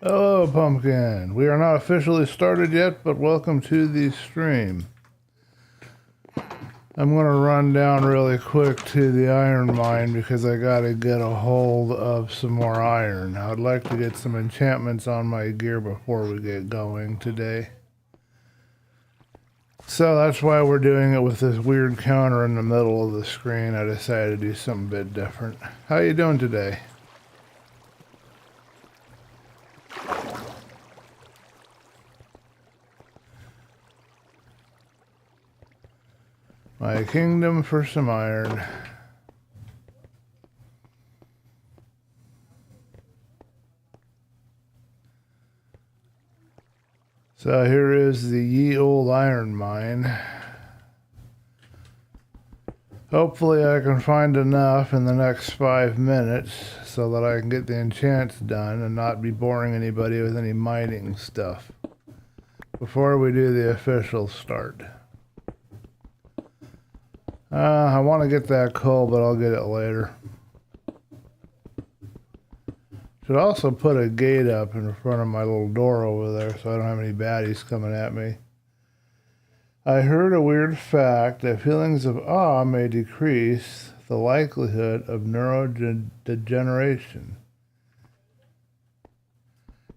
Hello, Pumpkin. We are not officially started yet, but welcome to the stream. I'm going to run down really quick to the iron mine because I got to get a hold of some more iron. I'd like to get some enchantments on my gear before we get going today. So that's why we're doing it with this weird counter in the middle of the screen. I decided to do something a bit different. How you doing today? My kingdom for some iron. So here is the ye old iron mine. Hopefully I can find enough in the next 5 minutes so that I can get the enchants done and not be boring anybody with any mining stuff before we do the official start. I want to get that coal, but I'll get it later. Should also put a gate up in front of my little door over there so I don't have any baddies coming at me. I heard a weird fact that feelings of awe may decrease the likelihood of neurodegeneration.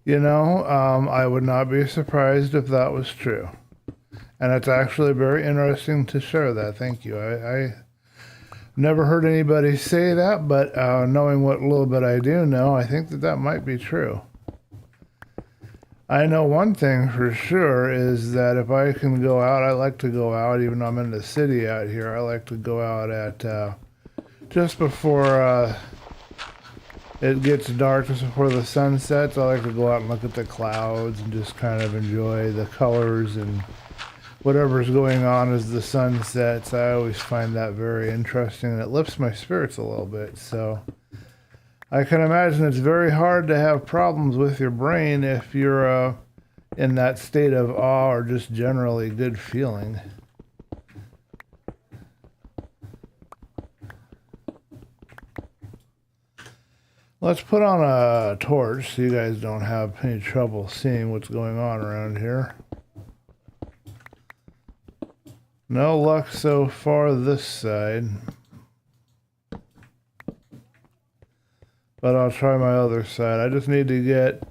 You know, I would not be surprised if that was true. And it's actually very interesting to share that. Thank you. I never heard anybody say that, but knowing what little bit I do know, I think that that might be true. I know one thing for sure is that if I can go out, I like to go out, even though I'm in the city out here, I like to go out at just before it gets dark, just before the sun sets. I like to go out and look at the clouds and just kind of enjoy the colors and whatever's going on as the sun sets. I always find that very interesting, and it lifts my spirits a little bit. So I can imagine it's very hard to have problems with your brain if you're in that state of awe or just generally good feeling. Let's put on a torch so you guys don't have any trouble seeing what's going on around here. No luck so far this side. But I'll try my other side. I just need to get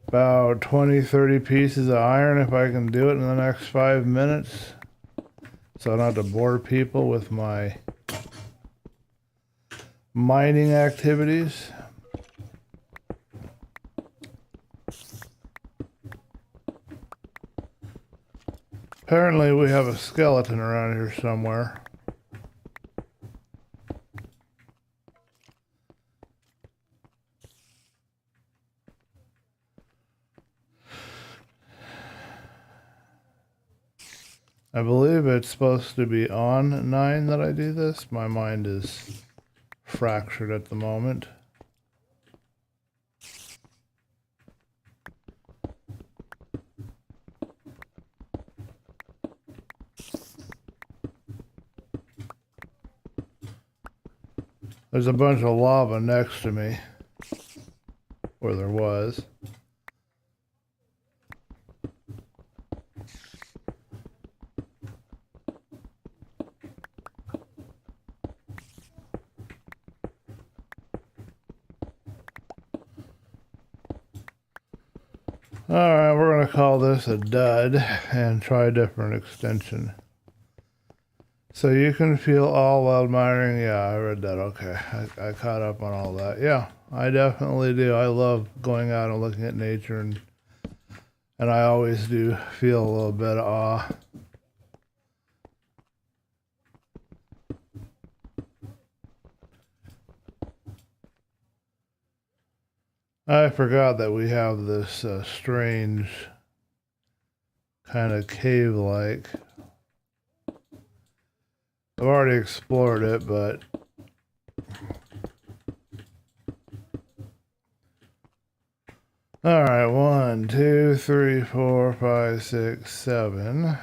about 20-30 pieces of iron if I can do it in the next 5 minutes. So I don't have to bore people with my mining activities. Apparently we have a skeleton around here somewhere. I believe it's supposed to be on 9 that I do this. My mind is fractured at the moment. There's a bunch of lava next to me, or there was. Alright, we're going to call this a dud and try a different extension. So you can feel all while admiring. Yeah, I read that. Okay, I caught up on all that. Yeah, I definitely do. I love going out and looking at nature, and I always do feel a little bit of awe. I forgot that we have this strange kind of cave-like. I've already explored it, but all right, 1, 2, 3, 4, 5, 6, 7,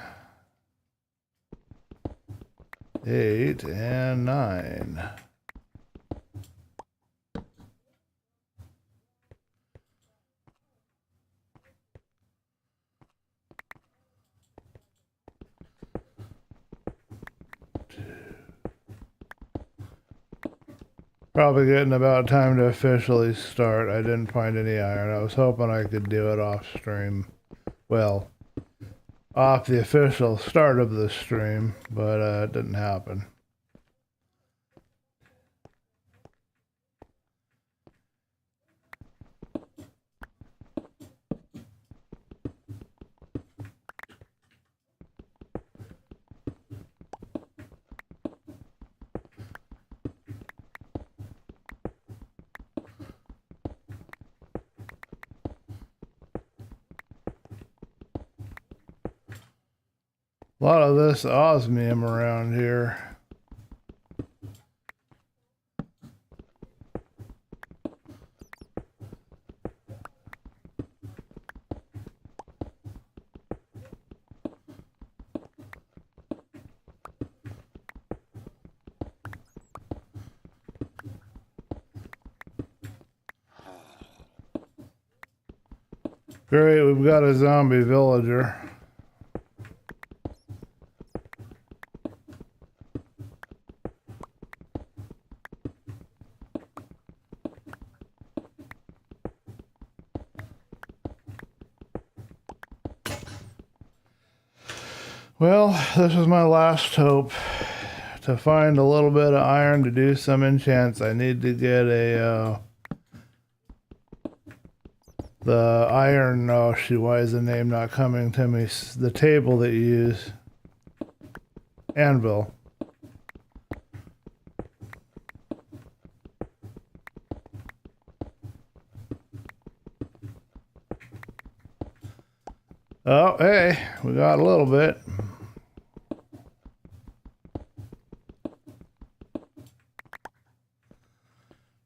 8, and 9. Probably getting about time to officially start. I didn't find any iron. I was hoping I could do it off stream. Well, off the official start of the stream, but it didn't happen. A lot of this osmium around here. Great, we've got a zombie villager. Well, this is my last hope to find a little bit of iron to do some enchants. I need to get a the iron, oh shoot, why is the name not coming to me? The table that you use. Anvil. Oh, hey, we got a little bit.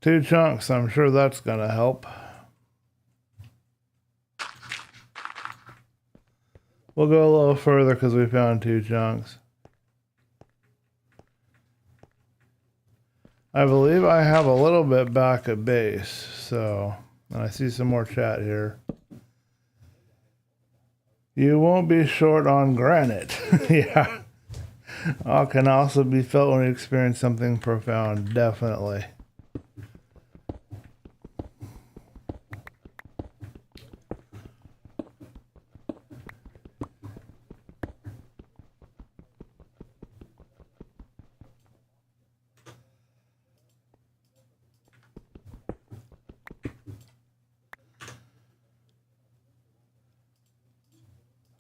Two chunks, I'm sure that's gonna help. We'll go a little further because we found two chunks. I believe I have a little bit back at base, so, and I see some more chat here. You won't be short on granite. Yeah. Awe can also be felt when you experience something profound, definitely.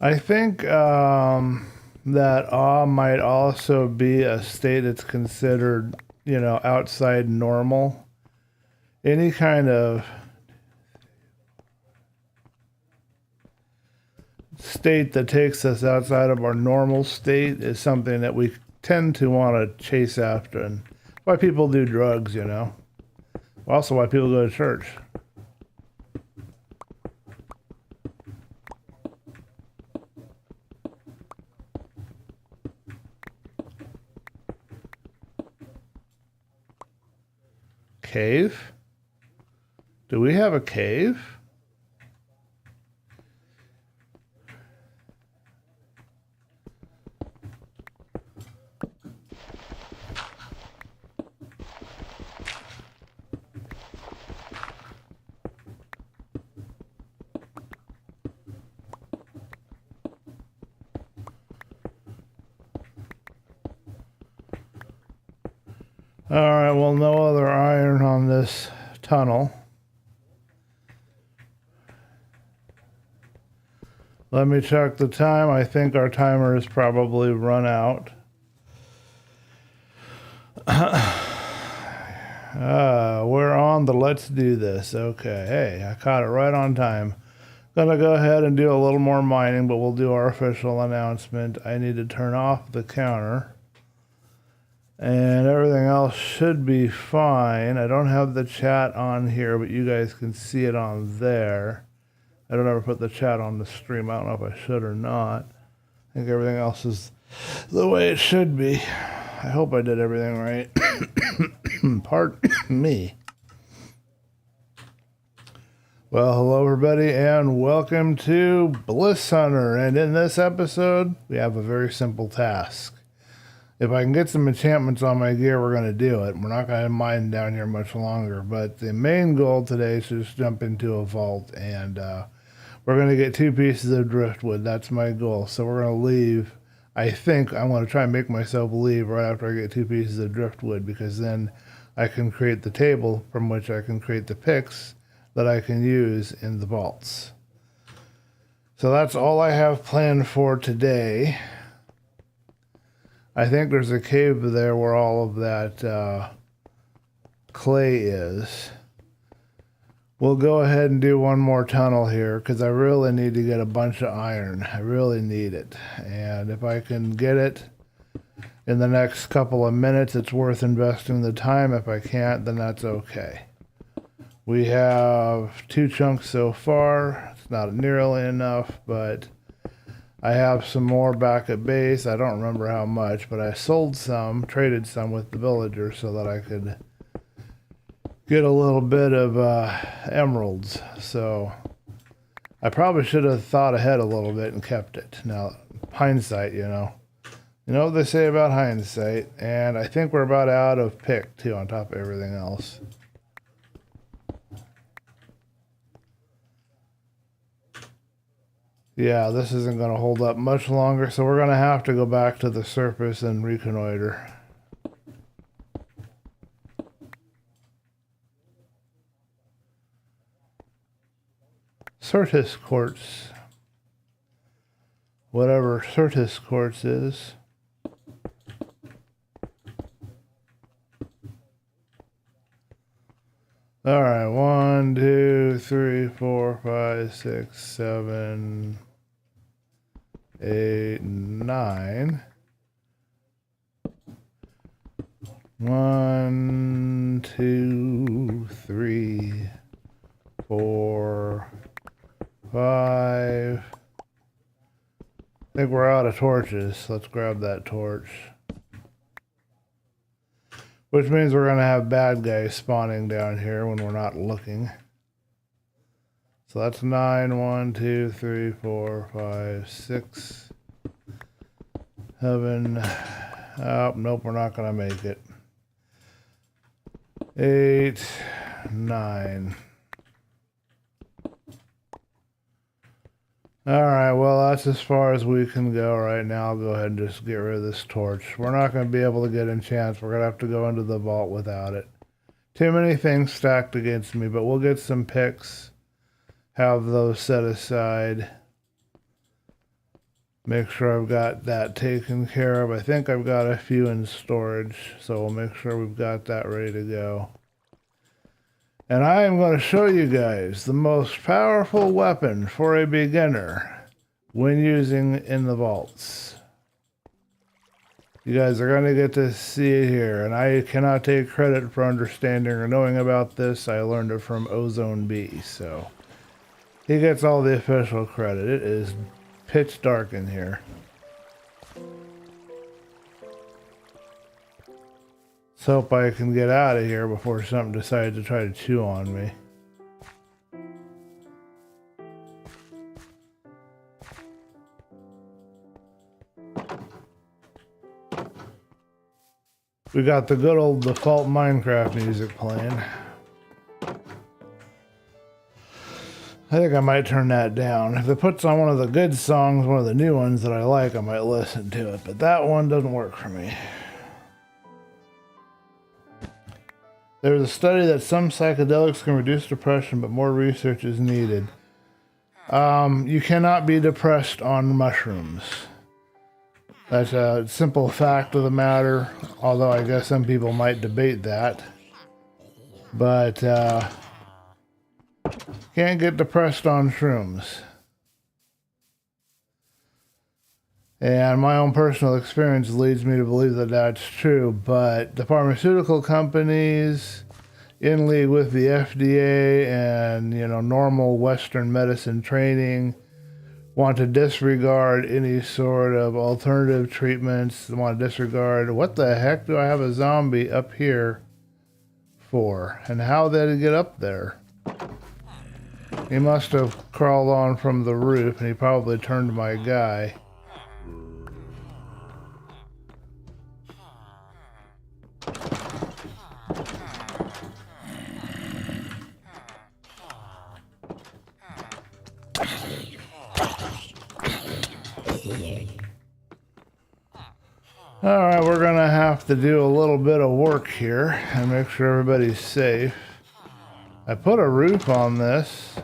I think that awe might also be a state that's considered, you know, outside normal. Any kind of state that takes us outside of our normal state is something that we tend to want to chase after, and why people do drugs, you know. Also why people go to church. Cave? Do we have a cave? All right, well, no other iron on this tunnel. Let me check the time. I think our timer is probably run out. We're on the let's do this. Okay, hey, I caught it right on time. Gonna go ahead and do a little more mining, but we'll do our official announcement. I need to turn off the counter. And everything else should be fine. I don't have the chat on here, but you guys can see it on there. I don't ever put the chat on the stream. I don't know if I should or not. I think everything else is the way it should be. I hope I did everything right. Pardon me. Well, hello everybody, and welcome to BlissHunter. And in this episode, we have a very simple task. If I can get some enchantments on my gear, we're going to do it. We're not going to mine down here much longer. But the main goal today is to just jump into a vault. And we're going to get 2 pieces of driftwood. That's my goal. So we're going to leave. I think I'm going to try and make myself leave right after I get 2 pieces of driftwood. Because then I can create the table from which I can create the picks that I can use in the vaults. So that's all I have planned for today. I think there's a cave there where all of that clay is. We'll go ahead and do one more tunnel here because I really need to get a bunch of iron. I really need it. And if I can get it in the next couple of minutes, it's worth investing the time. If I can't, then that's okay. We have 2 chunks so far. It's not nearly enough, but I have some more back at base. I don't remember how much, but I sold some, traded some with the villagers so that I could get a little bit of emeralds. So I probably should have thought ahead a little bit and kept it. Now, hindsight, you know. You know what they say about hindsight. And I think we're about out of pick, too, on top of everything else. Yeah, this isn't going to hold up much longer, so we're going to have to go back to the surface and reconnoiter. Certus quartz. Whatever Certus quartz is. Alright, 1, 2, 3, 4, 5, 6, 7, 8, 9. 1, 2, 3, 4, 5. I think we're out of torches. Let's grab that torch. Which means we're going to have bad guys spawning down here when we're not looking. So that's 9. 1, 2, 3, 4, 5, 6, 7. Oh, nope, we're not going to make it. 8, 9. Alright, well, that's as far as we can go right now. I'll go ahead and just get rid of this torch. We're not going to be able to get enchants. We're going to have to go into the vault without it. Too many things stacked against me, but we'll get some picks. Have those set aside. Make sure I've got that taken care of. I think I've got a few in storage, so we'll make sure we've got that ready to go. And I am going to show you guys the most powerful weapon for a beginner when using in the vaults. You guys are going to get to see it here, and I cannot take credit for understanding or knowing about this. I learned it from Ozone B, so he gets all the official credit. It is pitch dark in here. Let's hope I can get out of here before something decides to try to chew on me. We got the good old default Minecraft music playing. I think I might turn that down. If it puts on one of the good songs, one of the new ones that I like, I might listen to it. But that one doesn't work for me. There's a study that some psychedelics can reduce depression, but more research is needed. You cannot be depressed on mushrooms. That's a simple fact of the matter, although I guess some people might debate that. But can't get depressed on shrooms. And my own personal experience leads me to believe that that's true, but the pharmaceutical companies in league with the FDA and, you know, normal Western medicine training want to disregard any sort of alternative treatments. They want to disregard, what the heck do I have a zombie up here for? And how did he get up there? He must have crawled on from the roof, and he probably turned my guy. All right, we're gonna have to do a little bit of work here and make sure everybody's safe. I put a roof on this.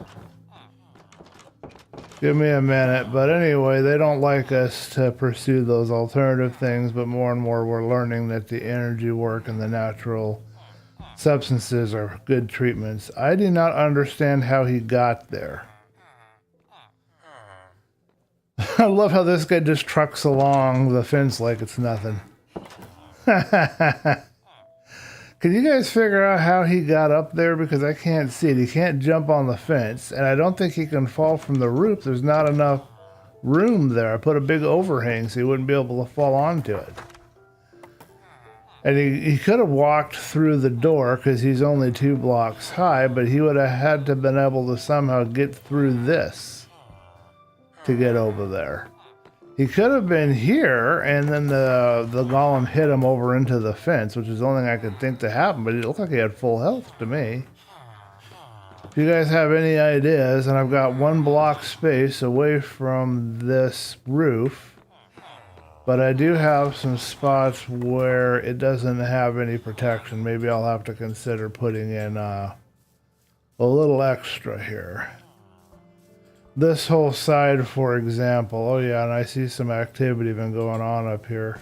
Give me a minute, but anyway, they don't like us to pursue those alternative things, but more and more we're learning that the energy work and the natural substances are good treatments. I do not understand how he got there. I love how this guy just trucks along the fence like it's nothing. Can you guys figure out how he got up there? Because I can't see it. He can't jump on the fence, and I don't think he can fall from the roof. There's not enough room there. I put a big overhang so he wouldn't be able to fall onto it. And he could have walked through the door because he's only 2 blocks high, but he would have had to have been able to somehow get through this to get over there. He could have been here, and then the golem hit him over into the fence, which is the only thing I could think to happen, but it looked like he had full health to me. If you guys have any ideas, and I've got 1 block space away from this roof, but I do have some spots where it doesn't have any protection. Maybe I'll have to consider putting in a little extra here. This whole side, for example. Oh yeah, and I see some activity been going on up here.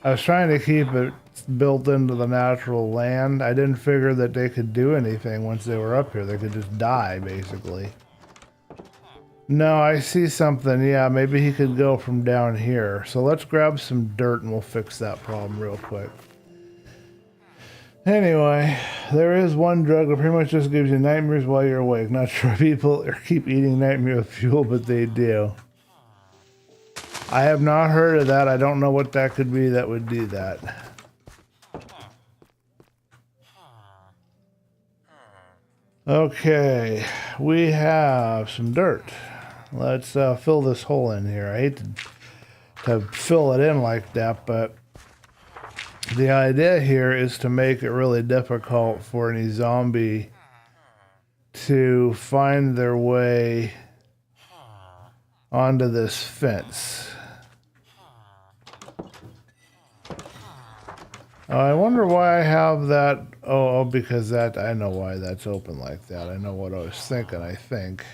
I was trying to keep it built into the natural land. I didn't figure that they could do anything once they were up here. They could just die, basically. No, I see something. Yeah, maybe he could go from down here. So let's grab some dirt and we'll fix that problem real quick. Anyway, there is one drug that pretty much just gives you nightmares while you're awake. Not sure people keep eating nightmare fuel, but they do. I have not heard of that. I don't know what that could be that would do that. Okay, we have some dirt. Let's fill this hole in here. I hate to fill it in like that, but the idea here is to make it really difficult for any zombie to find their way onto this fence. I wonder why I have that. Oh, because that, I know why that's open like that. I know what I was thinking, I think.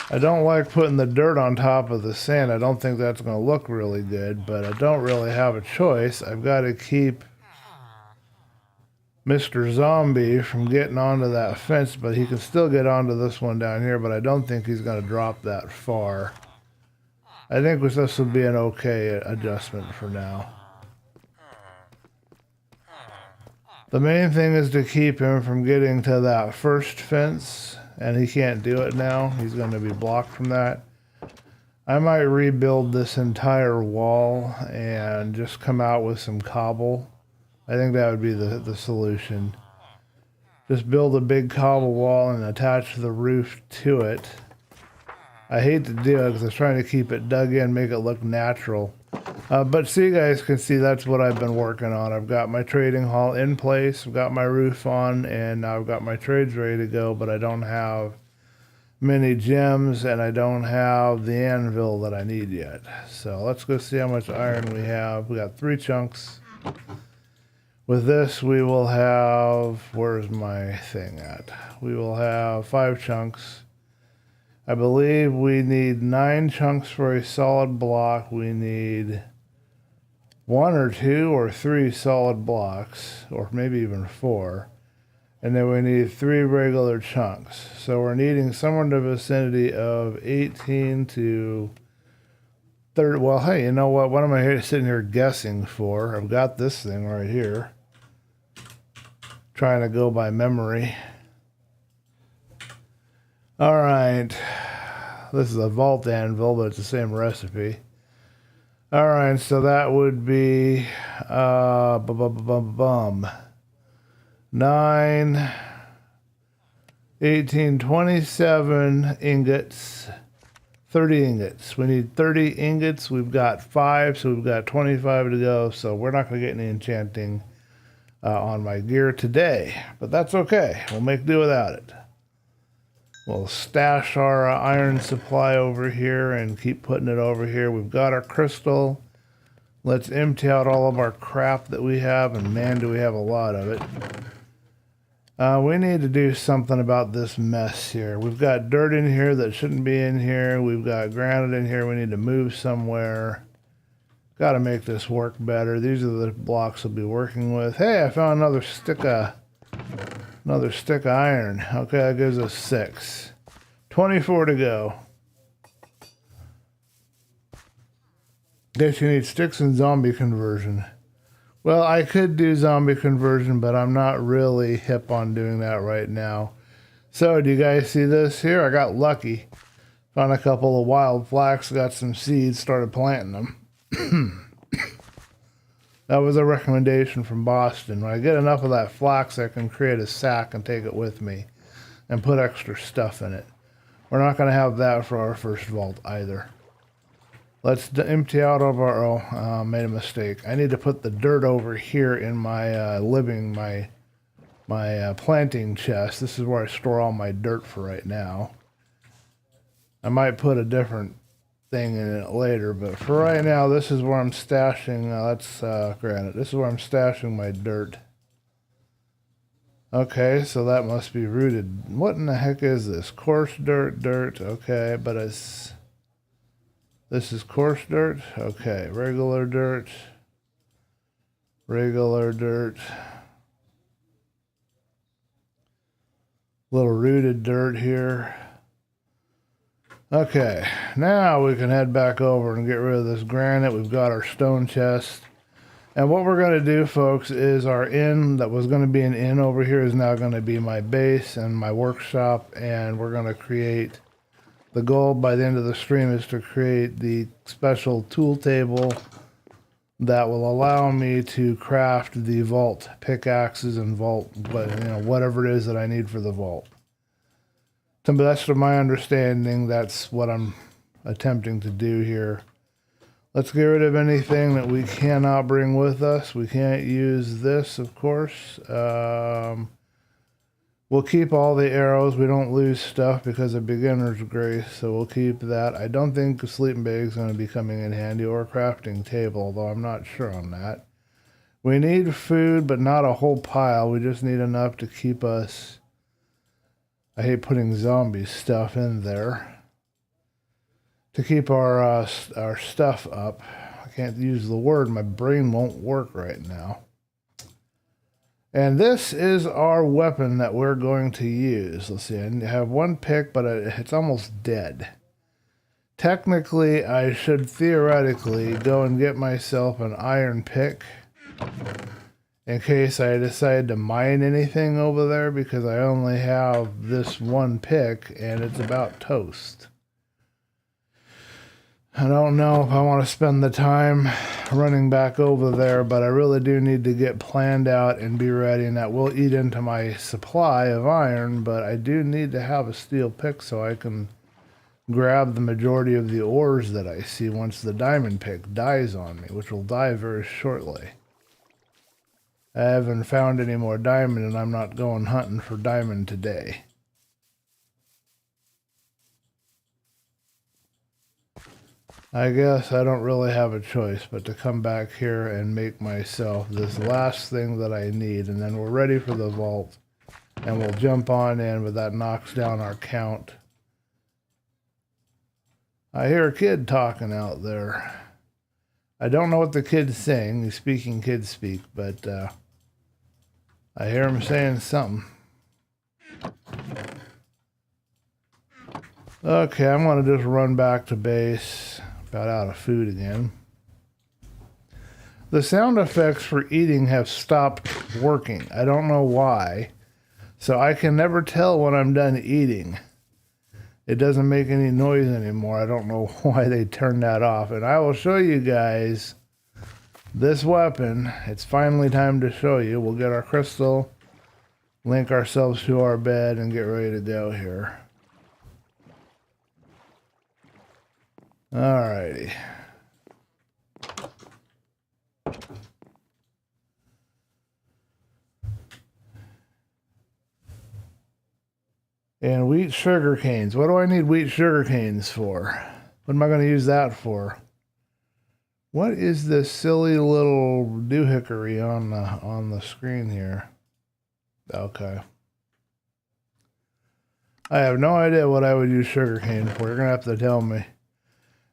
I don't like putting the dirt on top of the sand. I don't think that's going to look really good, but I don't really have a choice. I've got to keep Mr. Zombie from getting onto that fence, but he can still get onto this one down here, but I don't think he's going to drop that far. I think this will be an okay adjustment for now. The main thing is to keep him from getting to that first fence, and he can't do it now. He's going to be blocked from that. I might rebuild this entire wall and just come out with some cobble. I think that would be the solution. Just build a big cobble wall and attach the roof to it. I hate to do it because I was trying to keep it dug in, make it look natural. But so you guys can see that's what I've been working on. I've got my trading hall in place, I've got my roof on, and I've got my trades ready to go, but I don't have many gems and I don't have the anvil that I need yet. So let's go see how much iron we have. We got 3 chunks. With this we will have, where's my thing at? We will have 5 chunks. I believe we need 9 chunks for a solid block. We need 1 or 2 or 3 solid blocks, or maybe even 4. And then we need 3 regular chunks. So we're needing somewhere in the vicinity of 18 to 30. Well, hey, you know what? What am I sitting here guessing for? I've got this thing right here. Trying to go by memory. All right, this is a vault anvil, but it's the same recipe. All right, so that would be 9, 18, 27 ingots, 30 ingots. We need 30 ingots. We've got 5, so we've got 25 to go. So we're not going to get any enchanting on my gear today, but that's okay. We'll make do without it. We'll stash our iron supply over here and keep putting it over here. We've got our crystal. Let's empty out all of our crap that we have, and man, do we have a lot of it. We need to do something about this mess here. We've got dirt in here that shouldn't be in here. We've got granite in here we need to move somewhere. Got to make this work better. These are the blocks we'll be working with. Hey, I found another stick of iron. Okay, that gives us 6. 24 to go. Guess you need sticks and zombie conversion. Well, I could do zombie conversion, but I'm not really hip on doing that right now. So, do you guys see this here? I got lucky. Found a couple of wild flax, got some seeds, started planting them. That was a recommendation from Boston. When I get enough of that flax, I can create a sack and take it with me and put extra stuff in it. We're not going to have that for our first vault either. Let's empty out of our... made a mistake. I need to put the dirt over here in my my planting chest. This is where I store all my dirt for right now. I might put a different thing in it later, but for right now, this is where I'm stashing. That's granite. This is where I'm stashing my dirt. Okay, so that must be rooted. What in the heck is this? Coarse dirt. Okay, but it's... This is coarse dirt? Okay, regular dirt. Regular dirt. Little rooted dirt here. Okay, now we can head back over and get rid of this granite. We've got our stone chest. And what we're going to do, folks, is our inn that was going to be an inn over here is now going to be my base and my workshop. And we're going to create... The goal by the end of the stream is to create the special tool table that will allow me to craft the vault pickaxes and vault, whatever it is that I need for the vault. To the best of my understanding, that's what I'm attempting to do here. Let's get rid of anything that we cannot bring with us. We can't use this, of course. We'll keep all the arrows. We don't lose stuff because of beginner's grace, so we'll keep that. I don't think a sleeping bag is going to be coming in handy, or a crafting table, although I'm not sure on that. We need food, but not a whole pile. We just need enough to keep us... I hate putting zombie stuff in there. To keep our stuff up. I can't use the word. My brain won't work right now. And this is our weapon that we're going to use. Let's see, I have one pick, but it's almost dead. Technically, I should theoretically go and get myself an iron pick in case I decide to mine anything over there, because I only have this one pick and it's about toast. I don't know if I want to spend the time running back over there, but I really do need to get planned out and be ready, and that will eat into my supply of iron, but I do need to have a steel pick so I can grab the majority of the ores that I see once the diamond pick dies on me, which will die very shortly. I haven't found any more diamond, and I'm not going hunting for diamond today. I guess I don't really have a choice but to come back here and make myself this last thing that I need, and then we're ready for the vault, and we'll jump on in, but that knocks down our count. I hear a kid talking out there. I don't know what the kid's saying. He's speaking kid speak, but I hear him saying something. Okay, I'm going to just run back to base. Got out of food again. The sound effects for eating have stopped working. I don't know why. So I can never tell when I'm done eating. It doesn't make any noise anymore. I don't know why they turned that off. And I will show you guys this weapon. It's finally time to show you. We'll get our crystal, link ourselves to our bed, and get ready to go here. Alrighty. And wheat sugar canes. What do I need wheat sugar canes for? What am I going to use that for? What is this silly little doohickery on the screen here? Okay. I have no idea what I would use sugarcane for. You're going to have to tell me.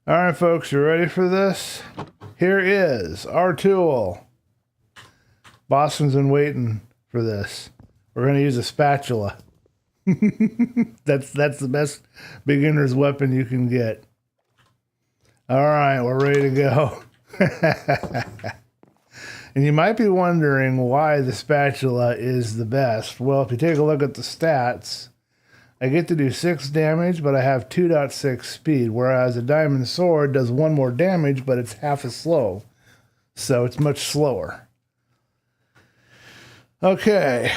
All right, folks, you ready for this? Here is our tool. Boston's been waiting for this. We're going to use a spatula. That's the best beginner's weapon you can get. All right, we're ready to go. And you might be wondering why the spatula is the best. Well, if you take a look at the stats, I get to do 6 damage, but I have 2.6 speed, whereas a diamond sword does 1 more damage, but it's half as slow. So it's much slower. Okay,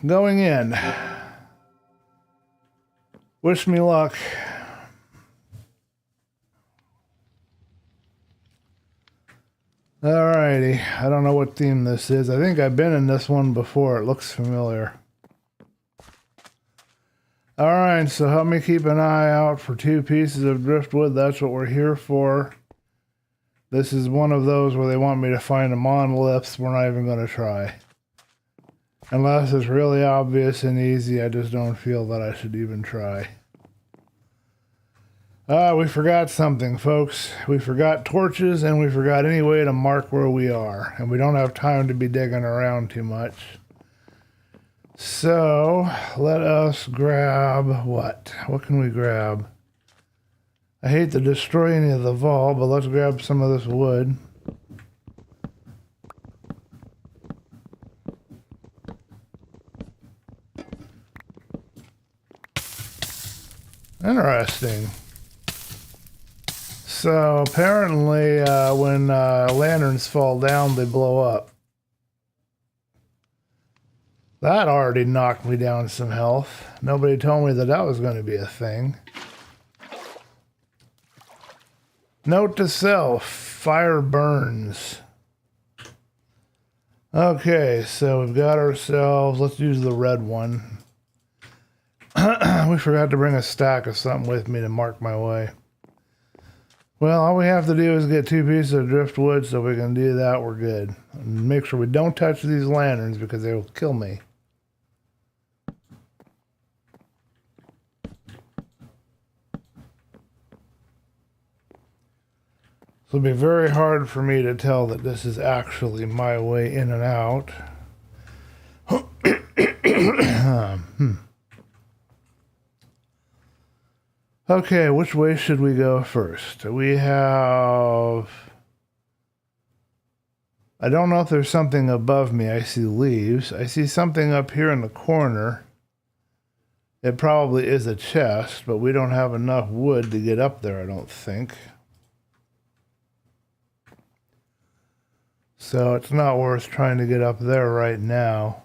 going in. Wish me luck. Alrighty, I don't know what theme this is. I think I've been in this one before. It looks familiar. Alright, so help me keep an eye out for 2 pieces of driftwood. That's what we're here for. This is one of those where they want me to find a monolith. We're not even going to try. Unless it's really obvious and easy, I just don't feel that I should even try. We forgot something, folks. We forgot torches, and we forgot any way to mark where we are. And we don't have time to be digging around too much. So, let us grab what? What can we grab? I hate to destroy any of the vault, but let's grab some of this wood. Interesting. So apparently when lanterns fall down, they blow up. That already knocked me down some health. Nobody told me that that was going to be a thing. Note to self, fire burns. Okay, so we've got ourselves, let's use the red one. We forgot to bring a stack of something with me to mark my way. Well, all we have to do is get 2 pieces of driftwood, so we can do that, we're good. And make sure we don't touch these lanterns because they will kill me. It'll be very hard for me to tell that this is actually my way in and out. Okay, which way should we go first? We have... I don't know if there's something above me. I see leaves. I see something up here in the corner. It probably is a chest, but we don't have enough wood to get up there, I don't think. So it's not worth trying to get up there right now.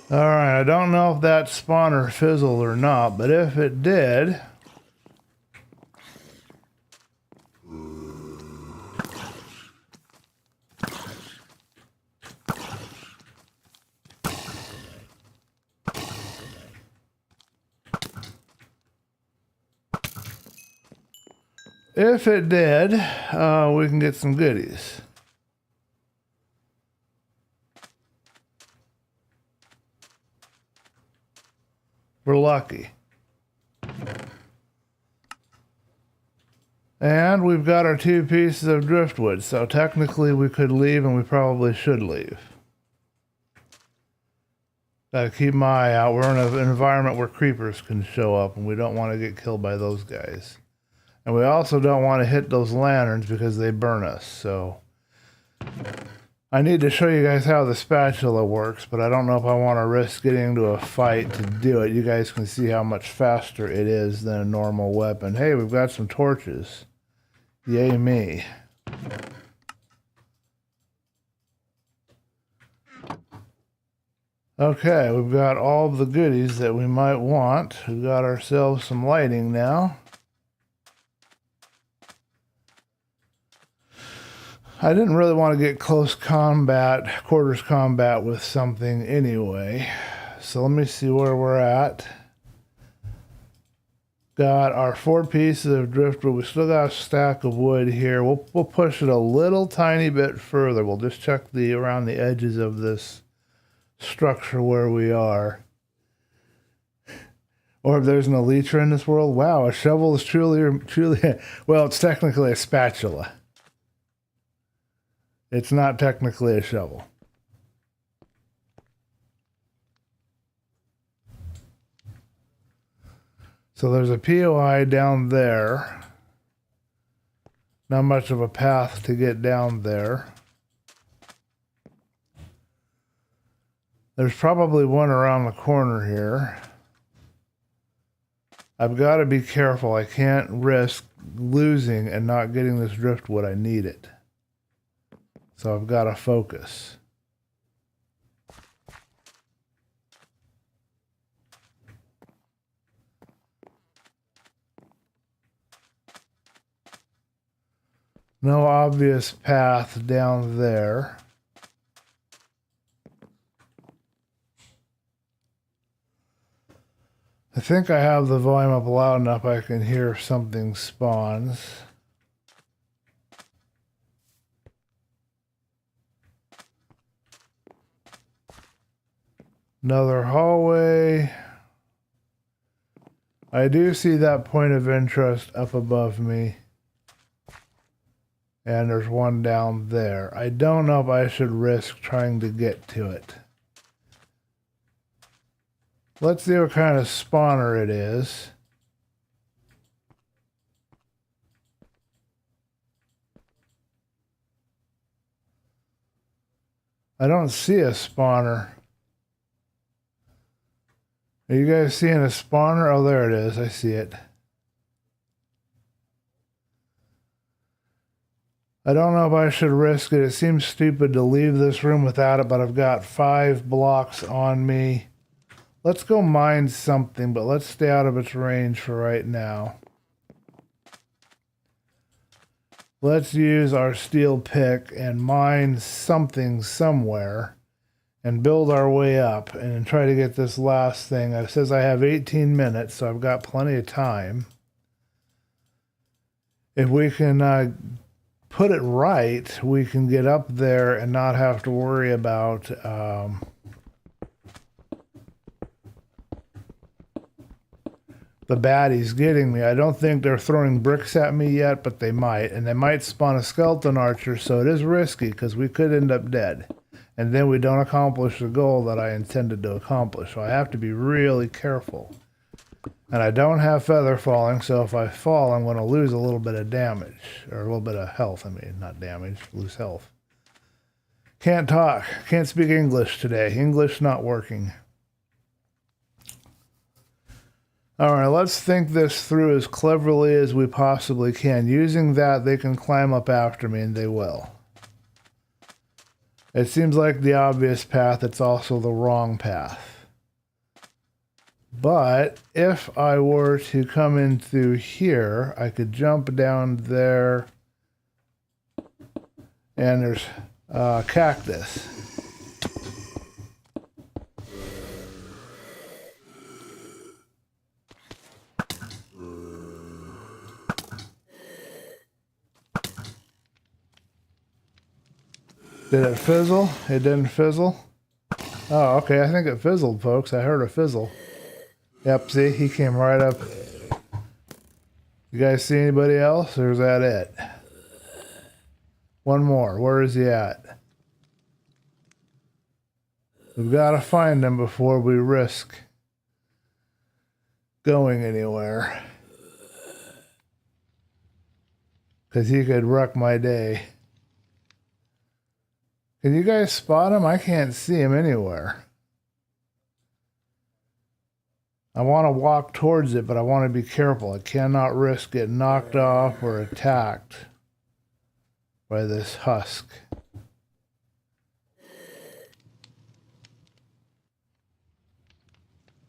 Alright, I don't know if that spawner fizzled or not, but if it did... If it did, we can get some goodies. We're lucky. And we've got our 2 pieces of driftwood, so technically we could leave, and we probably should leave. Gotta keep my eye out. We're in an environment where creepers can show up, and we don't want to get killed by those guys. And we also don't want to hit those lanterns because they burn us, so... I need to show you guys how the spatula works, but I don't know if I want to risk getting into a fight to do it. You guys can see how much faster it is than a normal weapon. Hey, we've got some torches. Yay me. Okay, we've got all the goodies that we might want. We've got ourselves some lighting now. I didn't really want to get close combat, quarters combat with something anyway. So let me see where we're at. Got our 4 pieces of driftwood. We still got a stack of wood here. We'll push it a little tiny bit further. We'll just check around the edges of this structure where we are. Or if there's an elytra in this world, wow, a shovel is truly, well, it's technically a spatula. It's not technically a shovel. So there's a POI down there. Not much of a path to get down there. There's probably one around the corner here. I've got to be careful. I can't risk losing and not getting this driftwood. I need it. So I've got to focus. No obvious path down there. I think I have the volume up loud enough I can hear if something spawns. Another hallway. I do see that point of interest up above me. And there's one down there. I don't know if I should risk trying to get to it. Let's see what kind of spawner it is. I don't see a spawner. Are you guys seeing a spawner? Oh, there it is. I see it. I don't know if I should risk it. It seems stupid to leave this room without it, but I've got 5 blocks on me. Let's go mine something, but let's stay out of its range for right now. Let's use our steel pick and mine something somewhere and build our way up and try to get this last thing. It says I have 18 minutes, so I've got plenty of time. If we can put it right, we can get up there and not have to worry about the baddies getting me. I don't think they're throwing bricks at me yet, but they might. And they might spawn a skeleton archer, so it is risky because we could end up dead. And then we don't accomplish the goal that I intended to accomplish. So I have to be really careful. And I don't have feather falling, so if I fall, I'm going to lose a little bit of damage. Or a little bit of health, I mean, not damage, lose health. Can't talk. Can't speak English today. English not working. All right, let's think this through as cleverly as we possibly can. Using that, they can climb up after me, and they will. It seems like the obvious path. It's also the wrong path. But if I were to come in through here, I could jump down there, and there's cactus. Did it fizzle? It didn't fizzle? Oh, okay. I think it fizzled, folks. I heard a fizzle. Yep, see? He came right up. You guys see anybody else, or is that it? One more. Where is he at? We've got to find him before we risk going anywhere. Because he could wreck my day. Can you guys spot him? I can't see him anywhere. I want to walk towards it, but I want to be careful. I cannot risk getting knocked off or attacked by this husk.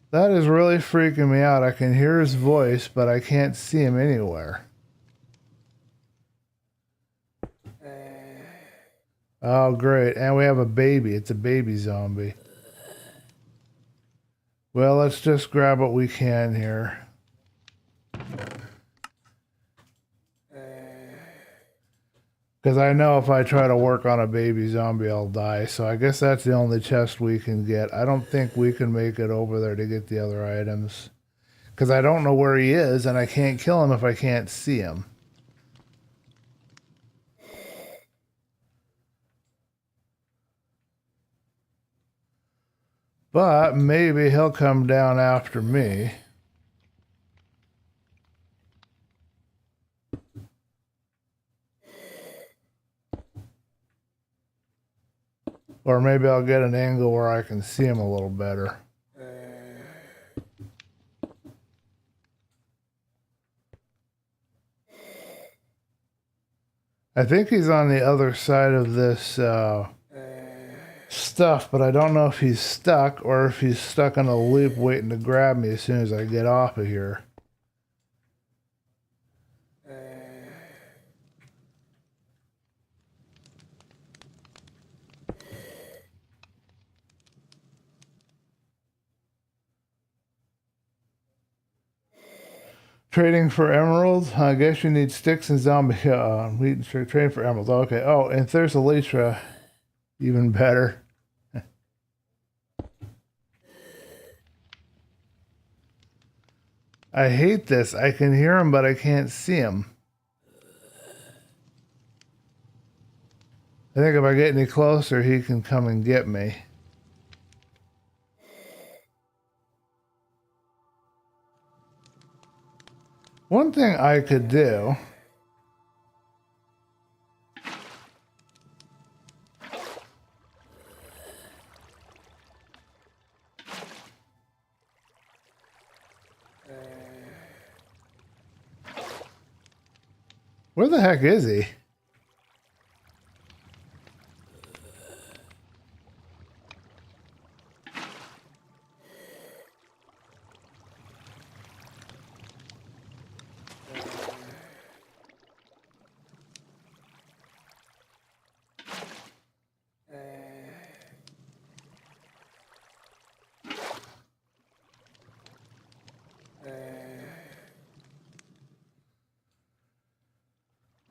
That is really freaking me out. I can hear his voice, but I can't see him anywhere. Oh, great. And we have a baby. It's a baby zombie. Well, let's just grab what we can here. Because I know if I try to work on a baby zombie, I'll die. So I guess that's the only chest we can get. I don't think we can make it over there to get the other items. Because I don't know where he is, and I can't kill him if I can't see him. But maybe he'll come down after me. Or maybe I'll get an angle where I can see him a little better. I think he's on the other side of this stuff, but I don't know if he's stuck or if he's stuck in a loop waiting to grab me as soon as I get off of here. Trading for emeralds? I guess you need sticks and zombie meat. Trading for emeralds. Okay. Oh, and if there's Elytra, even better. I hate this. I can hear him, but I can't see him. I think if I get any closer, he can come and get me. One thing I could do... Where the heck is he?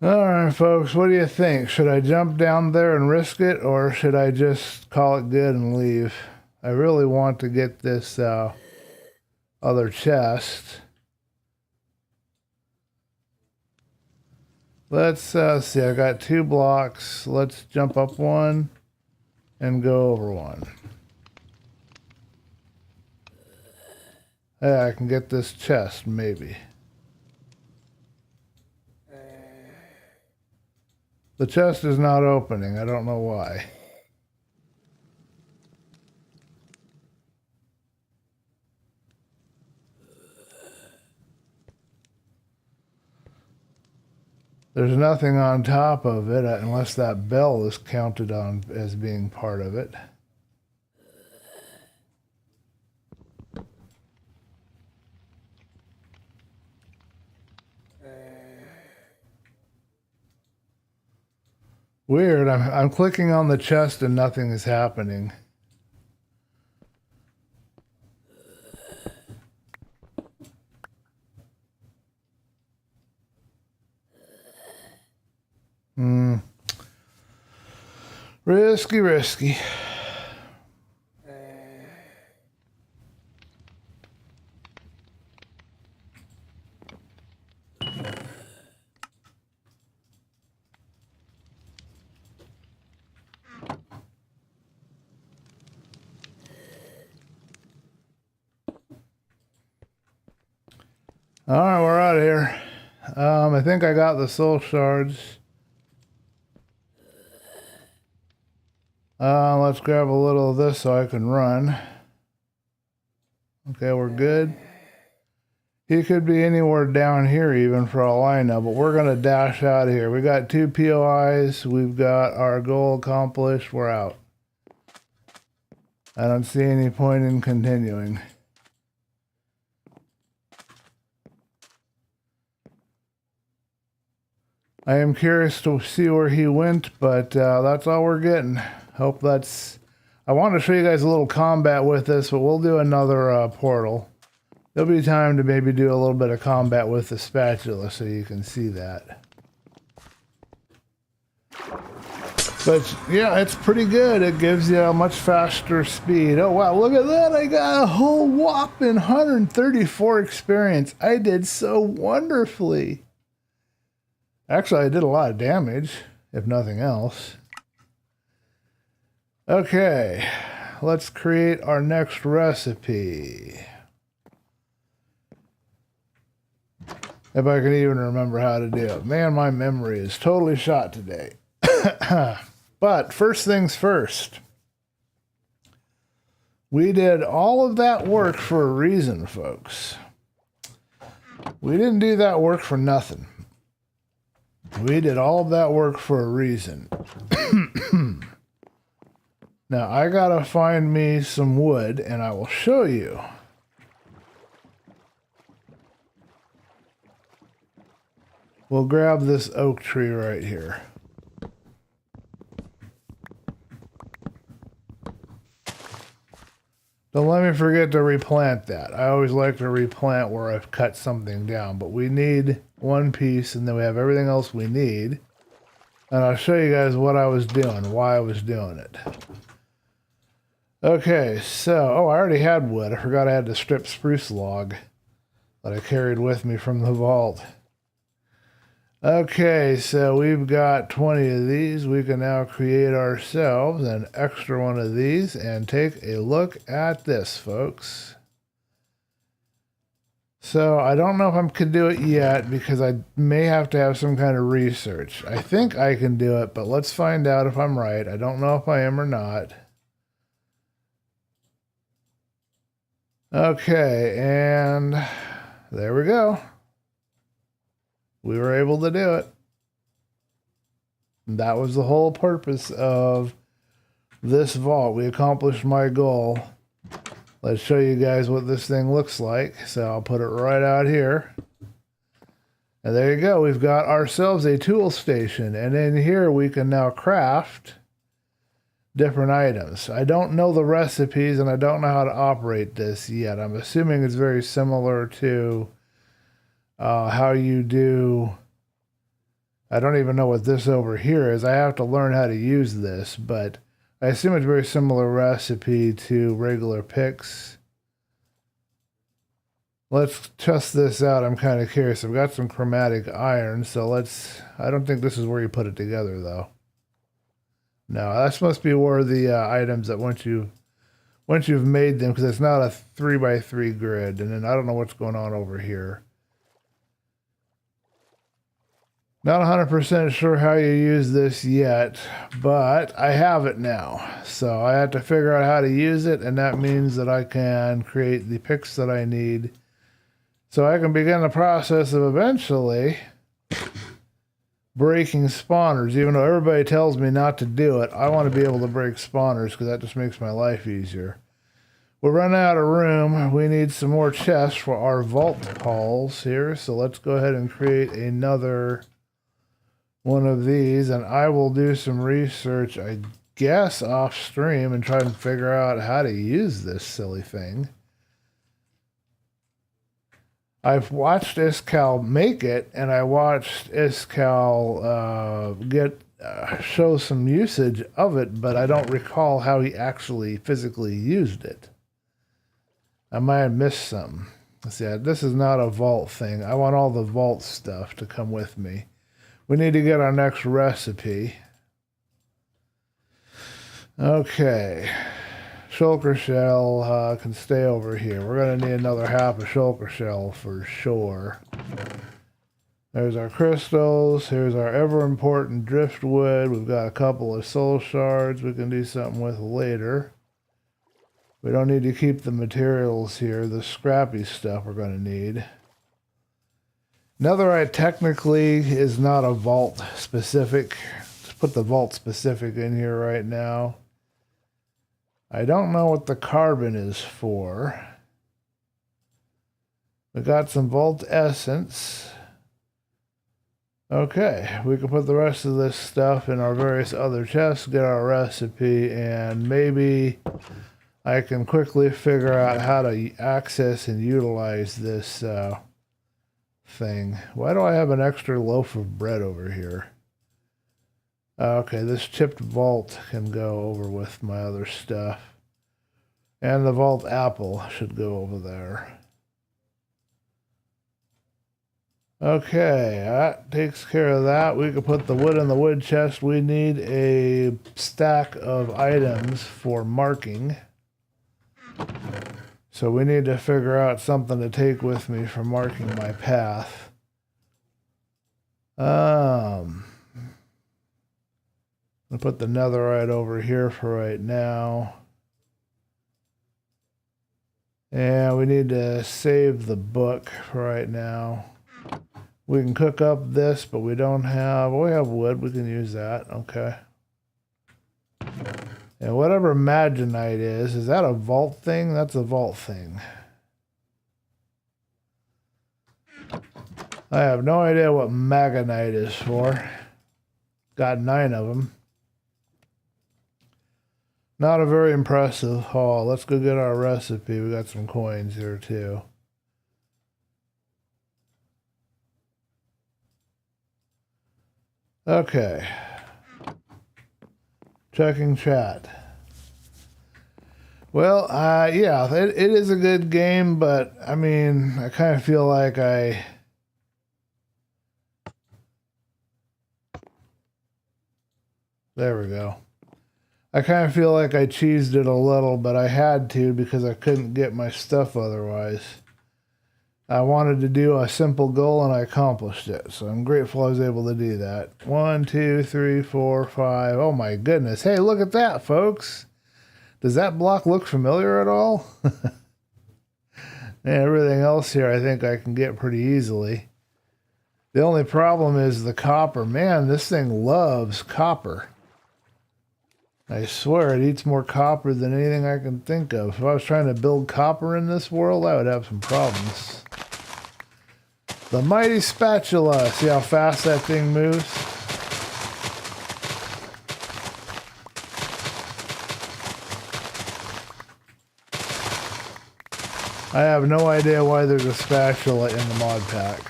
All right, folks, what do you think? Should I jump down there and risk it, or should I just call it good and leave? I really want to get this other chest. Let's see, I got 2 blocks. Let's jump up one and go over one. Yeah, I can get this chest, maybe. The chest is not opening. I don't know why. There's nothing on top of it unless that bell is counted on as being part of it. Weird. I'm clicking on the chest and nothing is happening. Risky, risky. All right, we're out of here. I think I got the soul shards. Let's grab a little of this so I can run. Okay, we're good. He could be anywhere down here even for all I know, but we're going to dash out of here. We got 2 POIs. We've got our goal accomplished. We're out. I don't see any point in continuing. I am curious to see where he went, but that's all we're getting. Hope that's... I want to show you guys a little combat with this, but we'll do another portal. There'll be time to maybe do a little bit of combat with the spatula so you can see that. But yeah, it's pretty good. It gives you a much faster speed. Oh wow, look at that. I got a whole whopping 134 experience. I did so wonderfully. Actually, I did a lot of damage, if nothing else. Okay, let's create our next recipe. If I can even remember how to do it. Man, my memory is totally shot today. But first things first. We did all of that work for a reason, folks. We didn't do that work for nothing. We did all of that work for a reason. Now, I gotta find me some wood, and I will show you. We'll grab this oak tree right here. Don't let me forget to replant that. I always like to replant where I've cut something down, but we need one piece and then we have everything else we need. And I'll show you guys what I was doing, why I was doing it. Okay, so, oh, I already had wood. I forgot I had the strip spruce log that I carried with me from the vault. Okay, so we've got 20 of these. We can now create ourselves an extra one of these and take a look at this, folks. So I don't know if I can do it yet because I may have to have some kind of research. I think I can do it, but let's find out if I'm right. I don't know if I am or not. Okay, and there we go. We were able to do it. That was the whole purpose of this vault. We accomplished my goal. Let's show you guys what this thing looks like. So I'll put it right out here. And there you go. We've got ourselves a tool station. And in here we can now craft different items. I don't know the recipes and I don't know how to operate this yet. I'm assuming it's very similar to how you do... I don't even know what this over here is. I have to learn how to use this, but I assume it's a very similar recipe to regular picks. Let's test this out. I'm kind of curious. I've got some chromatic iron, so let's... I don't think this is where you put it together, though. No, that's supposed to be where the items that once you've made them, because it's not a 3x3 grid, and then I don't know what's going on over here. Not 100% sure how you use this yet, but I have it now. So I have to figure out how to use it, and that means that I can create the picks that I need. So I can begin the process of eventually breaking spawners. Even though everybody tells me not to do it, I want to be able to break spawners because that just makes my life easier. We're running out of room. We need some more chests for our vault halls here. So let's go ahead and create another one of these, and I will do some research, I guess, off stream and try and figure out how to use this silly thing. I've watched Iskal make it, and I watched Iskal show some usage of it, but I don't recall how he actually physically used it. I might have missed something. See, this is not a vault thing. I want all the vault stuff to come with me. We need to get our next recipe. Okay. Shulker shell can stay over here. We're going to need another half a shulker shell for sure. There's our crystals. Here's our ever important driftwood. We've got a couple of soul shards we can do something with later. We don't need to keep the materials here. The scrappy stuff we're going to need. Netherite technically is not a vault specific. Let's put the vault specific in here right now. I don't know what the carbon is for. We got some vault essence. Okay, we can put the rest of this stuff in our various other chests, get our recipe, and maybe I can quickly figure out how to access and utilize this thing. Why do I have an extra loaf of bread over here? Okay, this chipped vault can go over with my other stuff. And the vault apple should go over there. Okay, that takes care of that. We can put the wood in the wood chest. We need a stack of items for marking. So we need to figure out something to take with me for marking my path. I'll put the netherite over here for right now. And we need to save the book for right now. We can cook up this, but we don't have, we have wood, we can use that, okay. And whatever maginite is that a vault thing? That's a vault thing. I have no idea what maginite is for. Got 9 of them. Not a very impressive haul. Let's go get our recipe. We got some coins here too. Okay. Checking chat. Well, yeah, it is a good game, but I mean, I kind of feel like there we go. I kind of feel like I cheesed it a little, but I had to because I couldn't get my stuff otherwise. I wanted to do a simple goal and I accomplished it. So I'm grateful I was able to do that. 1, 2, 3, 4, 5. Oh my goodness. Hey, look at that, folks. Does that block look familiar at all? And everything else here I think I can get pretty easily. The only problem is the copper. Man, this thing loves copper. I swear it eats more copper than anything I can think of. If I was trying to build copper in this world, I would have some problems. The mighty spatula. See how fast that thing moves? I have no idea why there's a spatula in the mod pack.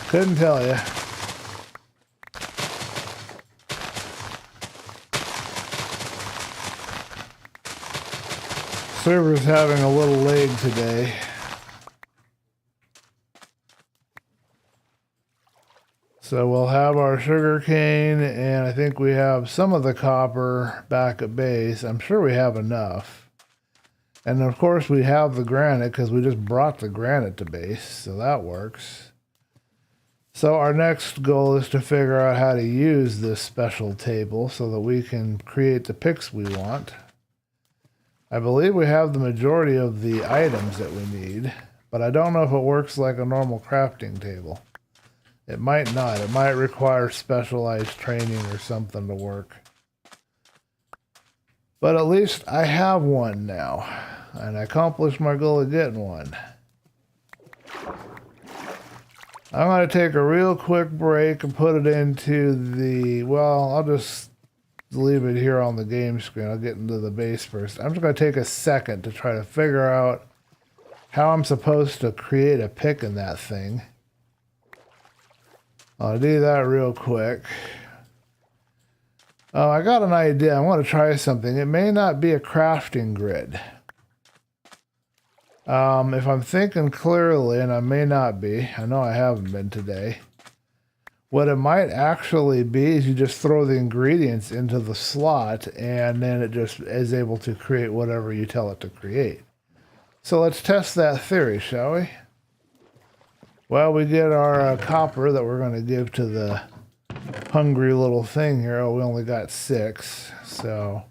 Couldn't tell you. Server's having a little lag today. So we'll have our sugar cane, and I think we have some of the copper back at base. I'm sure we have enough. And of course we have the granite because we just brought the granite to base, so that works. So our next goal is to figure out how to use this special table so that we can create the picks we want. I believe we have the majority of the items that we need, but I don't know if it works like a normal crafting table. It might not. It might require specialized training or something to work. But at least I have one now, and I accomplished my goal of getting one. I'm going to take a real quick break and put it into the, well, I'll just leave it here on the game screen. I'll get into the base first. I'm just going to take a second to try to figure out how I'm supposed to create a pick in that thing. I'll do that real quick. Oh, I got an idea. I want to try something. It may not be a crafting grid. If I'm thinking clearly, and I may not be, I know I haven't been today. What it might actually be is you just throw the ingredients into the slot and then it just is able to create whatever you tell it to create. So let's test that theory, shall we? Well, we get our copper that we're going to give to the hungry little thing here. Oh, we only got 6, so.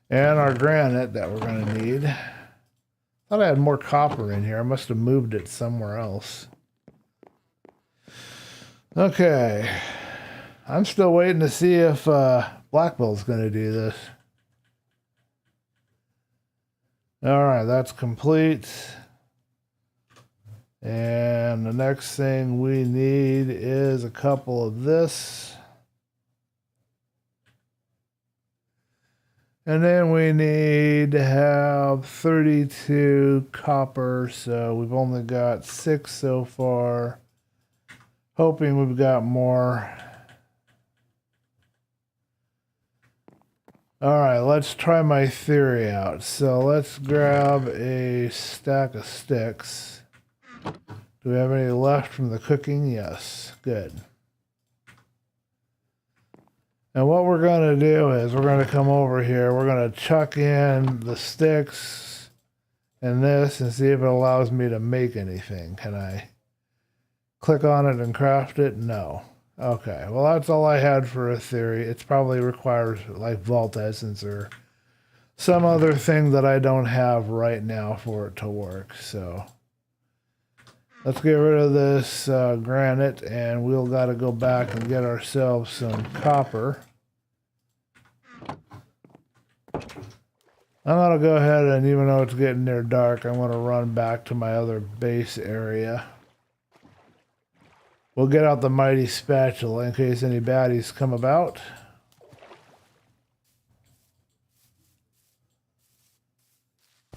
And our granite that we're going to need. Thought I had more copper in here. I must have moved it somewhere else. Okay. I'm still waiting to see if Blackbill's going to do this. All right, that's complete. And the next thing we need is a couple of this. And then we need to have 32 copper, so we've only got 6 so far. Hoping we've got more. Alright, let's try my theory out. So let's grab a stack of sticks. Do we have any left from the cooking? Yes, good. And what we're going to do is we're going to come over here. We're going to chuck in the sticks and this and see if it allows me to make anything. Can I click on it and craft it? No. Okay, well that's all I had for a theory. It probably requires like vault essence or some other thing that I don't have right now for it to work. So let's get rid of this granite, and we'll got to go back and get ourselves some copper. I'm going to go ahead and, even though it's getting near dark, I'm going to run back to my other base area. We'll get out the mighty spatula in case any baddies come about.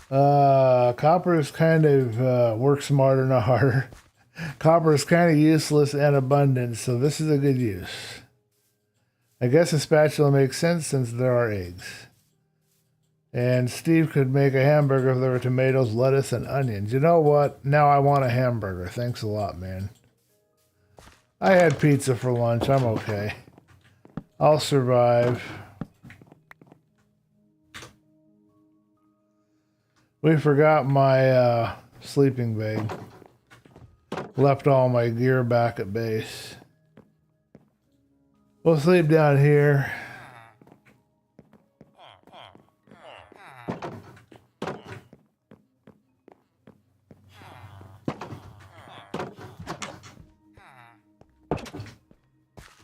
Copper is kind of work smarter, not harder. Copper is kind of useless and abundant, so this is a good use. I guess a spatula makes sense since there are eggs. And Steve could make a hamburger if there were tomatoes, lettuce, and onions. You know what? Now I want a hamburger. Thanks a lot, man. I had pizza for lunch. I'm okay. I'll survive. We forgot my sleeping bag. Left all my gear back at base. We'll sleep down here.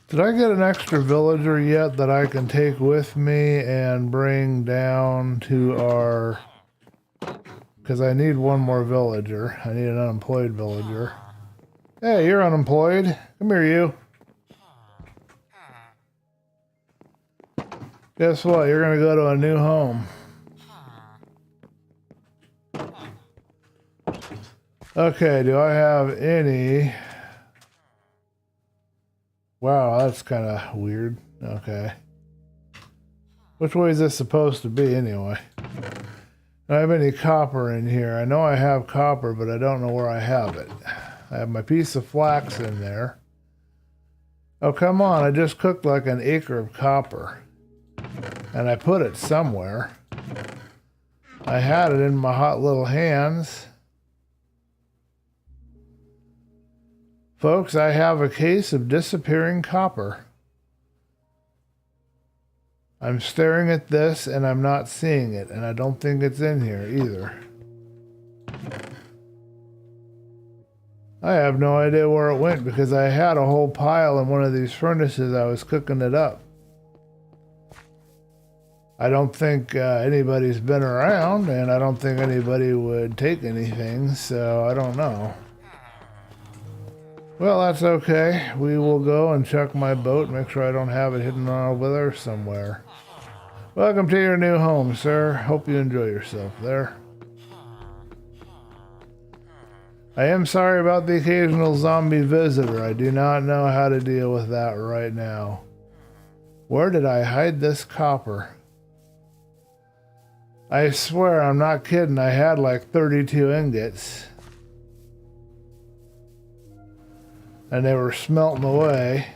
Did I get an extra villager yet that I can take with me and bring down to our... Because I need one more villager. I need an unemployed villager. Hey, you're unemployed. Come here, you. Guess what? You're going to go to a new home. Okay, do I have any... Wow, that's kind of weird. Okay. Which way is this supposed to be anyway? Do I have any copper in here? I know I have copper, but I don't know where I have it. I have my piece of flax in there. Oh, come on. I just cooked like an acre of copper. And I put it somewhere. I had it in my hot little hands. Folks, I have a case of disappearing copper. I'm staring at this and I'm not seeing it, and I don't think it's in here either. I have no idea where it went because I had a whole pile in one of these furnaces. I was cooking it up. I don't think anybody's been around, and I don't think anybody would take anything, so I don't know. Well, that's okay. We will go and check my boat, make sure I don't have it hidden over there somewhere. Welcome to your new home, sir. Hope you enjoy yourself there. I am sorry about the occasional zombie visitor. I do not know how to deal with that right now. Where did I hide this copper? I swear, I'm not kidding. I had like 32 ingots. And they were smelting away.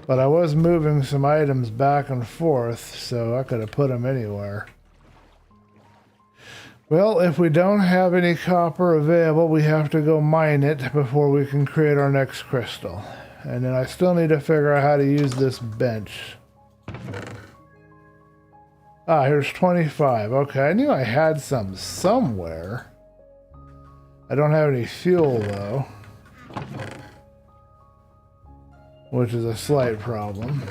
But I was moving some items back and forth, so I could have put them anywhere. Well, if we don't have any copper available, we have to go mine it before we can create our next crystal. And then I still need to figure out how to use this bench. Ah, here's 25. Okay, I knew I had some somewhere. I don't have any fuel, though. Which is a slight problem.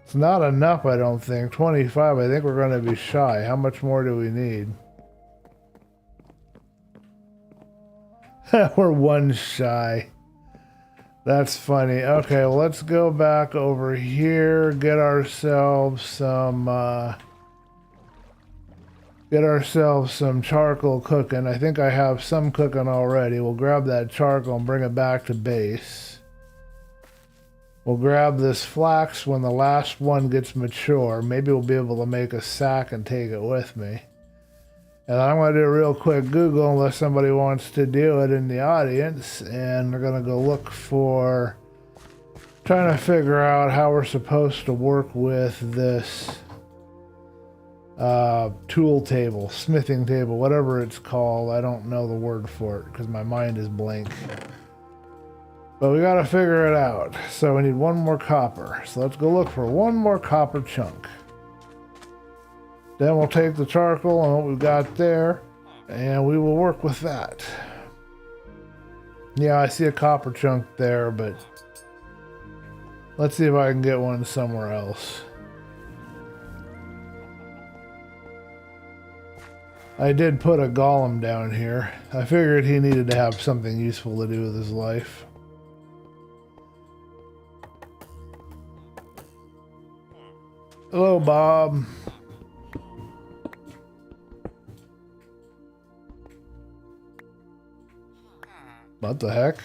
It's not enough, I don't think. 25, I think we're going to be shy. How much more do we need? We're one shy. That's funny. Okay, well, let's go back over here, get ourselves some charcoal cooking. I think I have some cooking already. We'll grab that charcoal and bring it back to base. We'll grab this flax when the last one gets mature. Maybe we'll be able to make a sack and take it with me. And I'm going to do a real quick Google unless somebody wants to do it in the audience. And we're going to go look for, trying to figure out how we're supposed to work with this tool table, smithing table, whatever it's called. I don't know the word for it because my mind is blank. But we got to figure it out. So we need one more copper. So let's go look for one more copper chunk. Then we'll take the charcoal and what we've got there, and we will work with that. Yeah, I see a copper chunk there, but let's see if I can get one somewhere else. I did put a golem down here. I figured he needed to have something useful to do with his life. Hello, Bob. What the heck?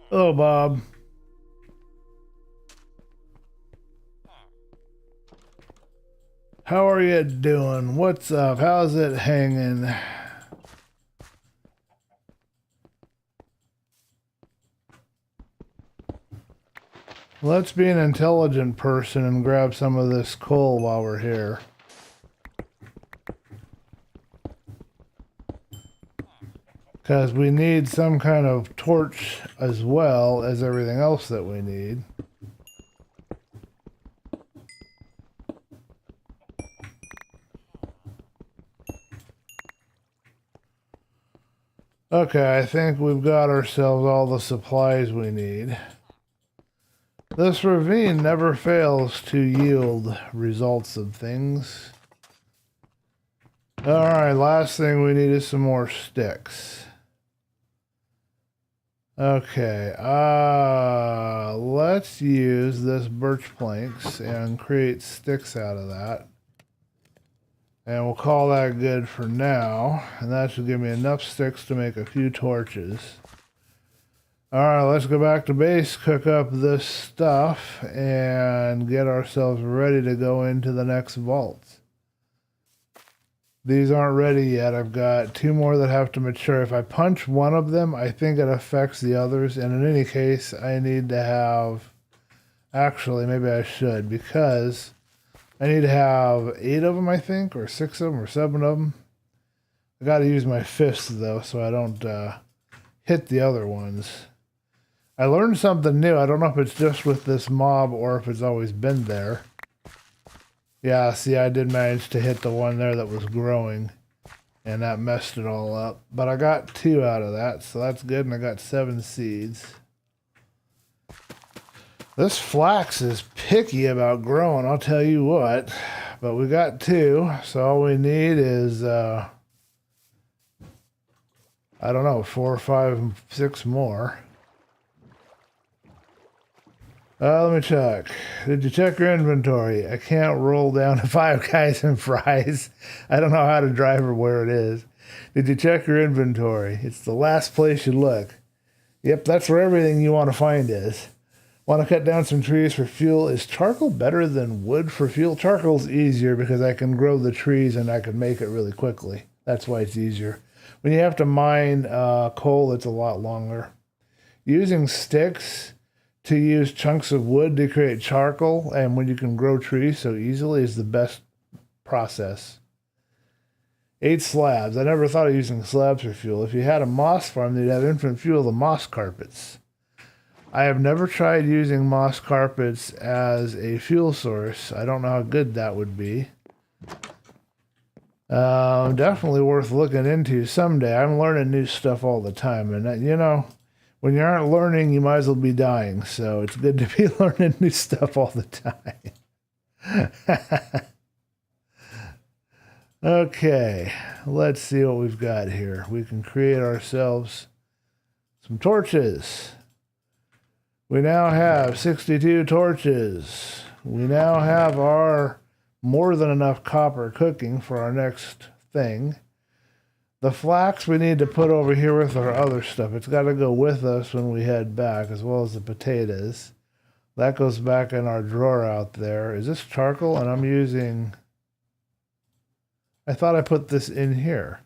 Hello, Bob. How are you doing? What's up? How's it hanging? Let's be an intelligent person and grab some of this coal while we're here. Because we need some kind of torch as well as everything else that we need. Okay, I think we've got ourselves all the supplies we need. This ravine never fails to yield results of things. Alright, last thing we need is some more sticks. Okay, let's use this birch planks and create sticks out of that. And we'll call that good for now. And that should give me enough sticks to make a few torches. Alright, let's go back to base, cook up this stuff, and get ourselves ready to go into the next vault. These aren't ready yet. I've got two more that have to mature. If I punch one of them, I think it affects the others. And in any case, I need to have... Actually, maybe I should, because I need to have 8 of them, I think, or 6 of them, or 7 of them. I got to use my fists, though, so I don't hit the other ones. I learned something new. I don't know if it's just with this mob or if it's always been there. Yeah, see, I did manage to hit the one there that was growing, and that messed it all up. But I got 2 out of that, so that's good, and I got 7 seeds. This flax is picky about growing, I'll tell you what. But we got 2, so all we need is, I don't know, 4 or 5, 6 more. Let me check. Did you check your inventory? I can't roll down to 5 guys and fries. I don't know how to drive or where it is. Did you check your inventory? It's the last place you look. Yep, that's where everything you want to find is. Want to cut down some trees for fuel? Is charcoal better than wood for fuel? Charcoal's easier because I can grow the trees and I can make it really quickly. That's why it's easier. When you have to mine coal, it's a lot longer. Using sticks to use chunks of wood to create charcoal, and when you can grow trees so easily, is the best process. 8 slabs. I never thought of using slabs for fuel. If you had a moss farm, they'd have infinite fuel of the moss carpets. I have never tried using moss carpets as a fuel source. I don't know how good that would be. Definitely worth looking into someday. I'm learning new stuff all the time. And, you know, when you aren't learning, you might as well be dying. So it's good to be learning new stuff all the time. Okay, let's see what we've got here. We can create ourselves some torches. We now have 62 torches. We now have our more than enough copper cooking for our next thing. The flax we need to put over here with our other stuff. It's got to go with us when we head back, as well as the potatoes. That goes back in our drawer out there. Is this charcoal? And I'm using... I thought I put this in here.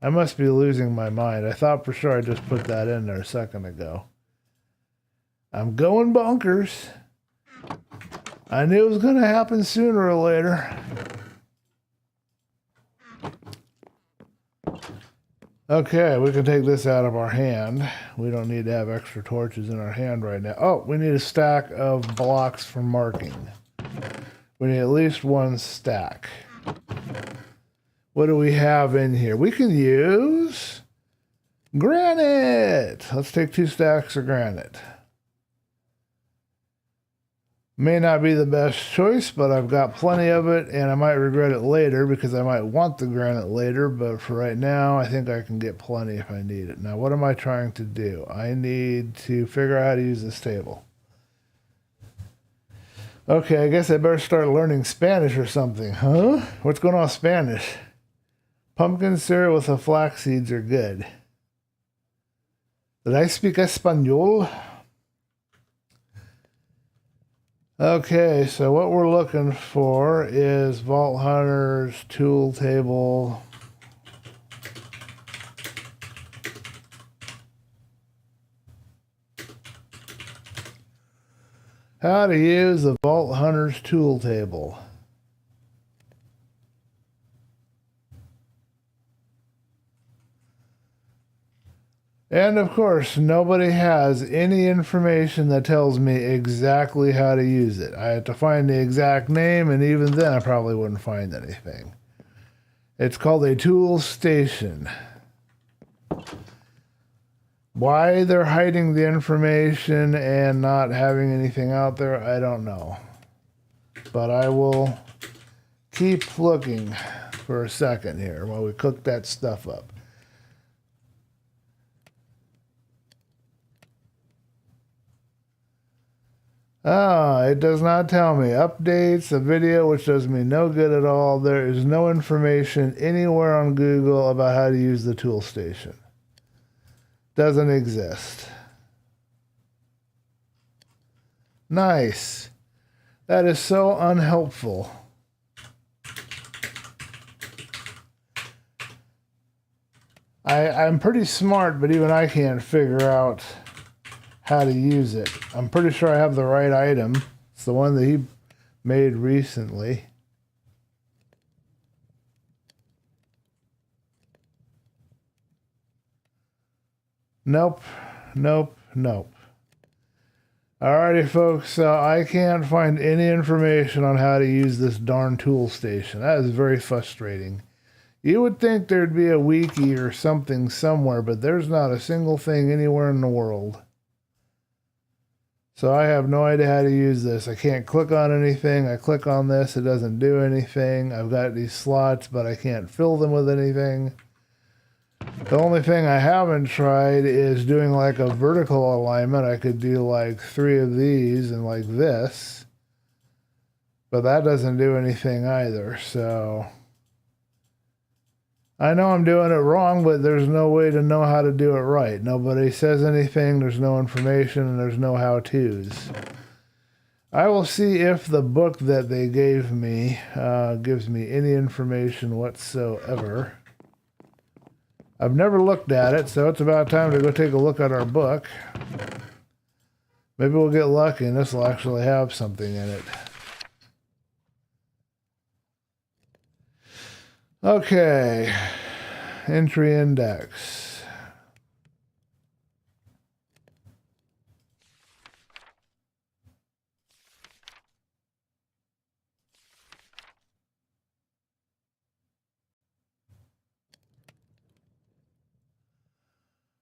I must be losing my mind. I thought for sure I just put that in there a second ago. I'm going bonkers. I knew it was going to happen sooner or later. Okay, we can take this out of our hand. We don't need to have extra torches in our hand right now. Oh, we need a stack of blocks for marking. We need at least 1 stack. What do we have in here? We can use granite. Let's take 2 stacks of granite. May not be the best choice, but I've got plenty of it, and I might regret it later because I might want the granite later, but for right now, I think I can get plenty if I need it. Now, what am I trying to do? I need to figure out how to use this table. Okay, I guess I better start learning Spanish or something. Huh? What's going on with Spanish? Pumpkin syrup with the flax seeds are good. Did I speak Espanol? Okay, so what we're looking for is Vault Hunter's tool table. How to use the Vault Hunter's tool table. And of course, nobody has any information that tells me exactly how to use it. I have to find the exact name, and even then I probably wouldn't find anything. It's called a tool station. Why they're hiding the information and not having anything out there, I don't know. But I will keep looking for a second here while we cook that stuff up. Ah, it does not tell me. Updates, a video, which does me no good at all. There is no information anywhere on Google about how to use the tool station. Doesn't exist. Nice. That is so unhelpful. I'm pretty smart, but even I can't figure out how to use it. I'm pretty sure I have the right item. It's the one that he made recently. Nope, nope, nope. Alrighty, folks, I can't find any information on how to use this darn tool station. That is very frustrating. You would think there'd be a wiki or something somewhere, but there's not a single thing anywhere in the world. So I have no idea how to use this. I can't click on anything. I click on this, it doesn't do anything. I've got these slots, but I can't fill them with anything. The only thing I haven't tried is doing like a vertical alignment. I could do like 3 of these and like this. But that doesn't do anything either, so... I know I'm doing it wrong, but there's no way to know how to do it right. Nobody says anything, there's no information, and there's no how-tos. I will see if the book that they gave me gives me any information whatsoever. I've never looked at it, so it's about time to go take a look at our book. Maybe we'll get lucky and this will actually have something in it. Okay, entry index.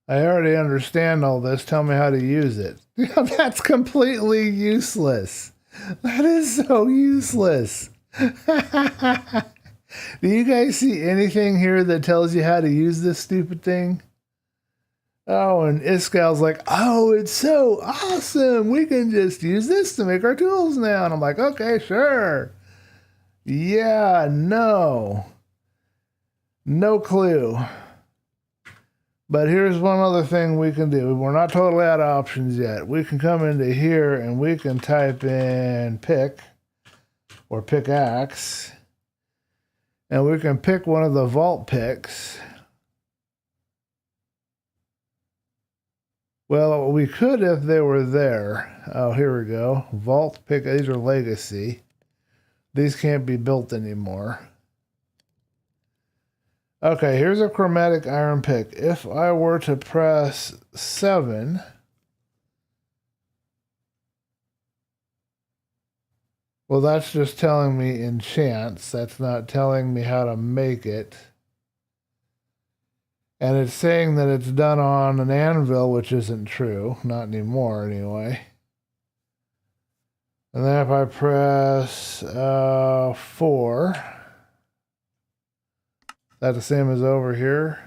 I already understand all this. Tell me how to use it. That's completely useless. That is so useless. Do you guys see anything here that tells you how to use this stupid thing? Oh, and Iscal's like, oh, it's so awesome. We can just use this to make our tools now. And I'm like, okay, sure. Yeah, no. No clue. But here's one other thing we can do. We're not totally out of options yet. We can come into here and we can type in pick or pickaxe. And we can pick one of the vault picks. Well, we could if they were there. Oh, here we go. Vault pick. These are legacy. These can't be built anymore. Okay, here's a chromatic iron pick. If I were to press 7, well, that's just telling me enchants. That's not telling me how to make it. And it's saying that it's done on an anvil, which isn't true. Not anymore, anyway. And then if I press 4, that's the same as over here.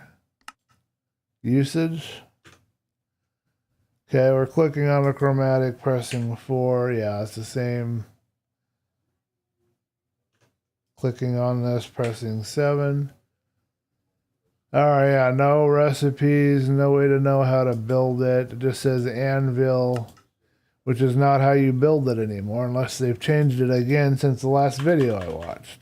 Usage. Okay, we're clicking on the chromatic, pressing 4. Yeah, it's the same. Clicking on this, pressing 7. All right, yeah, no recipes, no way to know how to build it. It just says anvil, which is not how you build it anymore, unless they've changed it again since the last video I watched.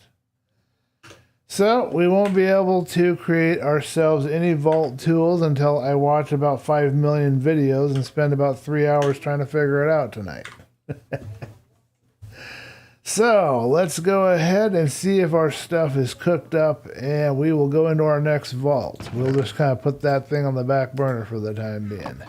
So we won't be able to create ourselves any vault tools until I watch about 5 million videos and spend about 3 hours trying to figure it out tonight. So let's go ahead and see if our stuff is cooked up, and we will go into our next vault. We'll just kind of put that thing on the back burner for the time being.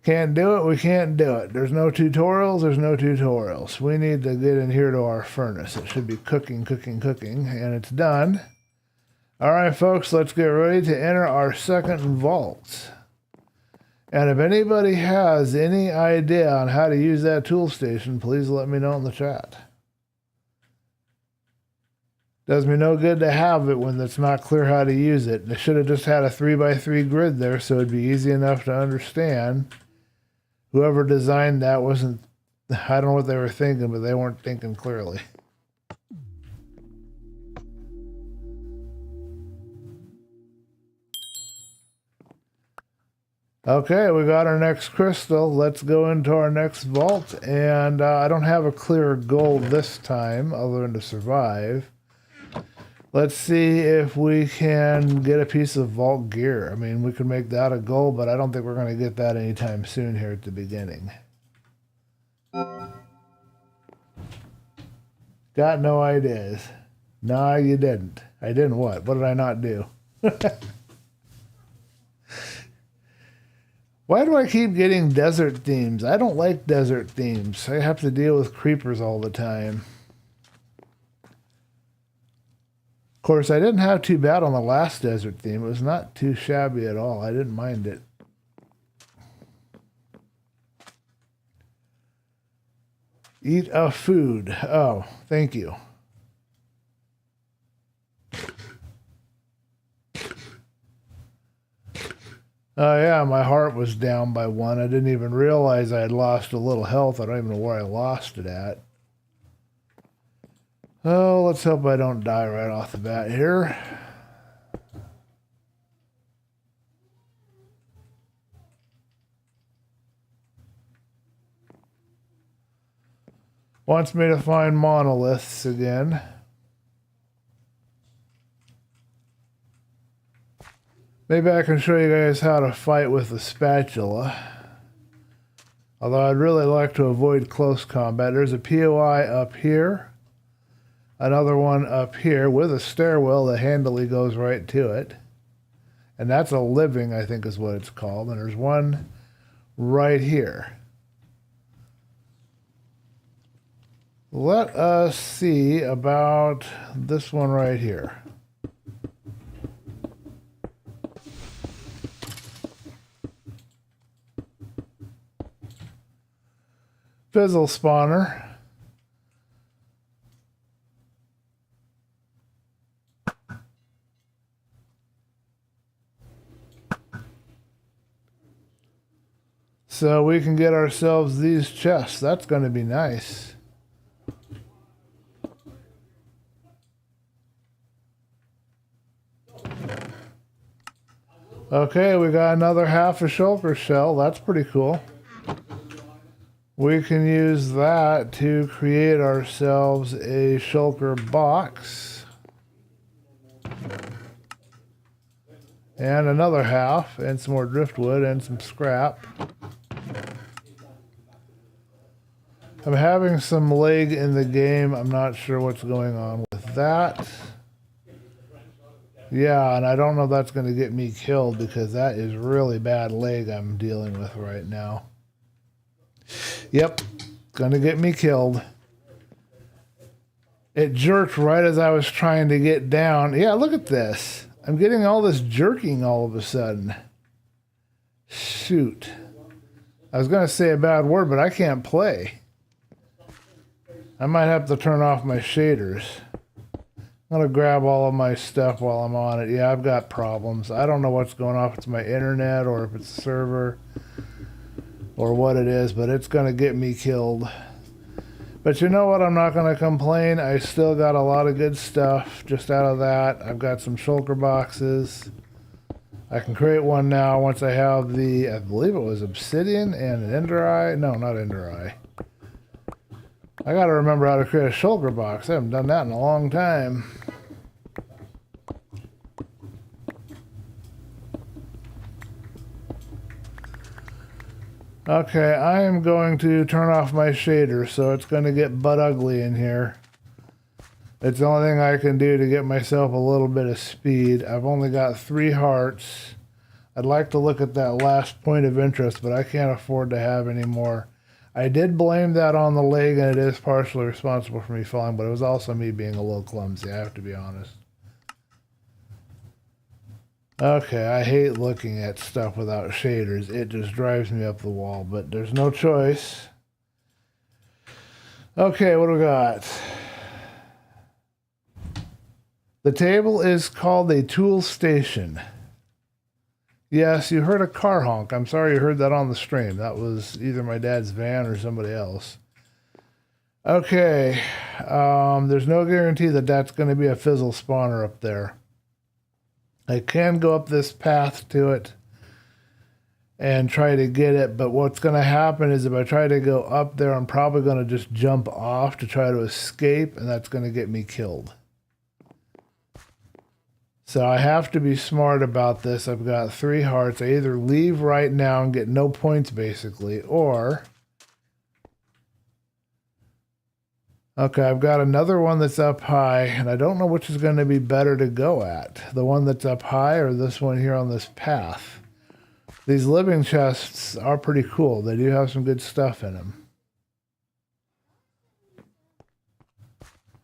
Can't do it, we can't do it. There's no tutorials, there's no tutorials. We need to get in here to our furnace. It should be cooking, cooking, cooking, and it's done. All right, folks, let's get ready to enter our second vault. And if anybody has any idea on how to use that tool station, please let me know in the chat. Does me no good to have it when it's not clear how to use it. They should have just had a 3x3 grid there so it'd be easy enough to understand. Whoever designed that wasn't, I don't know what they were thinking, but they weren't thinking clearly. Okay, we got our next crystal. Let's go into our next vault. And I don't have a clear goal this time other than to survive. Let's see if we can get a piece of vault gear. I mean, we can make that a goal, but I don't think we're going to get that anytime soon here at the beginning. Got no ideas. Nah, you didn't. I didn't what? What did I not do? Why do I keep getting desert themes? I don't like desert themes. I have to deal with creepers all the time. Of course, I didn't have too bad on the last desert theme. It was not too shabby at all. I didn't mind it. Eat a food. Oh, thank you. Oh, yeah, my heart was down by 1. I didn't even realize I had lost a little health. I don't even know where I lost it at. Oh, let's hope I don't die right off the bat here. Wants me to find monoliths again. Maybe I can show you guys how to fight with the spatula. Although I'd really like to avoid close combat. There's a POI up here. Another one up here with a stairwell that handily goes right to it. And that's a living, I think is what it's called. And there's one right here. Let us see about this one right here. Fizzle spawner. So we can get ourselves these chests. That's going to be nice. Okay, we got another half a shulker shell. That's pretty cool. We can use that to create ourselves a shulker box. And another half, and some more driftwood and some scrap. I'm having some lag in the game. I'm not sure what's going on with that. Yeah, and I don't know if that's going to get me killed because that is really bad lag I'm dealing with right now. Yep, going to get me killed. It jerked right as I was trying to get down. Yeah, look at this. I'm getting all this jerking all of a sudden. Shoot. I was going to say a bad word, but I can't play. I might have to turn off my shaders. I'm going to grab all of my stuff while I'm on it. Yeah, I've got problems. I don't know what's going on, if it's my internet or if it's the server or what it is, but it's going to get me killed. But you know what? I'm not going to complain. I still got a lot of good stuff just out of that. I've got some shulker boxes. I can create one now once I have the, I believe it was obsidian and an ender eye. No, not ender eye. I got to remember how to create a shulker box. I haven't done that in a long time. Okay, I am going to turn off my shader, so it's going to get butt ugly in here. It's the only thing I can do to get myself a little bit of speed. I've only got 3 hearts. I'd like to look at that last point of interest, but I can't afford to have any more. I did blame that on the leg, and it is partially responsible for me falling, but it was also me being a little clumsy, I have to be honest. Okay, I hate looking at stuff without shaders. It just drives me up the wall, but there's no choice. Okay, what do we got? The table is called a tool station. Yes, you heard a car honk. I'm sorry you heard that on the stream. That was either my dad's van or somebody else. Okay, there's no guarantee that that's going to be a fizzle spawner up there. I can go up this path to it and try to get it, but what's going to happen is if I try to go up there, I'm probably going to just jump off to try to escape, and that's going to get me killed. So I have to be smart about this. I've got 3 hearts. I either leave right now and get no points, basically, or... Okay, I've got another one that's up high, and I don't know which is going to be better to go at. The one that's up high or this one here on this path. These living chests are pretty cool. They do have some good stuff in them.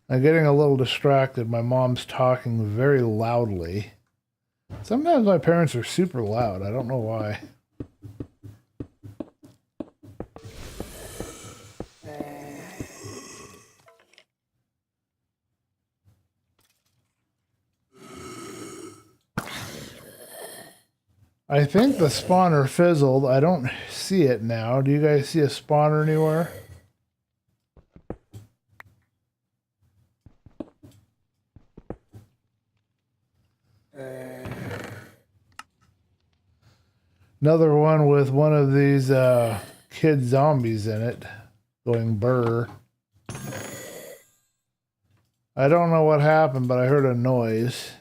I'm getting a little distracted. My mom's talking very loudly. Sometimes my parents are super loud. I don't know why. I think the spawner fizzled. I don't see it now. Do you guys see a spawner anywhere? Another one with one of these kid zombies in it going burr. I don't know what happened, but I heard a noise.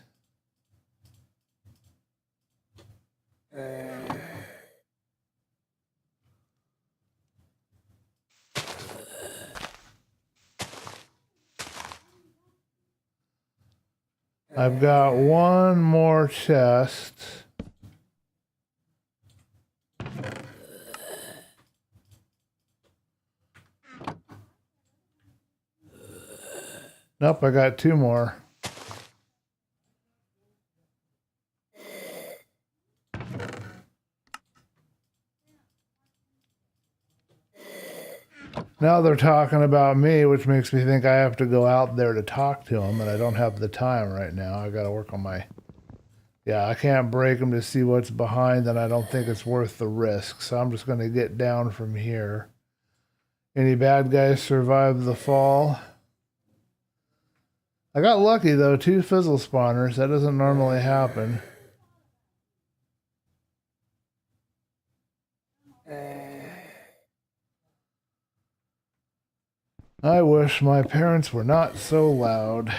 I've got one more chest. Nope, I got two more. Now they're talking about me, which makes me think I have to go out there to talk to them, and I don't have the time right now. I got to work on my... Yeah, I can't break them to see what's behind, and I don't think it's worth the risk, so I'm just going to get down from here. Any bad guys survive the fall? I got lucky, though. 2 fizzle spawners. That doesn't normally happen. I wish my parents were not so loud.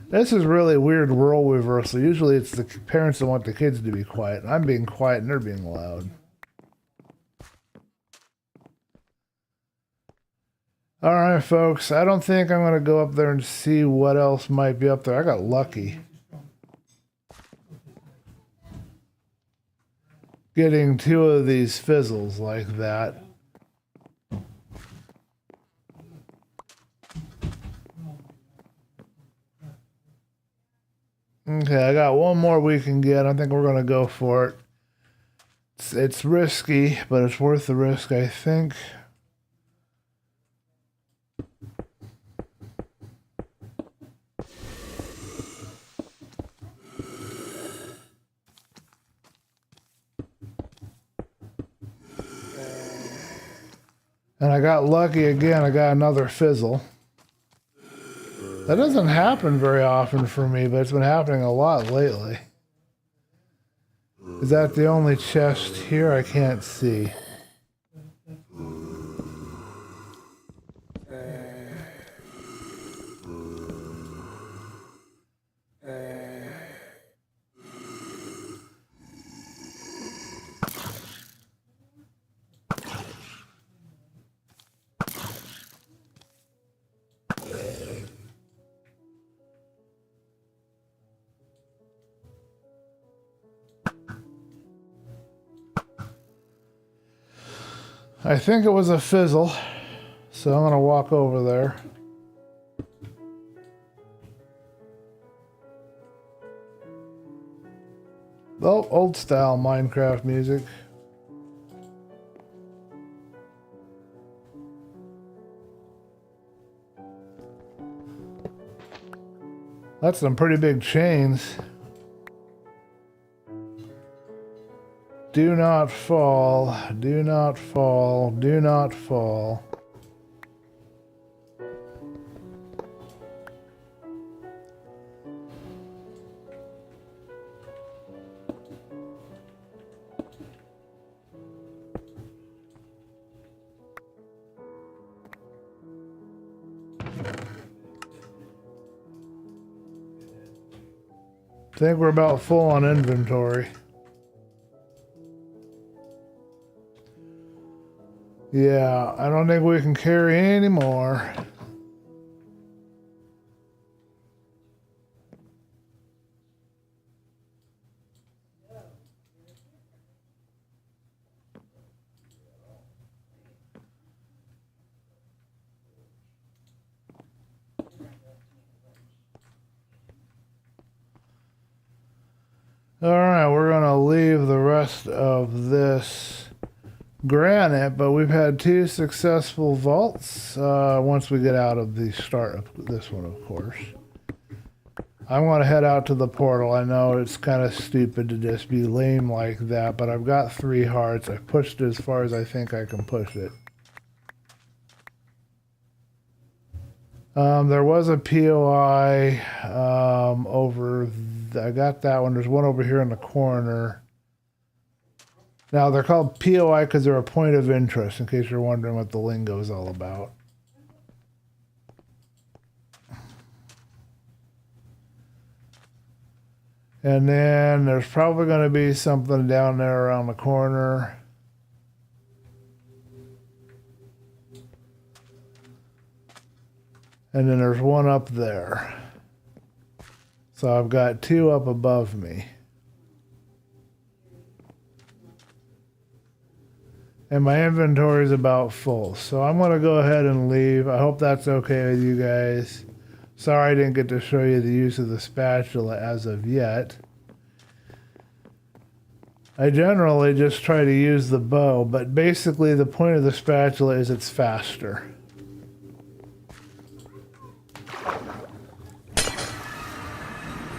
This is really weird role reversal. Usually it's the parents that want the kids to be quiet. I'm being quiet and they're being loud. Alright, folks. I don't think I'm going to go up there and see what else might be up there. I got lucky. Getting 2 of these fizzles like that. Okay, I got one more we can get. I think we're going to go for it. It's risky, but it's worth the risk, I think. And I got lucky again. I got another fizzle. That doesn't happen very often for me, but it's been happening a lot lately. Is that the only chest here? I can't see. I think it was a fizzle, so I'm going to walk over there. Oh, old style Minecraft music. That's some pretty big chains. Do not fall, do not fall, do not fall. I think we're about full on inventory. Yeah, I don't think we can carry any more. All right, we're going to leave the rest of this granite, but we've had 2 successful vaults once we get out of the start of this one, of course. I'm going to head out to the portal. I know it's kind of stupid to just be lame like that, but I've got 3 hearts. I've pushed it as far as I think I can push it. There was a POI over... I got that one. There's one over here in the corner. Now, they're called POI because they're a point of interest, in case you're wondering what the lingo is all about. And then there's probably going to be something down there around the corner. And then there's one up there. So I've got 2 up above me. And my inventory is about full. So I'm going to go ahead and leave. I hope that's okay with you guys. Sorry I didn't get to show you the use of the spatula as of yet. I generally just try to use the bow, but basically the point of the spatula is it's faster.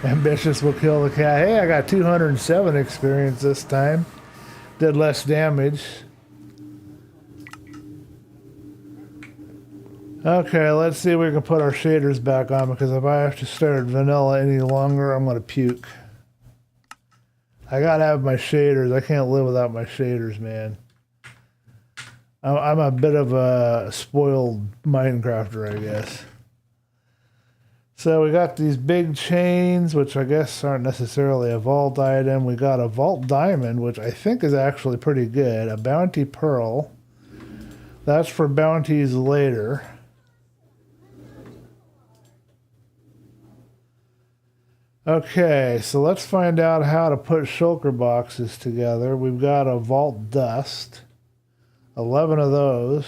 Ambitious will kill the cat. Hey, I got 207 experience this time. Did less damage. Okay, let's see if we can put our shaders back on, because if I have to stare at vanilla any longer, I'm going to puke. I got to have my shaders. I can't live without my shaders, man. I'm a bit of a spoiled Minecrafter, I guess. So we got these big chains, which I guess aren't necessarily a vault item. We got a vault diamond, which I think is actually pretty good. A bounty pearl. That's for bounties later. Okay, so let's find out how to put shulker boxes together. We've got a vault dust. 11 of those.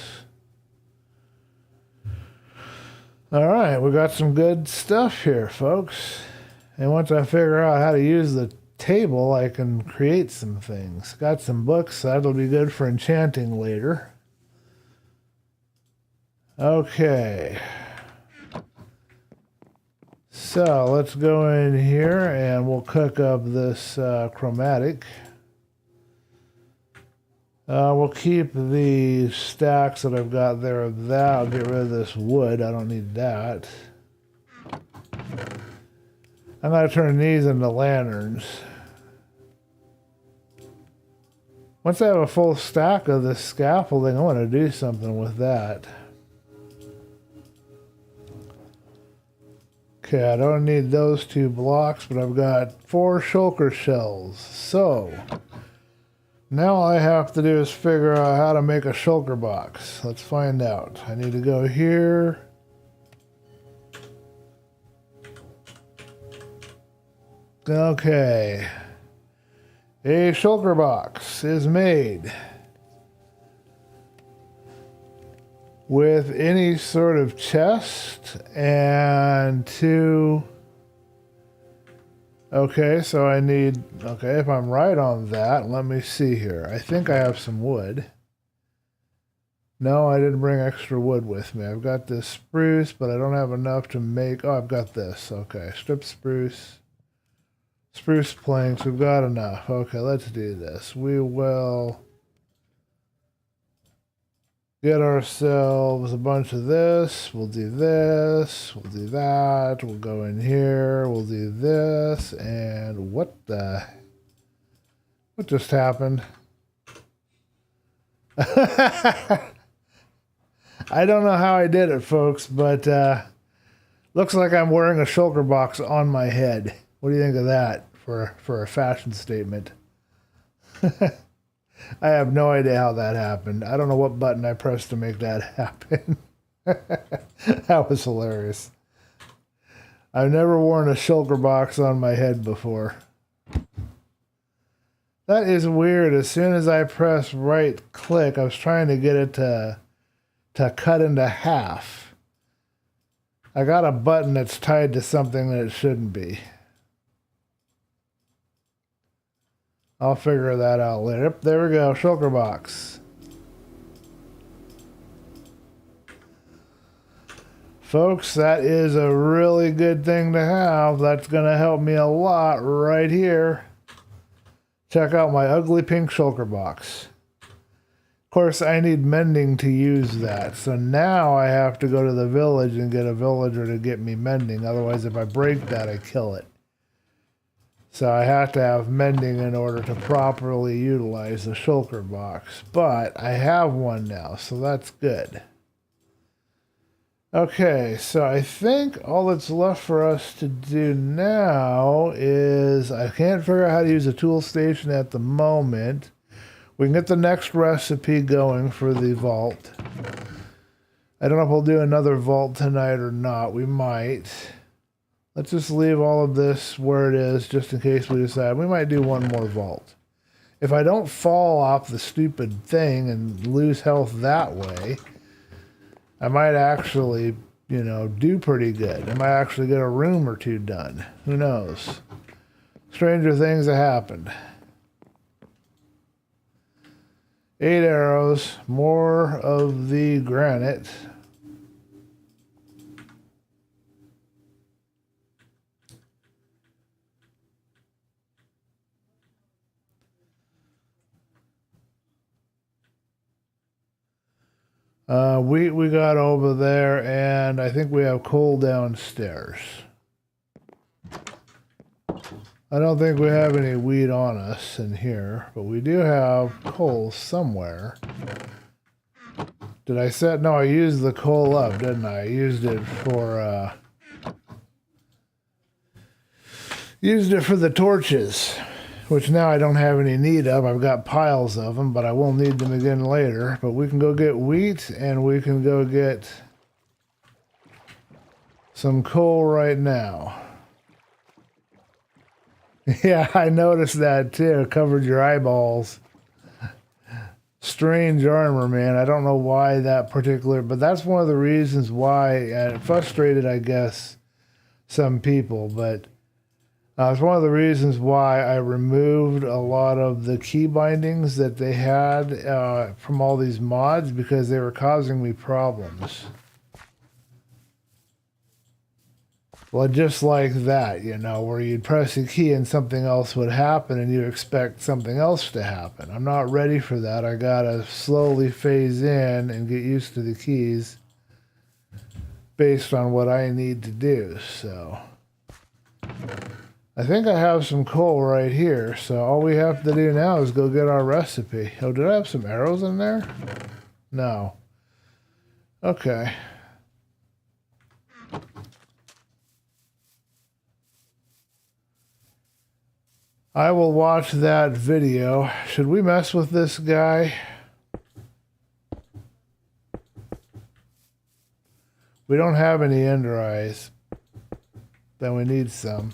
All right, we got some good stuff here, folks. And once I figure out how to use the table, I can create some things. Got some books. That'll be good for enchanting later. Okay. So let's go in here and we'll cook up this chromatic. We'll keep the stacks that I've got there of that. I'll get rid of this wood. I don't need that. I'm going to turn these into lanterns. Once I have a full stack of this scaffolding, I want to do something with that. Okay, I don't need those 2 blocks, but I've got 4 shulker shells. So, now all I have to do is figure out how to make a shulker box. Let's find out. I need to go here. Okay. A shulker box is made with any sort of chest and 2. Okay, so I need, okay, if I'm right on that, let me see here. I think I have some wood. No, I didn't bring extra wood with me. I've got this spruce, but I don't have enough to make, oh, I've got this. Okay, strip spruce. Spruce planks, we've got enough. Okay, let's do this. We will get ourselves a bunch of this. We'll do this. We'll do that. We'll go in here. We'll do this. And what just happened? I don't know how I did it, folks, but looks like I'm wearing a shulker box on my head. What do you think of that for a fashion statement? I have no idea how that happened. I don't know what button I pressed to make that happen. That was hilarious. I've never worn a shulker box on my head before. That is weird. As soon as I press right click, I was trying to get it to cut into half. I got a button that's tied to something that it shouldn't be. I'll figure that out later. Yep, there we go. Shulker box. Folks, that is a really good thing to have. That's going to help me a lot right here. Check out my ugly pink shulker box. Of course, I need mending to use that. So now I have to go to the village and get a villager to get me mending. Otherwise, if I break that, I kill it. So I have to have mending in order to properly utilize the shulker box. But I have one now, so that's good. Okay, so I think all that's left for us to do now is, I can't figure out how to use a tool station at the moment. We can get the next recipe going for the vault. I don't know if we'll do another vault tonight or not. We might. Let's just leave all of this where it is, just in case we decide we might do one more vault. If I don't fall off the stupid thing and lose health that way, I might actually, you know, do pretty good. I might actually get a room or two done. Who knows? Stranger things have happened. 8 arrows, more of the granite. We got over there, and I think we have coal downstairs. I don't think we have any wheat on us in here, but we do have coal somewhere. Did I set? No, I used the coal up, didn't I? I used it for the torches, which now I don't have any need of. I've got piles of them, but I will need them again later. But we can go get wheat, and we can go get some coal right now. Yeah, I noticed that too. It covered your eyeballs. Strange armor, man. I don't know why that particular, but that's one of the reasons why it frustrated, I guess, some people. But it's one of the reasons why I removed a lot of the key bindings that they had from all these mods, because they were causing me problems. Well, just like that, you know, where you'd press a key and something else would happen and you expect something else to happen. I'm not ready for that. I gotta slowly phase in and get used to the keys based on what I need to do. So I think I have some coal right here. So all we have to do now is go get our recipe. Oh, did I have some arrows in there? No. Okay. I will watch that video. Should we mess with this guy? We don't have any ender eyes. Then we need some.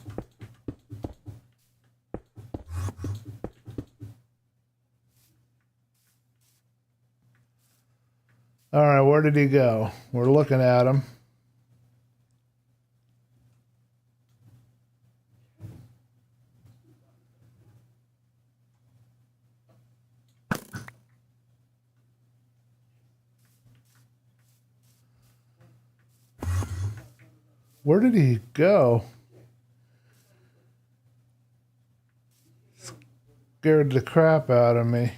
All right, where did he go? We're looking at him. Where did he go? Scared the crap out of me.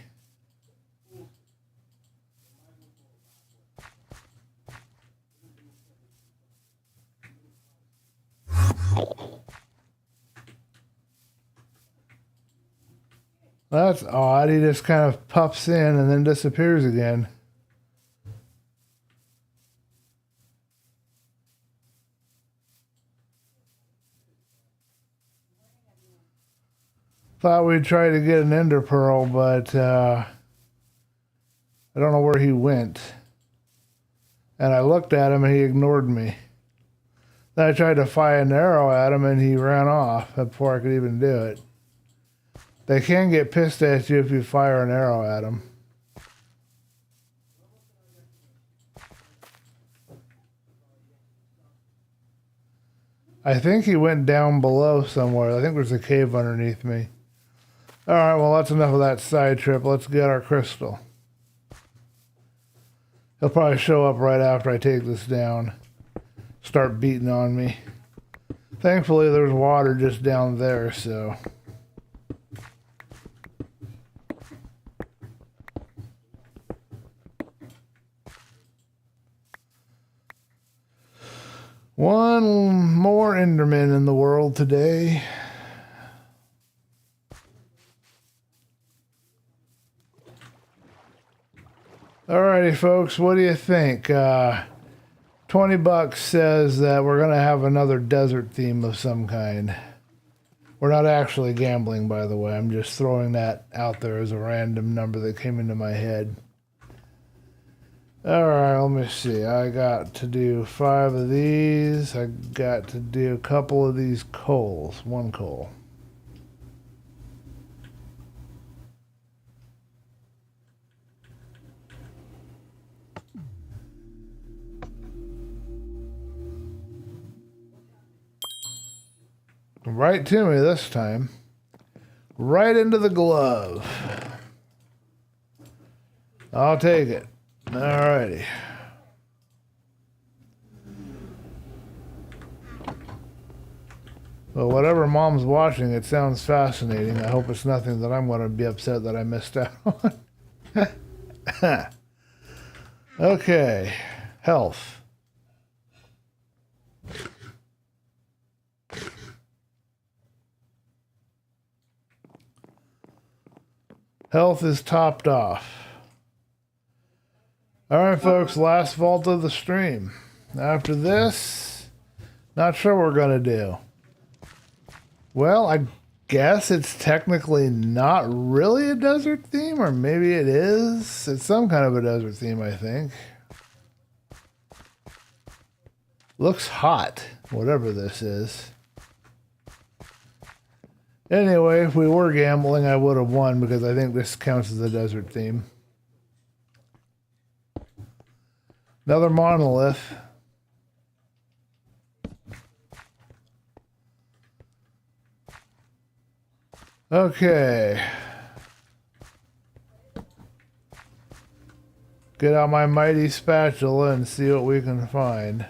That's odd. He just kind of puffs in and then disappears again. Thought we'd try to get an ender pearl, but I don't know where he went. And I looked at him and he ignored me. Then I tried to fire an arrow at him and he ran off before I could even do it. They can get pissed at you if you fire an arrow at them. I think he went down below somewhere. I think there's a cave underneath me. All right, well, that's enough of that side trip. Let's get our crystal. He'll probably show up right after I take this down. Start beating on me. Thankfully, there's water just down there, so... One more Enderman in the world today. Alrighty, folks, what do you think? 20 bucks says that we're going to have another desert theme of some kind. We're not actually gambling, by the way. I'm just throwing that out there as a random number that came into my head. All right, let me see. I got to do 5 of these. I got to do a couple of these coals. 1 coal. Right to me this time. Right into the glove. I'll take it. Alrighty. Well, whatever Mom's watching, it sounds fascinating. I hope it's nothing that I'm going to be upset that I missed out on. Okay. Health. Health is topped off. Alright, folks, last vault of the stream. After this, not sure what we're going to do. Well, I guess it's technically not really a desert theme, or maybe it is. It's some kind of a desert theme, I think. Looks hot, whatever this is. Anyway, if we were gambling, I would have won because I think this counts as a desert theme. Another monolith. Okay. Get out my mighty spatula and see what we can find.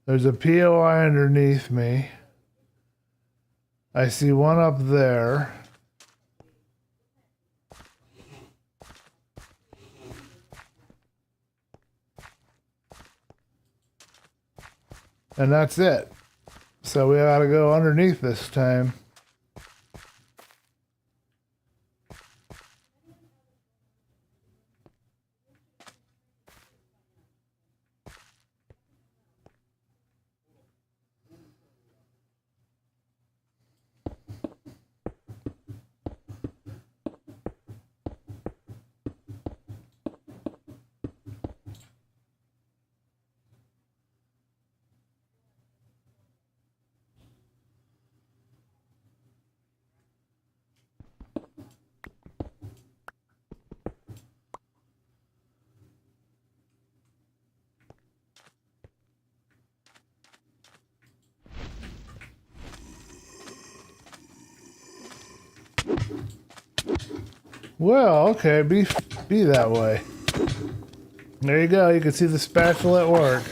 There's a POI underneath me. I see one up there. And that's it. So we gotta go underneath this time. Well, okay, be that way. There you go. You can see the spatula at work.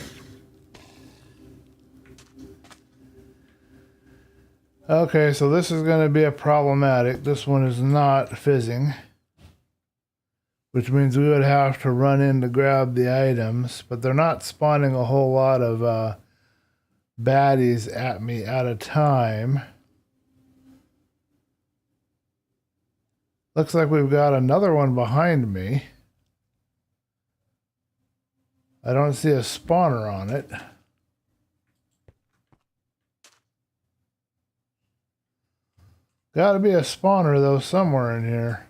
Okay, so this is going to be a problematic. This one is not fizzing, which means we would have to run in to grab the items, but they're not spawning a whole lot of baddies at me at a time. Looks like we've got another one behind me. I don't see a spawner on it. Gotta be a spawner though somewhere in here.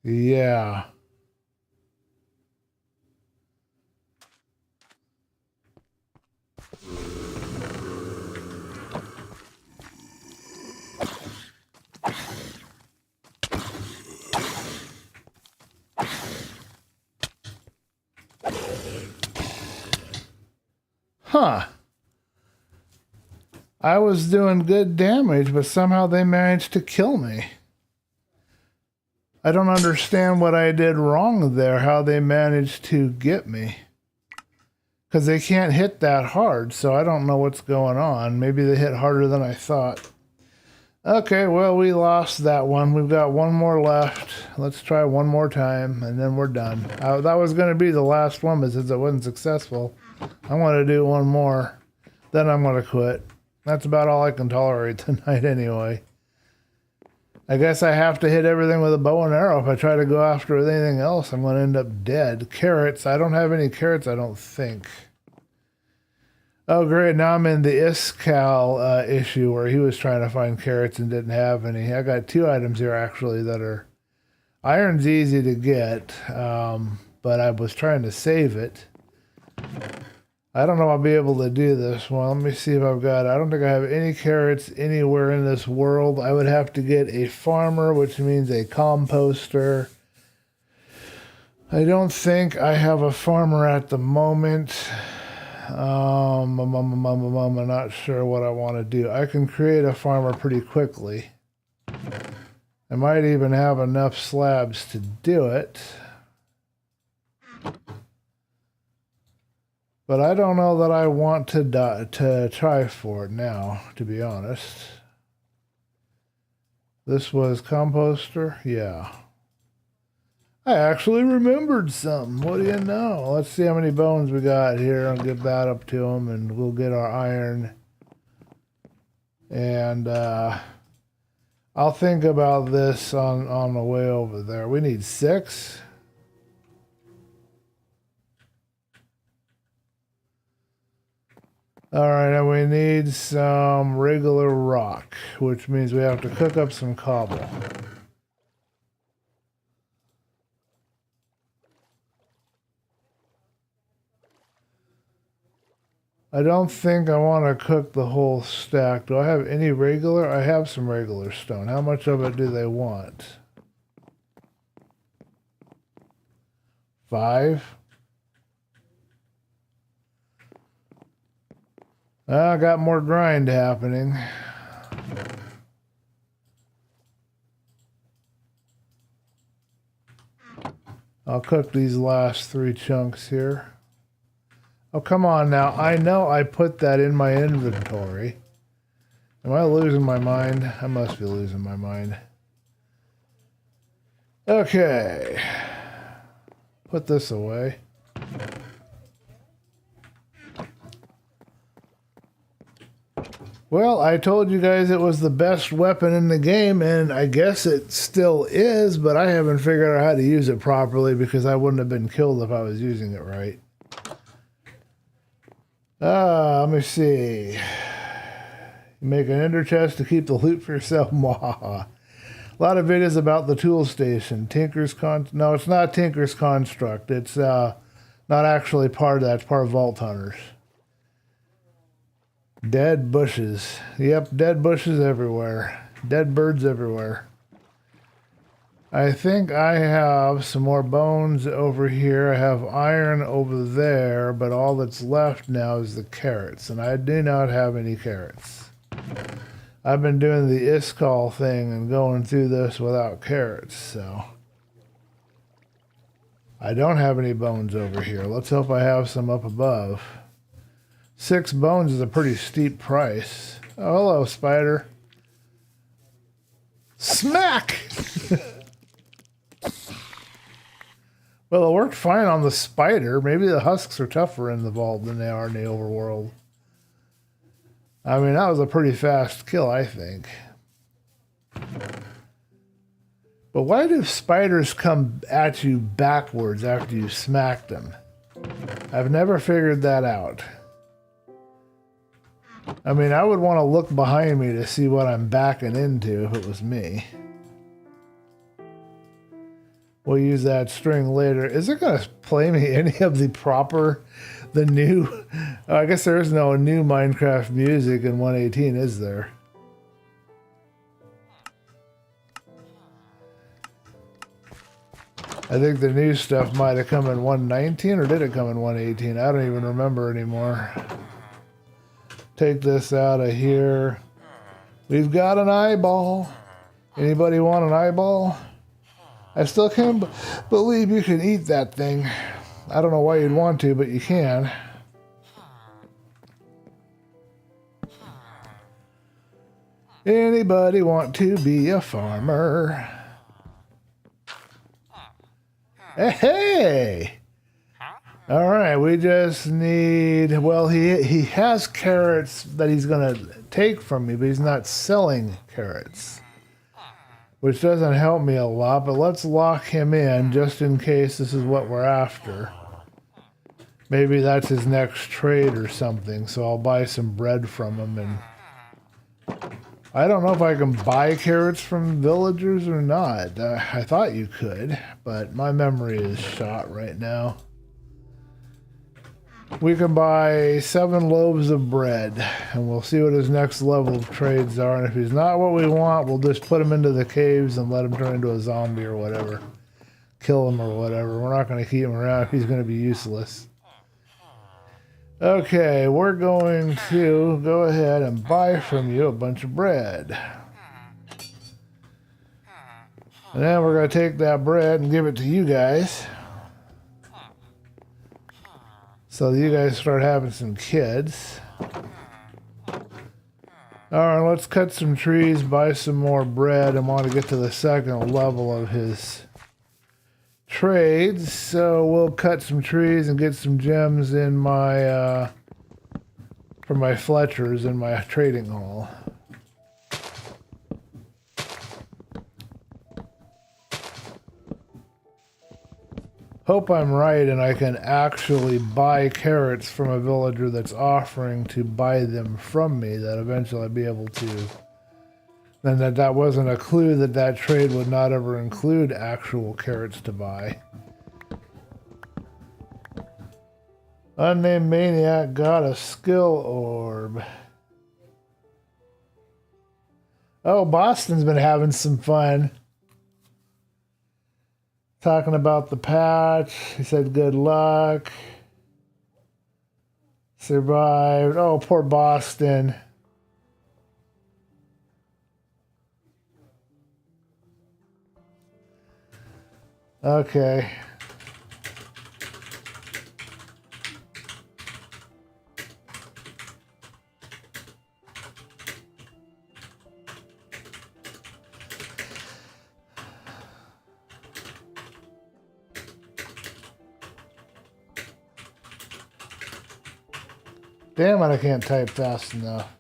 Yeah. Huh. I was doing good damage, but somehow they managed to kill me. I don't understand what I did wrong there, how they managed to get me. Because they can't hit that hard, so I don't know what's going on. Maybe they hit harder than I thought. Okay, well, we lost that one. We've got one more left. Let's try one more time, and then we're done. That was going to be the last one, but since it wasn't successful, I want to do one more. Then I'm going to quit. That's about all I can tolerate tonight anyway. I guess I have to hit everything with a bow and arrow. If I try to go after anything else, I'm going to end up dead. Carrots. I don't have any carrots, I don't think. Oh, great. Now I'm in the Iskal issue where he was trying to find carrots and didn't have any. I got 2 items here actually that are iron's easy to get, but I was trying to save it. I don't know if I'll be able to do this one. Let me see if I've got, I don't think I have any carrots anywhere in this world. I would have to get a farmer, which means a composter. I don't think I have a farmer at the moment. I'm not sure what I want to do. I can create a farmer pretty quickly. I might even have enough slabs to do it. But I don't know that I want to try for it now, to be honest. This was composter? Yeah. I actually remembered something. What do you know? Let's see how many bones we got here. I'll get that up to them, and we'll get our iron. And I'll think about this on the way over there. We need 6. All right, and we need some regular rock, which means we have to cook up some cobble. I don't think I want to cook the whole stack. Do I have any regular? I have some regular stone. How much of it do they want? 5? I got more grind happening. I'll cook these last 3 chunks here. Oh, come on now. I know I put that in my inventory. Am I losing my mind? I must be losing my mind. Okay. Put this away. Well, I told you guys it was the best weapon in the game, and I guess it still is, but I haven't figured out how to use it properly because I wouldn't have been killed if I was using it right. Let me see. You make an ender chest to keep the loot for yourself. A lot of videos about the tool station. No, it's not Tinker's Construct. It's not actually part of that. It's part of Vault Hunters. Dead bushes. Yep, dead bushes everywhere. Dead birds everywhere. I think I have some more bones over here. I have iron over there, but all that's left now is the carrots, and I do not have any carrots. I've been doing the Iskal thing and going through this without carrots, so I don't have any bones over here. Let's hope I have some up above. 6 bones is a pretty steep price. Oh, hello, spider. Smack! Well, it worked fine on the spider. Maybe the husks are tougher in the vault than they are in the overworld. I mean, that was a pretty fast kill, I think. But why do spiders come at you backwards after you smack them? I've never figured that out. I mean, I would want to look behind me to see what I'm backing into if it was me. We'll use that string later. Is it going to play me any of the new... I guess there is no new Minecraft music in 1.18, is there? I think the new stuff might have come in 1.19, or did it come in 1.18? I don't even remember anymore. Take this out of here. We've got an eyeball. Anybody want an eyeball? I still can't believe you can eat that thing. I don't know why you'd want to, but you can. Anybody want to be a farmer? Hey! All right, we just need... Well, he has carrots that he's going to take from me, but he's not selling carrots, which doesn't help me a lot, but let's lock him in just in case this is what we're after. Maybe that's his next trade or something, so I'll buy some bread from him. And I don't know if I can buy carrots from villagers or not. I thought you could, but my memory is shot right now. We can buy 7 loaves of bread, and we'll see what his next level of trades are. And if he's not what we want, we'll just put him into the caves and let him turn into a zombie or whatever. Kill him or whatever. We're not going to keep him around if he's going to be useless. Okay, we're going to go ahead and buy from you a bunch of bread. And then we're going to take that bread and give it to you guys. So you guys start having some kids. Alright, let's cut some trees, buy some more bread, and want to get to the second level of his trades. So we'll cut some trees and get some gems in my for my Fletchers in my trading hall. Hope I'm right and I can actually buy carrots from a villager that's offering to buy them from me, that eventually I'll be able to. Then that wasn't a clue that that trade would not ever include actual carrots to buy. Unnamed Maniac got a skill orb. Oh, Boston's been having some fun. Talking about the patch. He said good luck. Survived. Oh, poor Boston. Okay. Damn it, I can't type fast enough.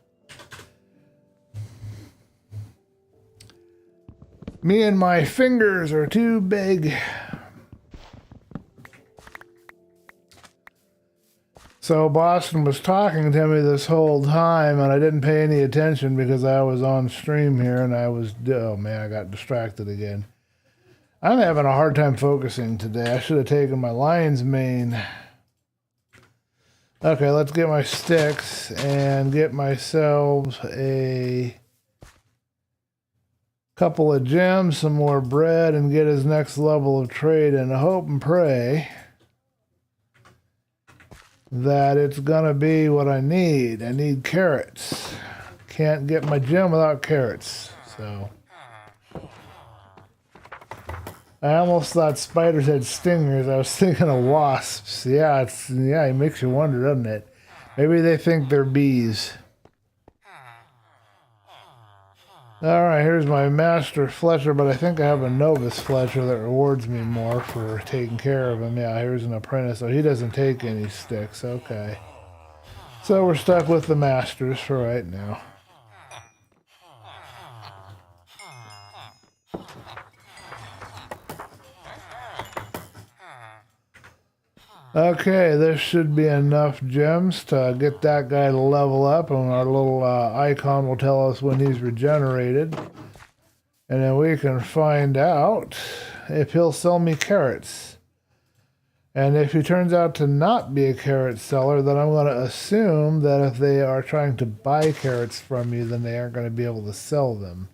Me and my fingers are too big. So Boston was talking to me this whole time, and I didn't pay any attention because I was on stream here, and oh man, I got distracted again. I'm having a hard time focusing today. I should have taken my lion's mane. Okay, let's get my sticks and get myself a couple of gems, some more bread, and get his next level of trade, and hope and pray that it's gonna be what I need. I need carrots. Can't get my gem without carrots, so. I almost thought spiders had stingers. I was thinking of wasps. Yeah, it makes you wonder, doesn't it? Maybe they think they're bees. Alright, here's my master Fletcher, but I think I have a novice Fletcher that rewards me more for taking care of him. Yeah, here's an apprentice. So he doesn't take any sticks. Okay. So we're stuck with the masters for right now. Okay, this should be enough gems to get that guy to level up, and our little icon will tell us when he's regenerated. And then we can find out if he'll sell me carrots. And if he turns out to not be a carrot seller, then I'm going to assume that if they are trying to buy carrots from you, then they aren't going to be able to sell them.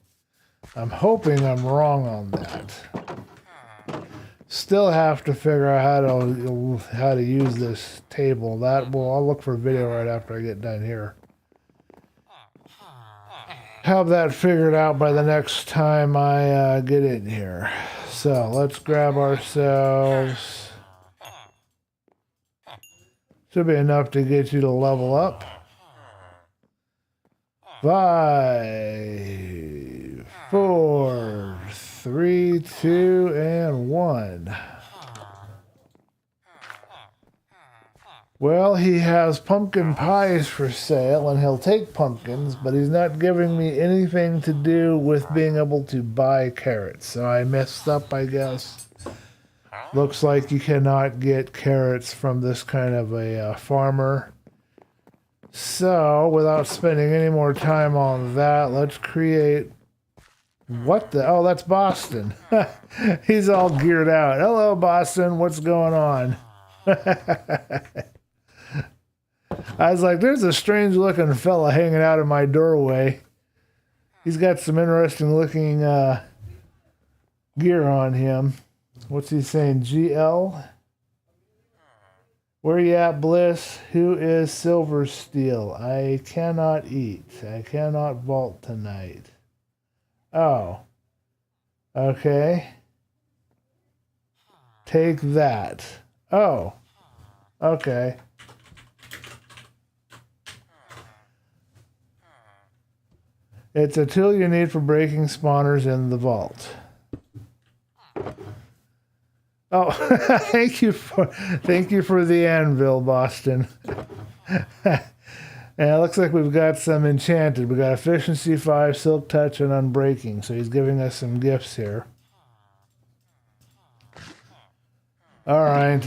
I'm hoping I'm wrong on that. Still have to figure out how to use this table. I'll look for a video right after I get done here. Have that figured out by the next time I get in here. So let's grab ourselves. Should be enough to get you to level up. 5, 4, 3, 2, and 1. Well, he has pumpkin pies for sale, and he'll take pumpkins, but he's not giving me anything to do with being able to buy carrots. So I messed up, I guess. Looks like you cannot get carrots from this kind of a farmer. So, without spending any more time on that, let's create... What the... Oh, that's Boston. He's all geared out. Hello, Boston. What's going on? I was like, there's a strange looking fella hanging out in my doorway. He's got some interesting looking gear on him. What's he saying? GL? Where you at, Bliss? Who is Silver Steel? I cannot eat. I cannot vault tonight. Oh. Okay. Take that. Oh. Okay. It's a tool you need for breaking spawners in the vault. Oh, thank you for the anvil, Boston. And it looks like we've got some enchanted. We got efficiency 5, silk touch, and unbreaking. So he's giving us some gifts here. All right.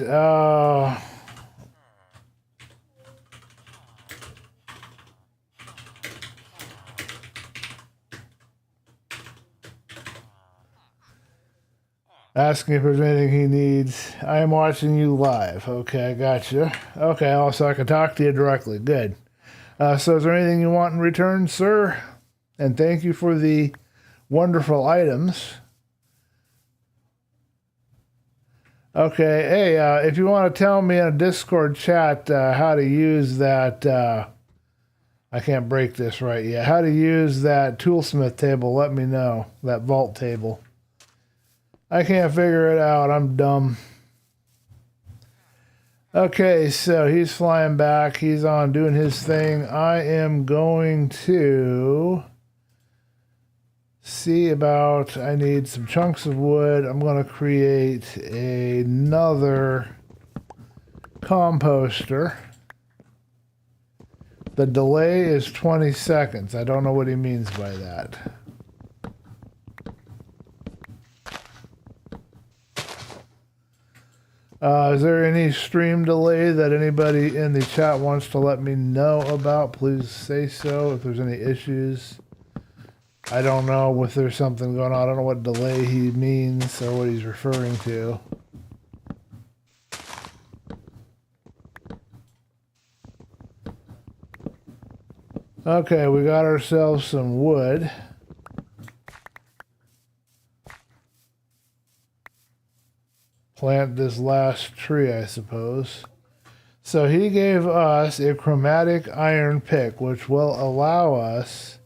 Asking if there's anything he needs. I am watching you live. Okay, I got you. Okay, also I can talk to you directly. Good. So is there anything you want in return, sir? And thank you for the wonderful items. Okay, hey, if you want to tell me in a Discord chat how to use that, I can't break this right yet, how to use that toolsmith table, let me know, that vault table. I can't figure it out. I'm dumb. Okay, so he's flying back. He's on doing his thing. I am going to see about... I need some chunks of wood. I'm going to create another composter. The delay is 20 seconds. I don't know what he means by that. Is there any stream delay that anybody in the chat wants to let me know about? Please say so if there's any issues. I don't know if there's something going on. I don't know what delay he means or what he's referring to. Okay, we got ourselves some wood. Plant this last tree, I suppose. So he gave us a chromatic iron pick, which will allow us,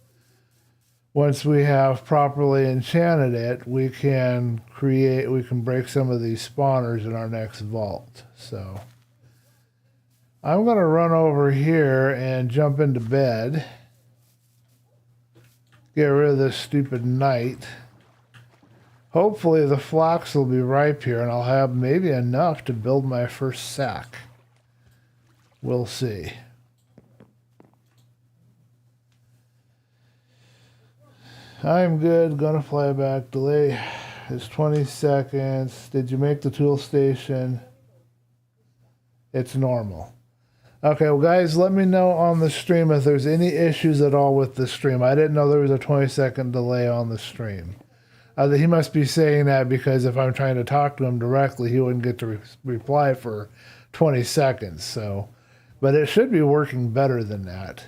once we have properly enchanted it, we can break some of these spawners in our next vault. So I'm going to run over here and jump into bed. Get rid of this stupid night. Hopefully the flax will be ripe here and I'll have maybe enough to build my first sack. We'll see. I'm good. Gonna fly back. Delay is 20 seconds. Did you make the tool station? It's normal. Okay, well guys, let me know on the stream if there's any issues at all with the stream. I didn't know there was a 20-second delay on the stream. He must be saying that because if I'm trying to talk to him directly, he wouldn't get to reply for 20 seconds. So, but it should be working better than that.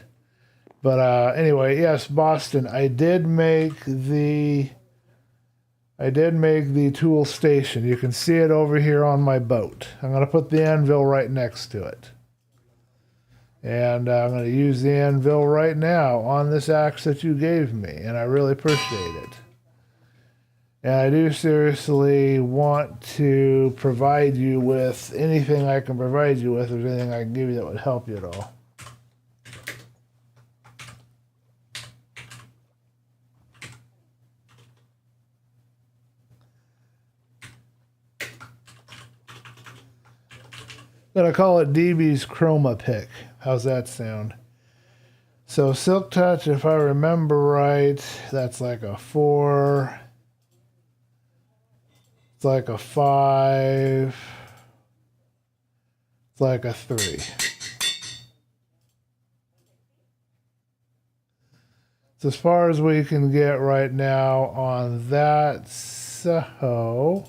But anyway, yes, Boston, I did make the tool station. You can see it over here on my boat. I'm going to put the anvil right next to it. And I'm going to use the anvil right now on this axe that you gave me, and I really appreciate it. And I do seriously want to provide you with anything I can provide you with, or anything I can give you that would help you at all. I'm going to call it DB's Chroma Pick. How's that sound? So Silk Touch, if I remember right, that's like a 4... It's like a 5. It's like a 3. It's as far as we can get right now on that. So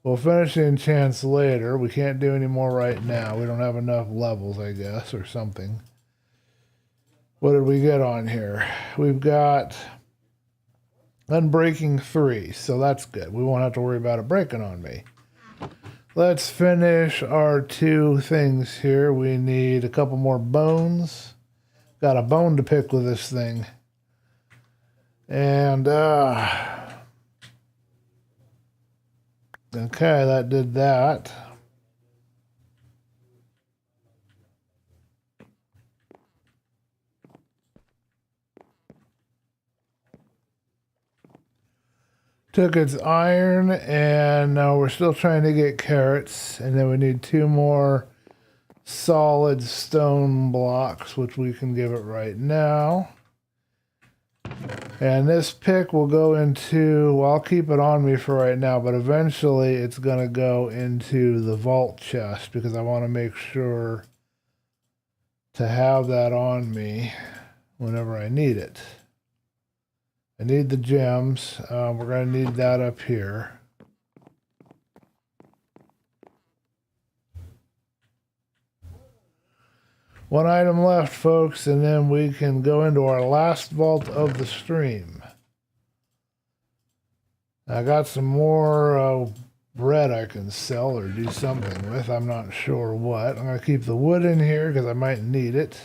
we'll finish the enchants later. We can't do any more right now. We don't have enough levels, I guess, or something. What did we get on here? We've got Unbreaking 3, so that's good. We won't have to worry about it breaking on me. Let's finish our 2 things here. We need a couple more bones. Got a bone to pick with this thing. And, okay, that did that. Took its iron, and now we're still trying to get carrots. And then we need 2 more solid stone blocks, which we can give it right now. And this pick will go into, well, I'll keep it on me for right now, but eventually it's going to go into the vault chest because I want to make sure to have that on me whenever I need it. I need the gems. We're going to need that up here. One item left, folks, and then we can go into our last vault of the stream. I got some more bread I can sell or do something with. I'm not sure what. I'm going to keep the wood in here because I might need it.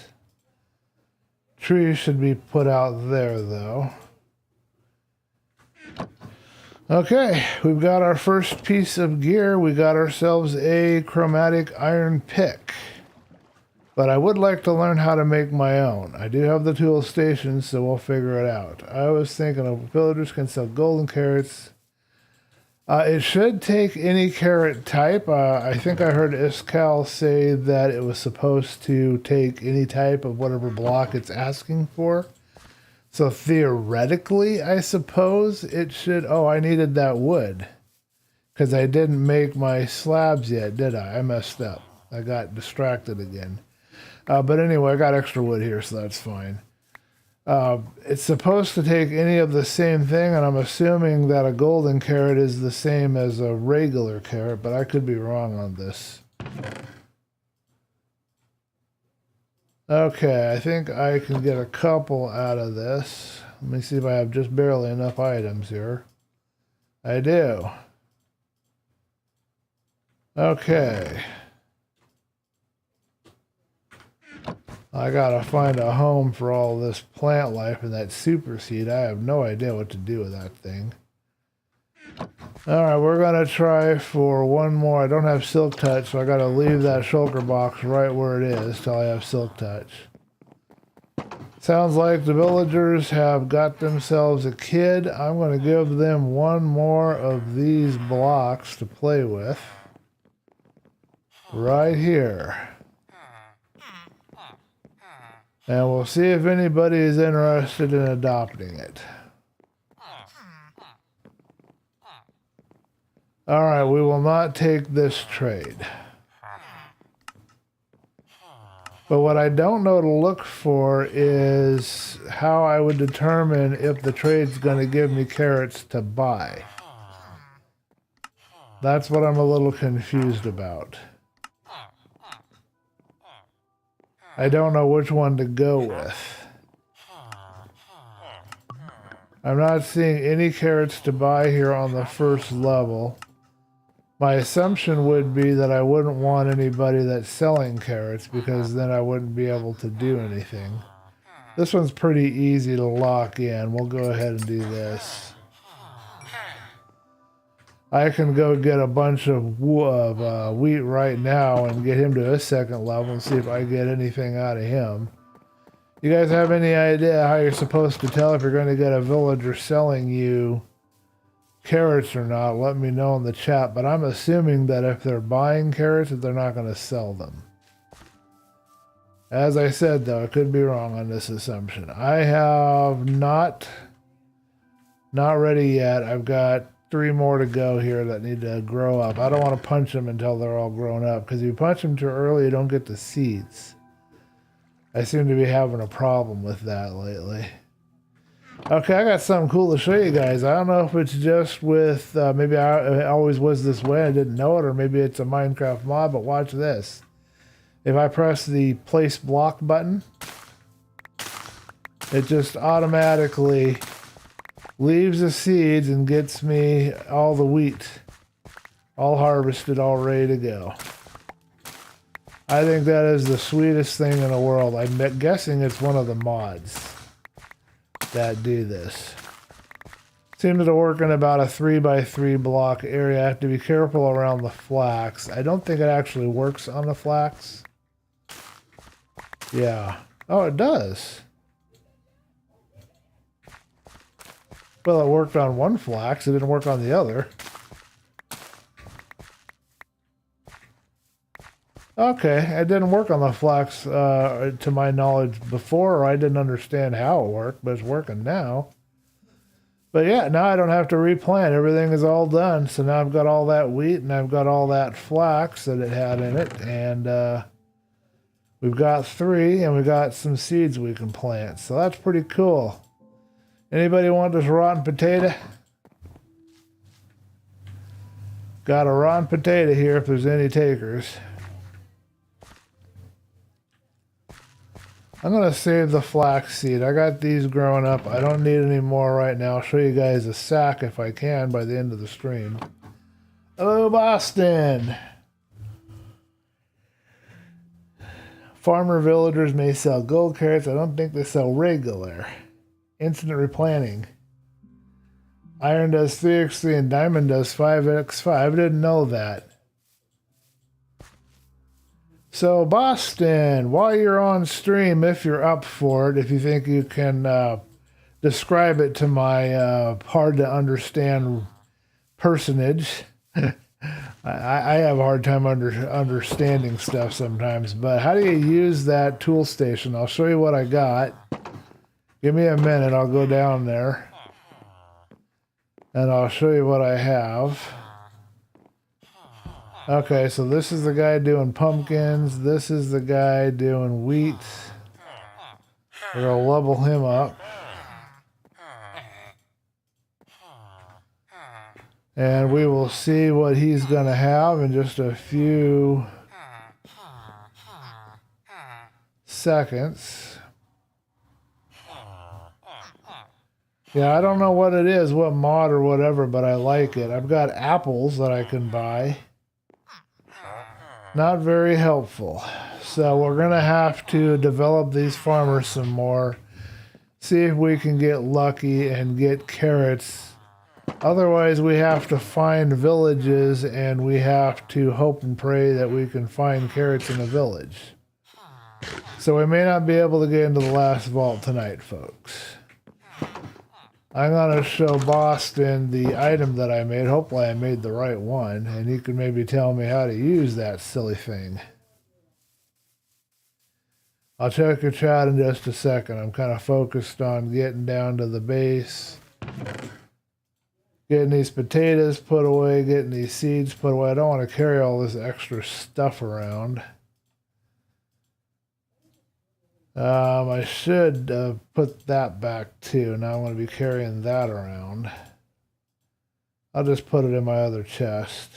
Trees should be put out there, though. Okay, we've got our first piece of gear. We got ourselves a chromatic iron pick. But I would like to learn how to make my own. I do have the tool station, so we'll figure it out. I was thinking of villagers can sell golden carrots. It should take any carrot type. I think I heard Iskal say that it was supposed to take any type of whatever block it's asking for. So theoretically, I suppose it should... Oh, I needed that wood. Because I didn't make my slabs yet, did I? I messed up. I got distracted again. But anyway, I got extra wood here, so that's fine. It's supposed to take any of the same thing, and I'm assuming that a golden carrot is the same as a regular carrot, but I could be wrong on this. Okay, I think I can get a couple out of this. Let me see if I have just barely enough items here. I do. Okay. I gotta find a home for all this plant life and that super seed. I have no idea what to do with that thing. Alright, we're gonna try for one more. I don't have silk touch, so I gotta leave that shulker box right where it is till I have silk touch. Sounds like the villagers have got themselves a kid. I'm gonna give them one more of these blocks to play with. Right here. And we'll see if anybody is interested in adopting it. Alright, we will not take this trade. But what I don't know to look for is how I would determine if the trade's going to give me carrots to buy. That's what I'm a little confused about. I don't know which one to go with. I'm not seeing any carrots to buy here on the first level. My assumption would be that I wouldn't want anybody that's selling carrots because then I wouldn't be able to do anything. This one's pretty easy to lock in. We'll go ahead and do this. I can go get a bunch of wheat right now and get him to a second level and see if I get anything out of him. You guys have any idea how you're supposed to tell if you're going to get a villager selling you carrots or not? Let me know in the chat, but I'm assuming that if they're buying carrots, that they're not going to sell them. As I said, though, I could be wrong on this assumption. I have not ready yet. I've got 3 more to go here that need to grow up. I don't want to punch them until they're all grown up, because if you punch them too early, you don't get the seeds. I seem to be having a problem with that lately. Okay, I got something cool to show you guys. I don't know if it's just with, maybe I always was this way, I didn't know it, or maybe it's a Minecraft mod, but watch this. If I press the place block button, it just automatically leaves the seeds and gets me all the wheat, all harvested, all ready to go. I think that is the sweetest thing in the world. I'm guessing it's one of the mods that do this. Seems to work in about a 3x3 block area. I have to be careful around the flax. I don't think it actually works on the flax. Yeah. Oh, it does. Well, it worked on one flax. It didn't work on the other. Okay, it didn't work on the flax to my knowledge before, or I didn't understand how it worked, but it's working now. But yeah, now I don't have to replant. Everything is all done. So now I've got all that wheat and I've got all that flax that it had in it. And we've got 3 and we got some seeds we can plant. So that's pretty cool. Anybody want this rotten potato? Got a rotten potato here if there's any takers. I'm going to save the flax seed. I got these growing up. I don't need any more right now. I'll show you guys a sack if I can by the end of the stream. Hello, Boston. Farmer villagers may sell gold carrots. I don't think they sell regular. Instant replanting. Iron does 3x3 and diamond does 5x5. I didn't know that. So, Boston, while you're on stream, if you're up for it, if you think you can describe it to my hard-to-understand personage. I have a hard time understanding stuff sometimes, but how do you use that tool station? I'll show you what I got. Give me a minute, I'll go down there, and I'll show you what I have. Okay, so this is the guy doing pumpkins. This is the guy doing wheat. We're going to level him up. And we will see what he's going to have in just a few seconds. Yeah, I don't know what it is, what mod or whatever, but I like it. I've got apples that I can buy. Not very helpful. So we're going to have to develop these farmers some more. See if we can get lucky and get carrots. Otherwise, we have to find villages and we have to hope and pray that we can find carrots in a village. So we may not be able to get into the last vault tonight, folks. I'm going to show Boston the item that I made. Hopefully I made the right one, and he can maybe tell me how to use that silly thing. I'll check your chat in just a second. I'm kind of focused on getting down to the base. Getting these potatoes put away, getting these seeds put away. I don't want to carry all this extra stuff around. I should put that back too. Now I'm going to be carrying that around. I'll just put it in my other chest.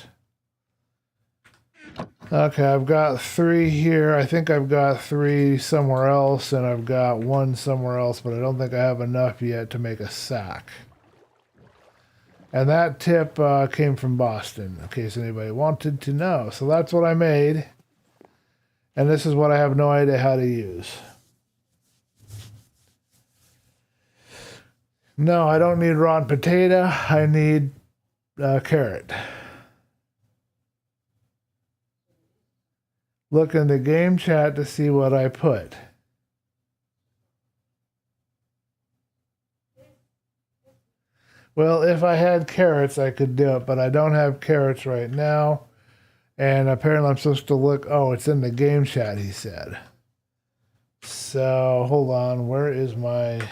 Okay, I've got 3 here. I think I've got 3 somewhere else, and I've got 1 somewhere else, but I don't think I have enough yet to make a sack. And that tip came from Boston, in case anybody wanted to know. So that's what I made. And this is what I have no idea how to use. No, I don't need raw potato. I need carrot. Look in the game chat to see what I put. Well, if I had carrots, I could do it, but I don't have carrots right now. And apparently I'm supposed to look. Oh, it's in the game chat, he said. So, hold on. Where is my...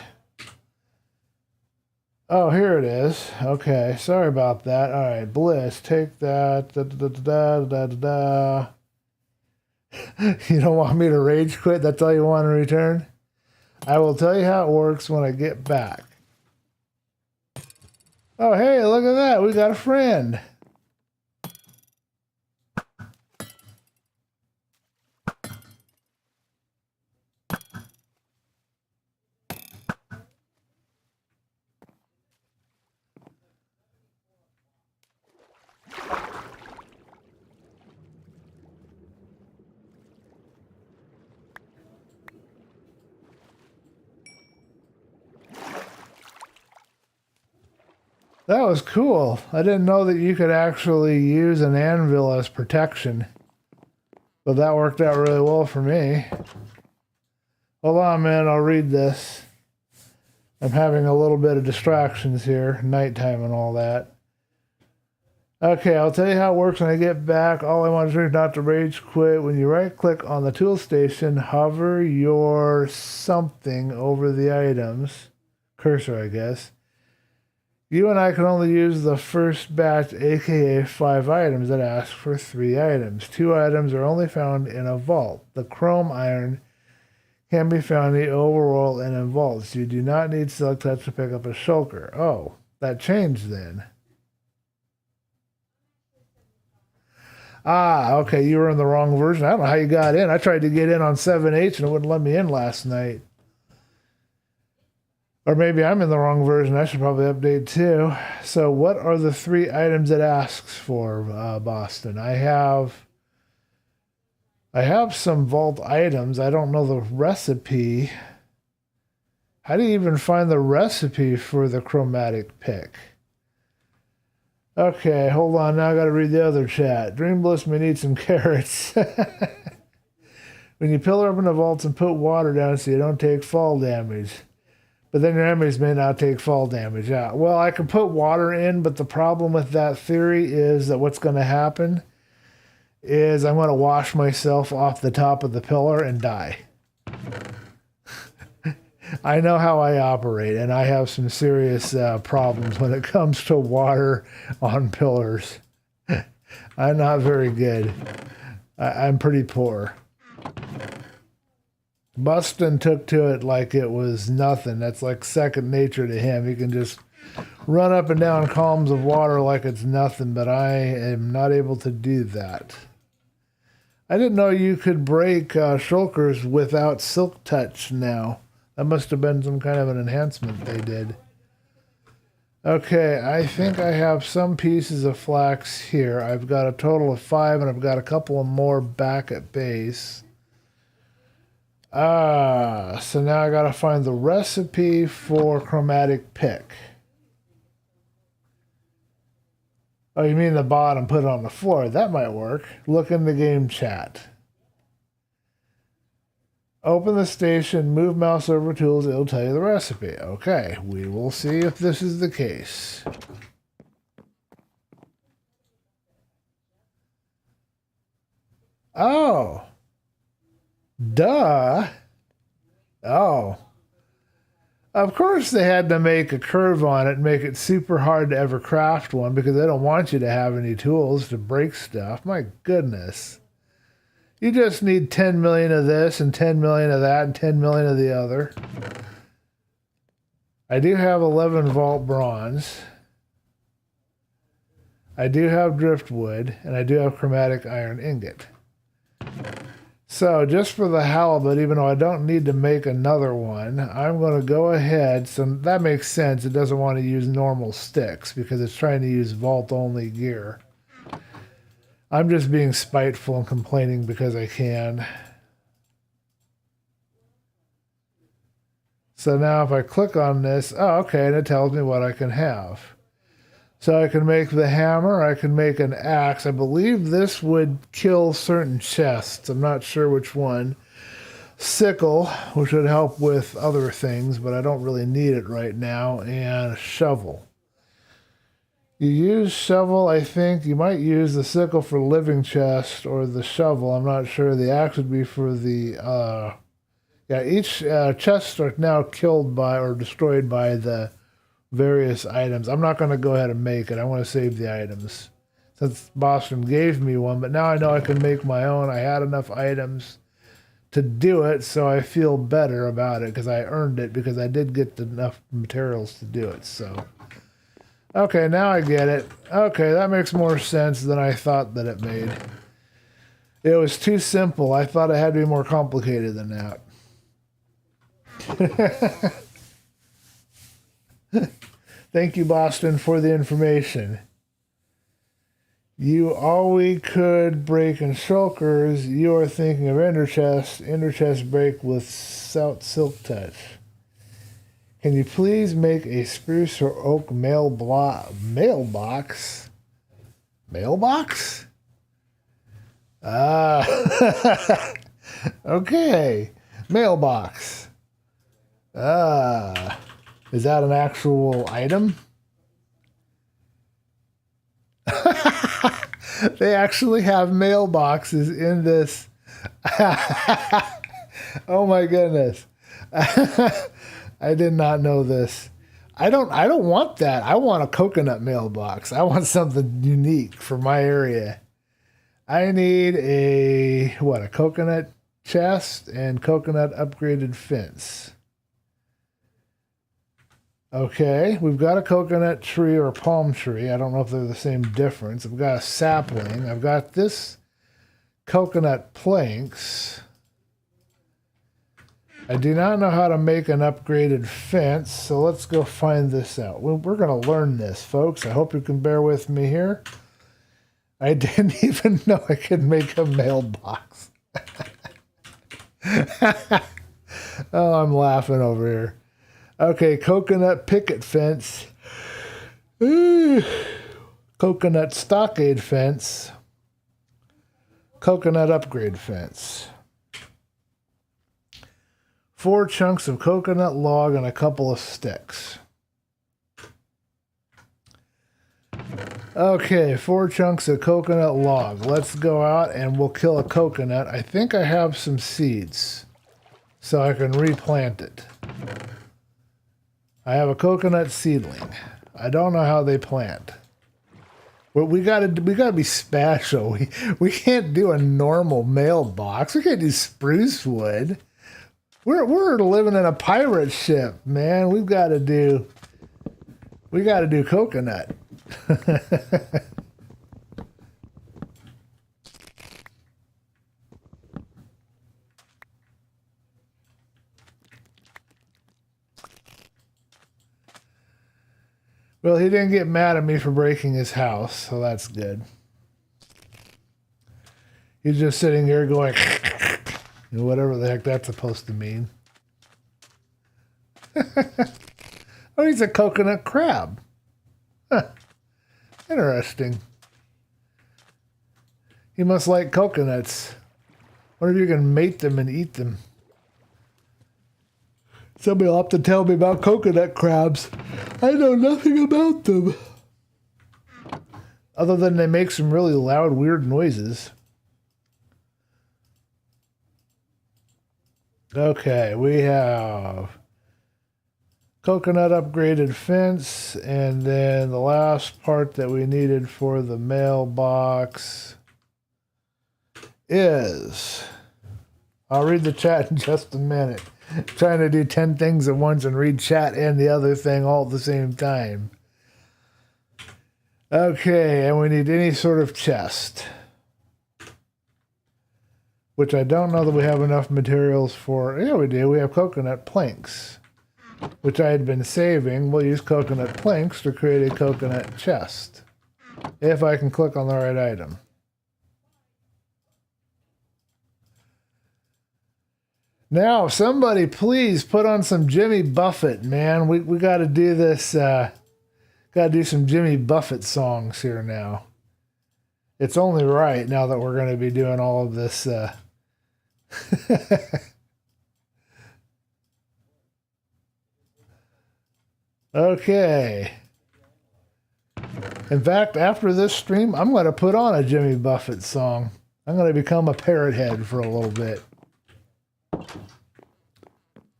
Oh, here it is. Okay, sorry about that. All right, Bliss, take that. Da, da, da, da, da, da, da. You don't want me to rage quit? That's all you want in return? I will tell you how it works when I get back. Oh, hey, look at that. We got a friend. That was cool. I didn't know that you could actually use an anvil as protection. But that worked out really well for me. Hold on, man. I'll read this. I'm having a little bit of distractions here. Nighttime and all that. Okay, I'll tell you how it works when I get back. All I want to do is not to rage quit. When you right-click on the tool station, hover your something over the items. Cursor, I guess. You and I can only use the first batch, aka 5 items that ask for 3 items. 2 items are only found in a vault. The chrome iron can be found in the overworld and in vaults. You do not need select touch to pick up a shulker. Oh, that changed then. Ah, okay, you were in the wrong version. I don't know how you got in. I tried to get in on 7H and it wouldn't let me in last night. Or maybe I'm in the wrong version. I should probably update too. So what are the 3 items it asks for, Boston? I have some vault items. I don't know the recipe. How do you even find the recipe for the chromatic pick? Okay, hold on. Now I got to read the other chat. DreamBliss may need some carrots. When you pillar open the vaults and put water down so you don't take fall damage. But then your enemies may not take fall damage. Yeah. Well, I can put water in, but the problem with that theory is that what's going to happen is I'm going to wash myself off the top of the pillar and die. I know how I operate, and I have some serious problems when it comes to water on pillars. I'm not very good. I'm pretty poor. Bustin took to it like it was nothing. That's like second nature to him. He can just run up and down columns of water like it's nothing, but I am not able to do that. I didn't know you could break shulkers without silk touch now. That must have been some kind of an enhancement they did. Okay, I think I have some pieces of flax here. I've got a total of 5, and I've got a couple of more back at base. So now I gotta find the recipe for chromatic pick. Oh, you mean the bottom, put it on the floor. That might work. Look in the game chat. Open the station, move mouse over tools, it'll tell you the recipe. Okay, we will see if this is the case. Oh. Duh. Oh. Of course they had to make a curve on it and make it super hard to ever craft one because they don't want you to have any tools to break stuff. My goodness. You just need 10 million of this and 10 million of that and 10 million of the other. I do have 11 vault bronze. I do have driftwood, and I do have chromatic iron ingot. So just for the halibut, even though I don't need to make another one, I'm going to go ahead. So that makes sense. It doesn't want to use normal sticks because it's trying to use vault-only gear. I'm just being spiteful and complaining because I can. So now if I click on this, oh, okay, and it tells me what I can have. So I can make the hammer, I can make an axe. I believe this would kill certain chests. I'm not sure which one. Sickle, which would help with other things, but I don't really need it right now. And a shovel. You use shovel, I think. You might use the sickle for living chest or the shovel. I'm not sure. The axe would be for the... yeah, each chest are now killed by or destroyed by the various items. I'm not going to go ahead and make it. I want to save the items. Since Boston gave me one, but now I know I can make my own. I had enough items to do it, so I feel better about it because I earned it because I did get enough materials to do it. So, okay, now I get it. Okay, that makes more sense than I thought that it made. It was too simple. I thought it had to be more complicated than that. Thank you, Boston, for the information. You always could break in shulkers. You are thinking of ender chest break with silk touch. Can you please make a spruce or oak mailbox? Mailbox? Okay. Mailbox. Is that an actual item? They actually have mailboxes in this. Oh my goodness. I did not know this. I don't want that. I want a coconut mailbox. I want something unique for my area. I need a coconut chest and coconut upgraded fence. Okay, we've got a coconut tree or a palm tree. I don't know if they're the same difference. I've got a sapling. I've got this coconut planks. I do not know how to make an upgraded fence, so let's go find this out. We're going to learn this, folks. I hope you can bear with me here. I didn't even know I could make a mailbox. Oh, I'm laughing over here. Okay, coconut picket fence. Ooh. Coconut stockade fence. Coconut upgrade fence. 4 chunks of coconut log and a couple of sticks. Okay, 4 chunks of coconut log. Let's go out and we'll kill a coconut. I think I have some seeds, so I can replant it. I have a coconut seedling. I don't know how they plant. But we gotta be special. We can't do a normal mailbox. We can't do spruce wood. We're living in a pirate ship, man. We gotta do coconut. Well, he didn't get mad at me for breaking his house, so that's good. He's just sitting here going, whatever the heck that's supposed to mean. Oh, he's a coconut crab. Huh. Interesting. He must like coconuts. Wonder if you can mate them and eat them. Somebody will have to tell me about coconut crabs. I know nothing about them. Other than they make some really loud, weird noises. Okay, we have coconut upgraded fence, and then the last part that we needed for the mailbox is... I'll read the chat in just a minute. Trying to do 10 things at once and read chat and the other thing all at the same time. Okay, and we need any sort of chest. Which I don't know that we have enough materials for. Yeah, we do. We have coconut planks, which I had been saving. We'll use coconut planks to create a coconut chest. If I can click on the right item. Now, somebody please put on some Jimmy Buffett, man. We got to do this. Got to do some Jimmy Buffett songs here now. It's only right now that we're going to be doing all of this. Okay. In fact, after this stream, I'm going to put on a Jimmy Buffett song. I'm going to become a parrot head for a little bit.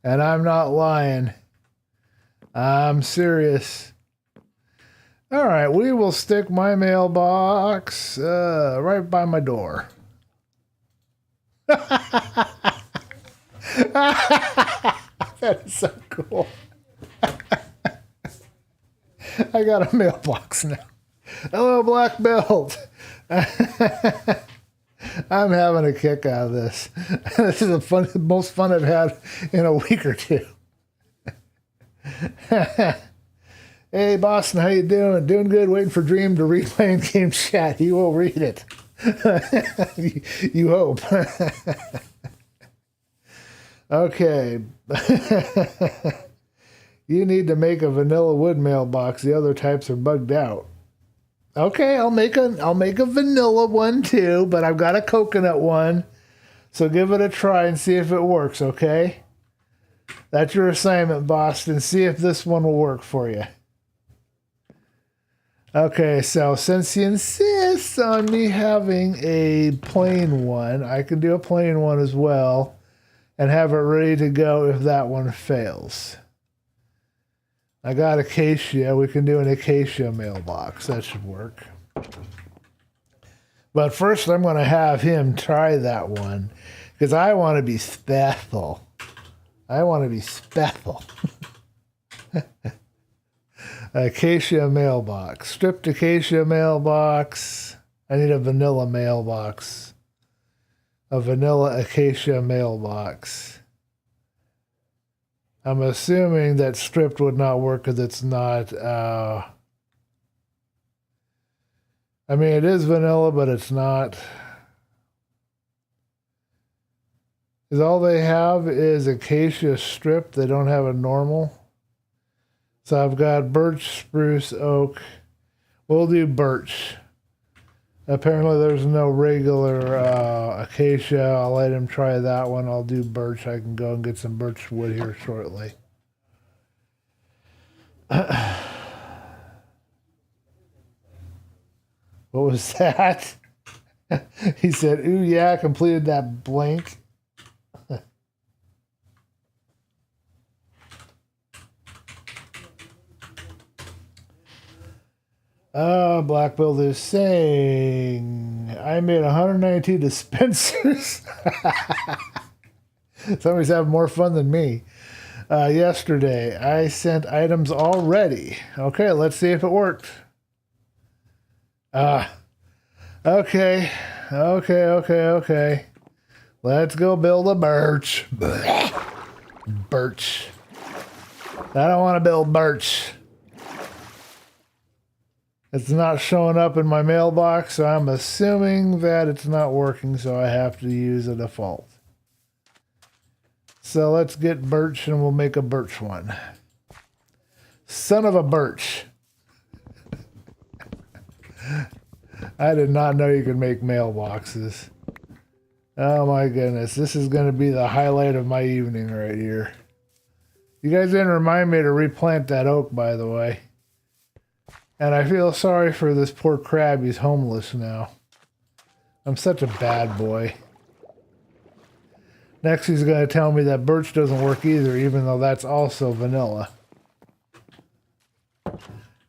And I'm not lying. I'm serious. All right, we will stick my mailbox right by my door. That is so cool. I got a mailbox now. Hello, Black Belt. I'm having a kick out of this. This is the most fun I've had in a week or two. Hey, Boston, how you doing? Doing good. Waiting for Dream to read my in-game chat. He will read it. You hope. Okay. You need to make a vanilla wood mailbox. The other types are bugged out. Okay, I'll make a vanilla one too, but I've got a coconut one. So give it a try and see if it works, okay? That's your assignment, Boston. See if this one will work for you. Okay, so since he insists on me having a plain one, I can do a plain one as well and have it ready to go if that one fails. I got acacia. We can do an acacia mailbox. That should work. But first I'm going to have him try that one because I want to be special. I want to be special. Acacia mailbox. Stripped acacia mailbox. I need a vanilla mailbox. A vanilla acacia mailbox. I'm assuming that stripped would not work because it's not... I mean, it is vanilla, but it's not... Because all they have is acacia stripped. They don't have a normal. So I've got birch, spruce, oak. We'll do birch. Apparently there's no regular acacia. I'll let him try that one. I'll do birch. I can go and get some birch wood here shortly. What was that? He said, ooh, yeah, I completed that blank. Black Build is saying, I made 192 dispensers. Somebody's having more fun than me. Yesterday, I sent items already. Okay, let's see if it worked. Okay. Let's go build a birch. Birch. I don't want to build birch. It's not showing up in my mailbox, so I'm assuming that it's not working, so I have to use a default. So let's get birch and we'll make a birch one. Son of a birch. I did not know you could make mailboxes. Oh my goodness, this is going to be the highlight of my evening right here. You guys didn't remind me to replant that oak, by the way. And I feel sorry for this poor crab. He's homeless now. I'm such a bad boy. Next, he's going to tell me that birch doesn't work either, even though that's also vanilla.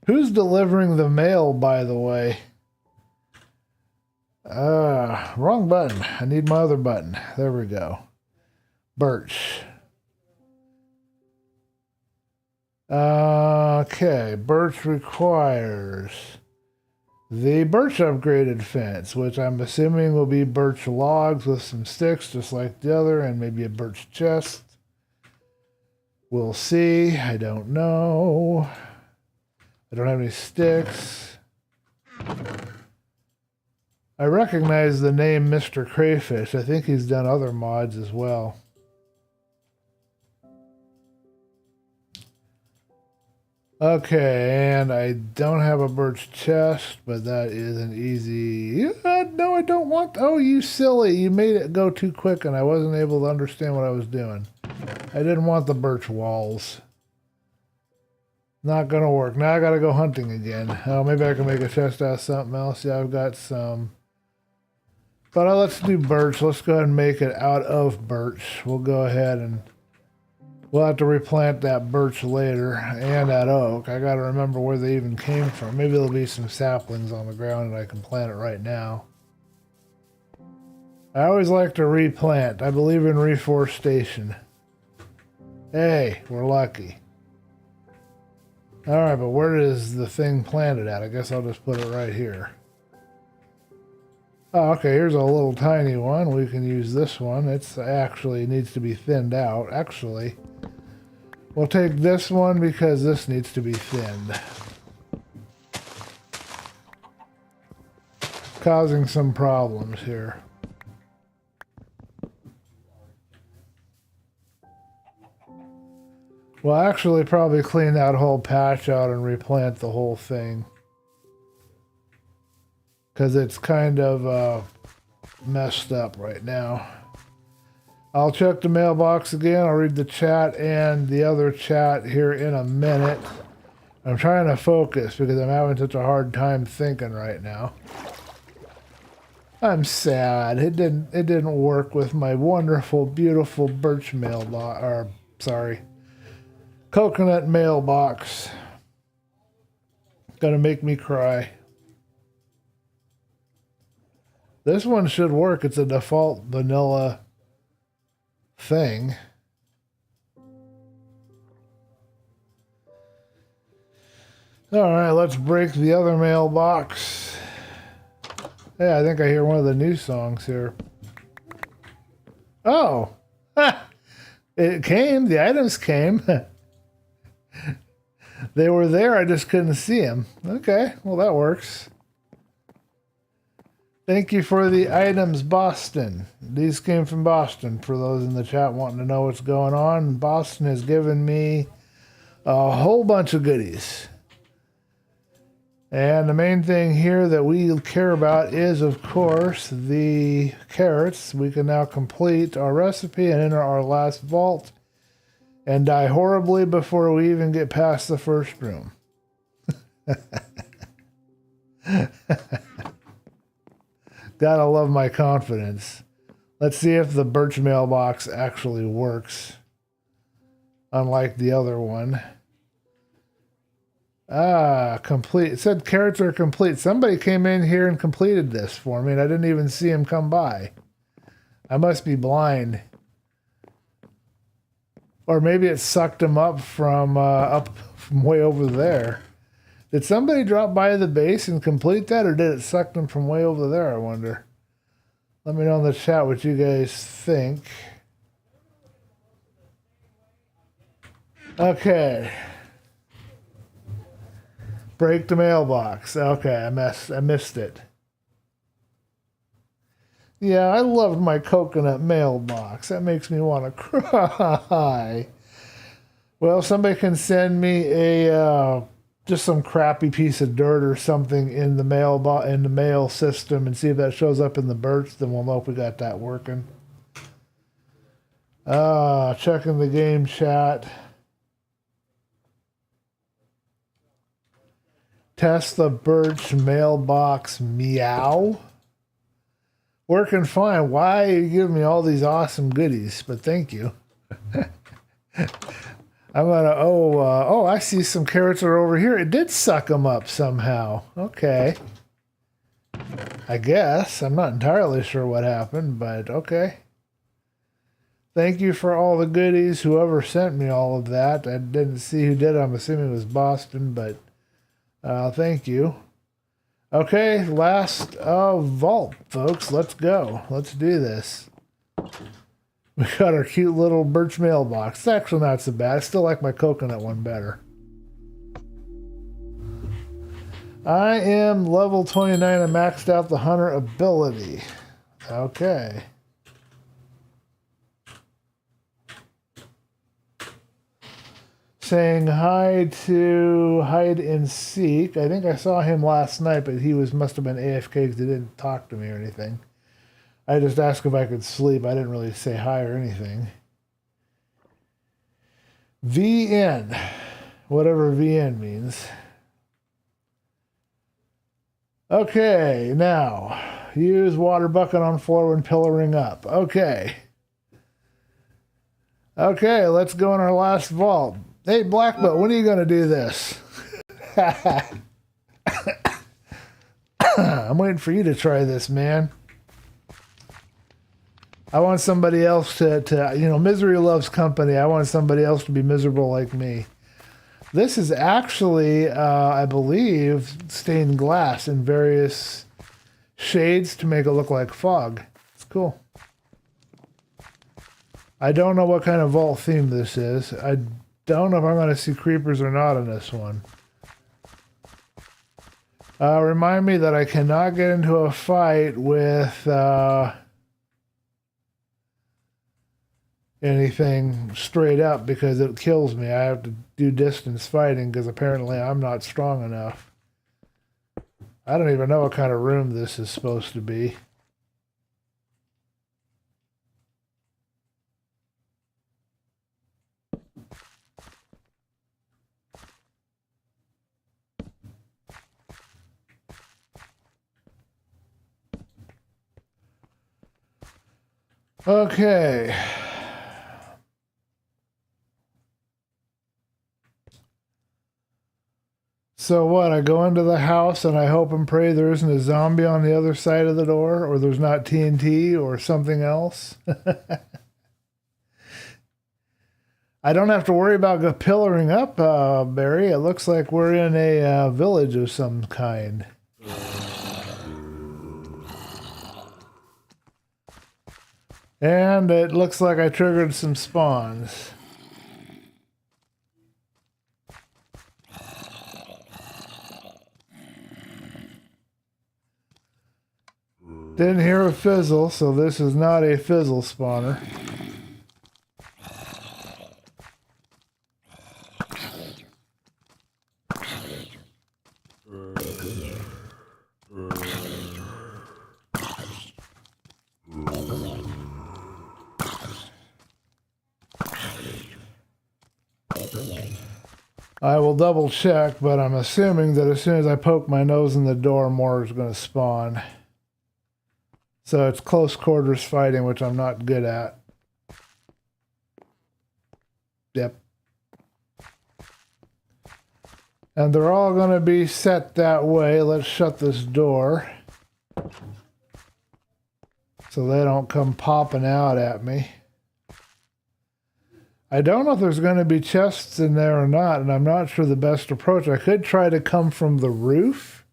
Who's delivering the mail, by the way? Wrong button. I need my other button. There we go. Birch. Okay, birch requires the birch upgraded fence, which I'm assuming will be birch logs with some sticks, just like the other, and maybe a birch chest. We'll see. I don't know. I don't have any sticks. I recognize the name Mr. Crayfish. I think he's done other mods as well. Okay, and I don't have a birch chest, but that is an easy... no, I don't want... Oh, you silly. You made it go too quick, and I wasn't able to understand what I was doing. I didn't want the birch walls. Not gonna work. Now I gotta go hunting again. Oh, maybe I can make a chest out of something else. Yeah, I've got some... But let's do birch. Let's go ahead and make it out of birch. We'll go ahead and We'll have to replant that birch later and that oak. I got to remember where they even came from. Maybe there'll be some saplings on the ground and I can plant it right now. I always like to replant. I believe in reforestation. Hey, we're lucky. Alright, but where is the thing planted at? I guess I'll just put it right here. Oh, okay, here's a little tiny one. We can use this one. It's actually needs to be thinned out. Actually, we'll take this one because this needs to be thinned. Causing some problems here. We'll actually probably clean that whole patch out and replant the whole thing. Because it's kind of messed up right now. I'll check the mailbox again. I'll read the chat and the other chat here in a minute. I'm trying to focus because I'm having such a hard time thinking right now. I'm sad. It didn't work with my wonderful, beautiful birch mailbox. Or sorry, coconut mailbox. Gonna make me cry. This one should work. It's a default vanilla thing. All right, let's break the other mailbox. Yeah, I think I hear one of the new songs here. Oh, it came. The items came. They were there. I just couldn't see them. Okay, well, that works. Thank you for the items, Boston. These came from Boston, for those in the chat wanting to know what's going on. Boston has given me a whole bunch of goodies. And the main thing here that we care about is, of course, the carrots. We can now complete our recipe and enter our last vault and die horribly before we even get past the first room. Gotta love my confidence. Let's see if the birch mailbox actually works, unlike the other one. Ah, complete. It said carrots are complete. Somebody came in here and completed this for me, and I didn't even see him come by. I must be blind. Or maybe it sucked him up from way over there. Did somebody drop by the base and complete that, or did it suck them from way over there, I wonder? Let me know in the chat what you guys think. Okay. Break the mailbox. Okay, I missed it. Yeah, I loved my coconut mailbox. That makes me want to cry. Well, somebody can send me a just some crappy piece of dirt or something in the mail system and see if that shows up in the birch, then we'll know if we got that working. Checking the game chat. Test the birch mailbox meow. Working fine. Why are you giving me all these awesome goodies? But thank you. I'm gonna, I see some carrots are over here. It did suck them up somehow. Okay. I guess. I'm not entirely sure what happened, but okay. Thank you for all the goodies, whoever sent me all of that. I didn't see who did it. I'm assuming it was Boston, but thank you. Okay, last vault, folks. Let's go. Let's do this. We got our cute little birch mailbox. It's actually not so bad. I still like my coconut one better. I am level 29. I maxed out the hunter ability. Okay. Saying hi to Hide and Seek. I think I saw him last night, but he must have been AFK because he didn't talk to me or anything. I just asked if I could sleep. I didn't really say hi or anything. VN. Whatever VN means. Okay, now. Use water bucket on floor when pillaring up. Okay. Okay, let's go in our last vault. Hey, Blackbolt, when are you going to do this? I'm waiting for you to try this, man. I want somebody else to, you know, misery loves company. I want somebody else to be miserable like me. This is actually, I believe, stained glass in various shades to make it look like fog. It's cool. I don't know what kind of vault theme this is. I don't know if I'm going to see creepers or not in this one. Remind me that I cannot get into a fight with anything straight up because it kills me. I have to do distance fighting because apparently I'm not strong enough. I don't even know what kind of room this is supposed to be. Okay. So what, I go into the house and I hope and pray there isn't a zombie on the other side of the door, or there's not TNT or something else. I don't have to worry about pillaring up, Barry. It looks like we're in a village of some kind. And it looks like I triggered some spawns. Didn't hear a fizzle, so this is not a fizzle spawner. I will double check, but I'm assuming that as soon as I poke my nose in the door, more is going to spawn. So it's close quarters fighting, which I'm not good at. Yep. And they're all going to be set that way. Let's shut this door so they don't come popping out at me. I don't know if there's going to be chests in there or not, and I'm not sure the best approach. I could try to come from the roof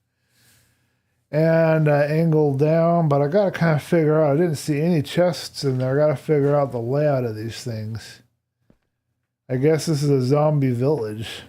and angle down, but I got to kind of figure out. I didn't see any chests in there. I got to figure out the layout of these things. I guess this is a zombie village.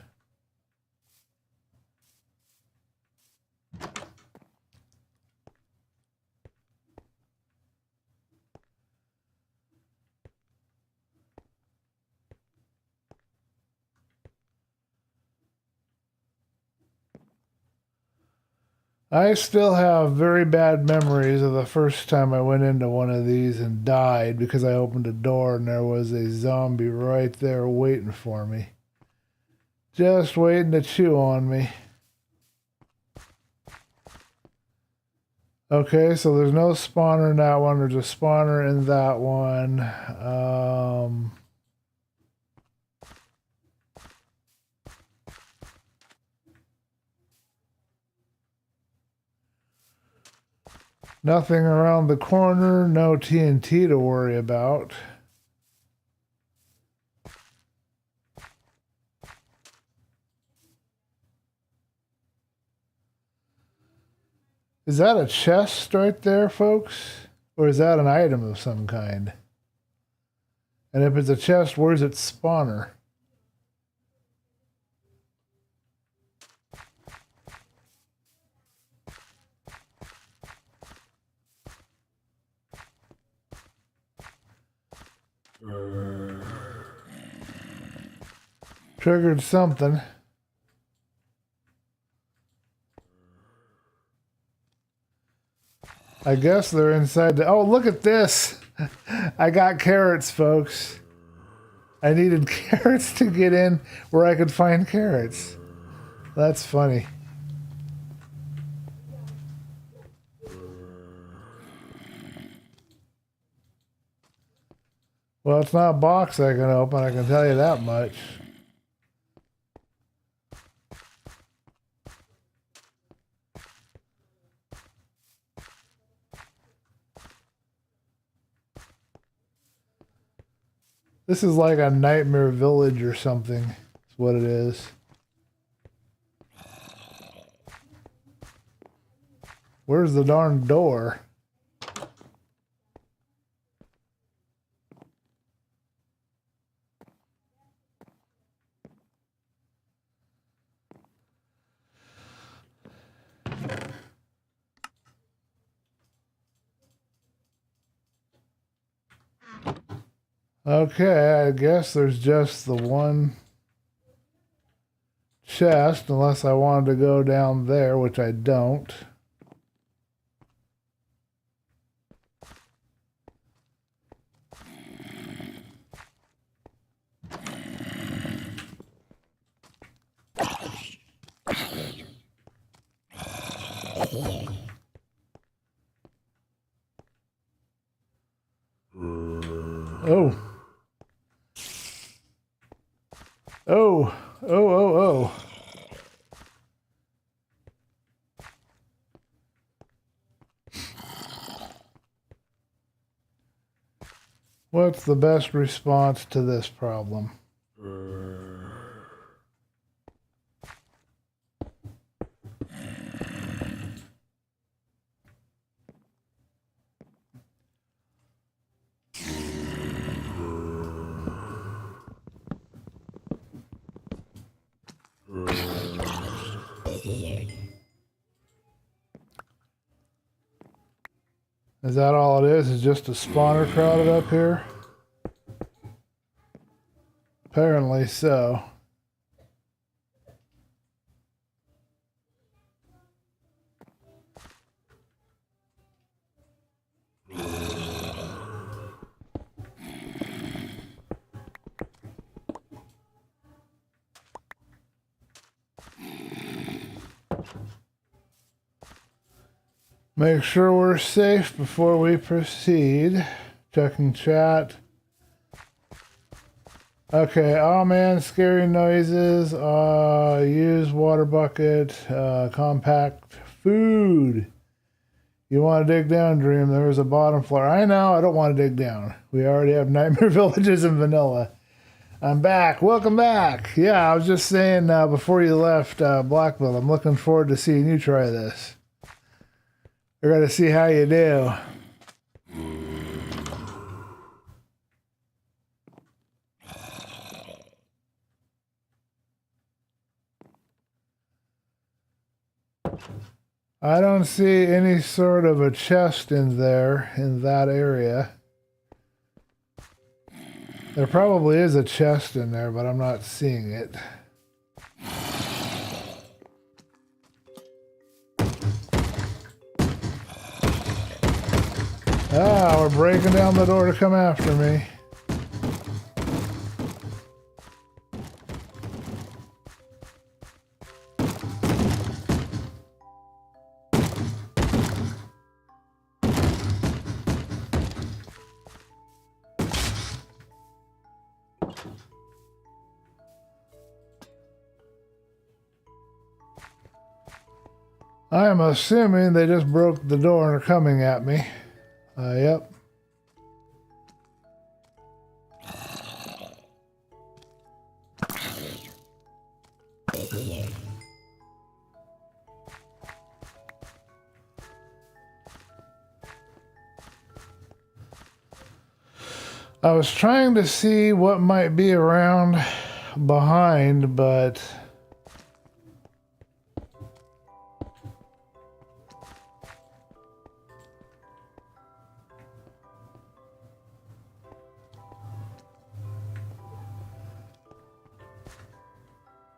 I still have very bad memories of the first time I went into one of these and died because I opened a door and there was a zombie right there waiting for me. Just waiting to chew on me. Okay, so there's no spawner in that one. There's a spawner in that one. Nothing around the corner, no TNT to worry about. Is that a chest right there, folks? Or is that an item of some kind? And if it's a chest, where's its spawner? Triggered something. I guess they're inside the... Oh, look at this! I got carrots, folks. I needed carrots to get in where I could find carrots. That's funny. Well, it's not a box I can open, I can tell you that much. This is like a nightmare village or something. That's what it is. Where's the darn door? Okay, I guess there's just the one chest, unless I wanted to go down there, which I don't. Oh. Oh, oh, oh, oh. What's the best response to this problem? Is that all it is? Is just a spawner crowded up here? Apparently so. Make sure we're safe before we proceed. Checking chat. Okay, oh man, scary noises. Use water bucket. Compact food. You want to dig down, Dream? There's a bottom floor. I know, I don't want to dig down. We already have Nightmare Villages in vanilla. I'm back. Welcome back. Yeah, I was just saying before you left Blackville, I'm looking forward to seeing you try this. We're going to see how you do. I don't see any sort of a chest in there, in that area. There probably is a chest in there, but I'm not seeing it. Ah, we're breaking down the door to come after me. I am assuming they just broke the door and are coming at me. Yep. I was trying to see what might be around behind, but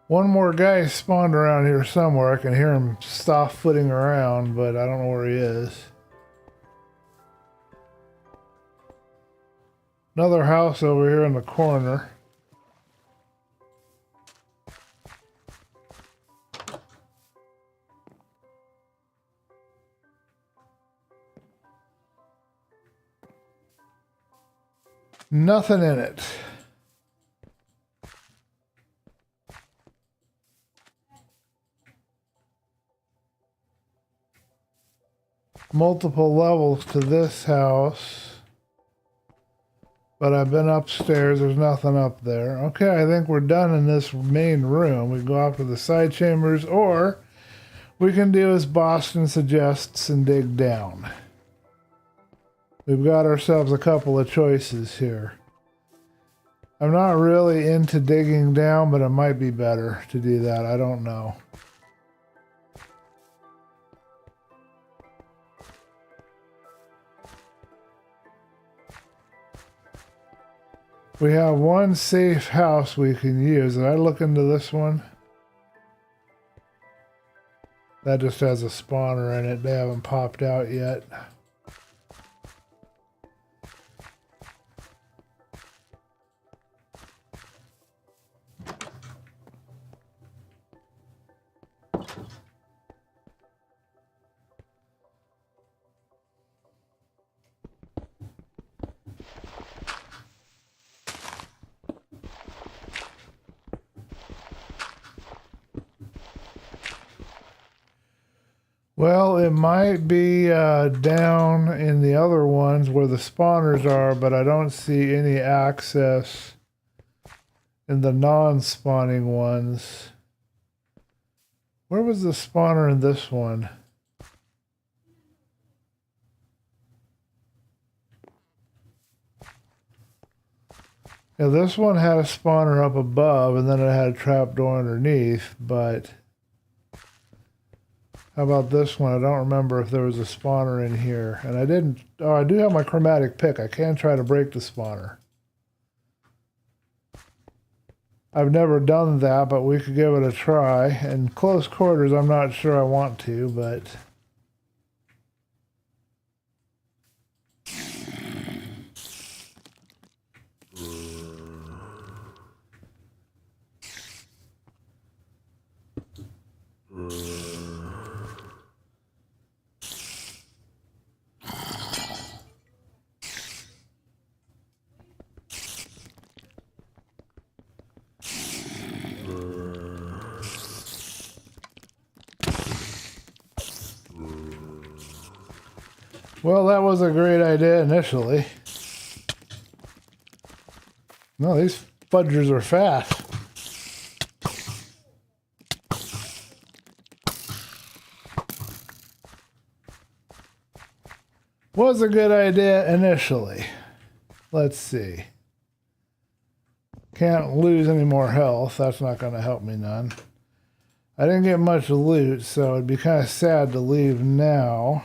one more guy spawned around here somewhere. I can hear him soft footing around, but I don't know where he is. Another house over here in the corner. Nothing in it. Multiple levels to this house. But I've been upstairs. There's nothing up there. Okay, I think we're done in this main room. We go off to the side chambers, or we can do as Boston suggests and dig down. We've got ourselves a couple of choices here. I'm not really into digging down, but it might be better to do that. I don't know. We have one safe house we can use. Did I look into this one? That just has a spawner in it. They haven't popped out yet. Well, it might be down in the other ones where the spawners are, but I don't see any access in the non-spawning ones. Where was the spawner in this one? Yeah, this one had a spawner up above, and then it had a trapdoor underneath, but... How about this one? I don't remember if there was a spawner in here. And I didn't... Oh, I do have my chromatic pick. I can try to break the spawner. I've never done that, but we could give it a try. In close quarters, I'm not sure I want to, but... Well, that was a great idea initially. No, these fudgers are fast. Was a good idea initially. Let's see. Can't lose any more health. That's not going to help me none. I didn't get much loot, so it'd be kind of sad to leave now.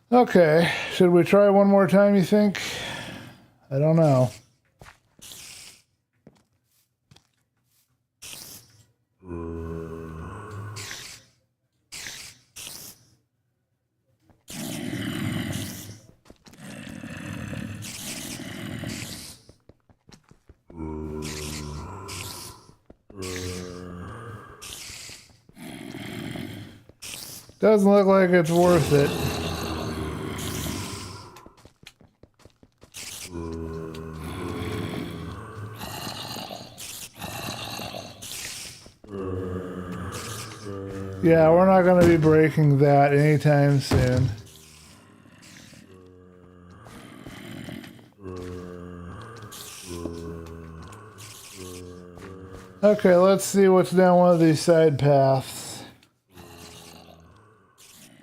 Okay, should we try one more time, you think? I don't know. Doesn't look like it's worth it. Yeah, we're not going to be breaking that anytime soon. Okay, let's see what's down one of these side paths.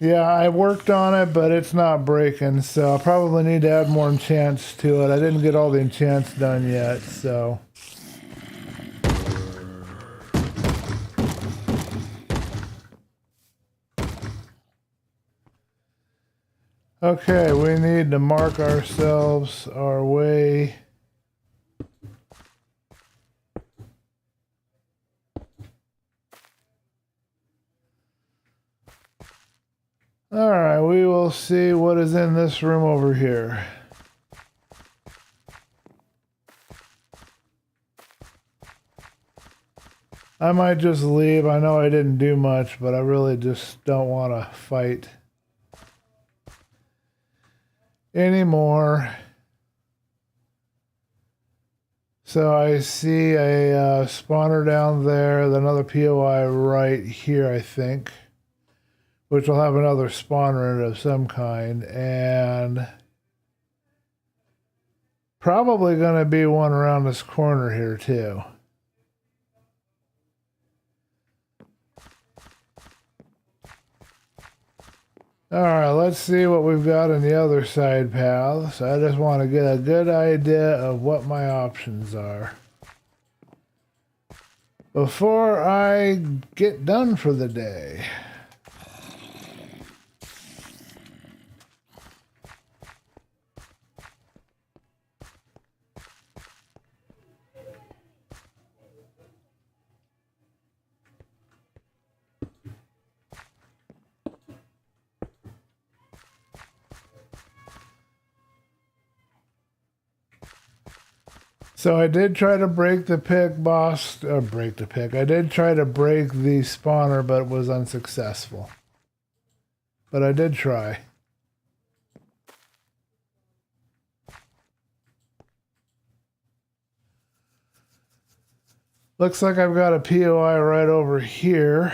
Yeah, I worked on it, but it's not breaking, so I'll probably need to add more enchants to it. I didn't get all the enchants done yet, so... Okay, we need to mark ourselves our way. All right, we will see what is in this room over here. I might just leave. I know I didn't do much, but I really just don't want to fight anymore. So I see a spawner down there, another POI right here, I think, which will have another spawner in it of some kind, and probably going to be one around this corner here too. All right, let's see what we've got in the other side paths. I just want to get a good idea of what my options are before I get done for the day. So I did try to break the pick, boss, or break the pick. I did try to break the spawner, but it was unsuccessful. But I did try. Looks like I've got a POI right over here.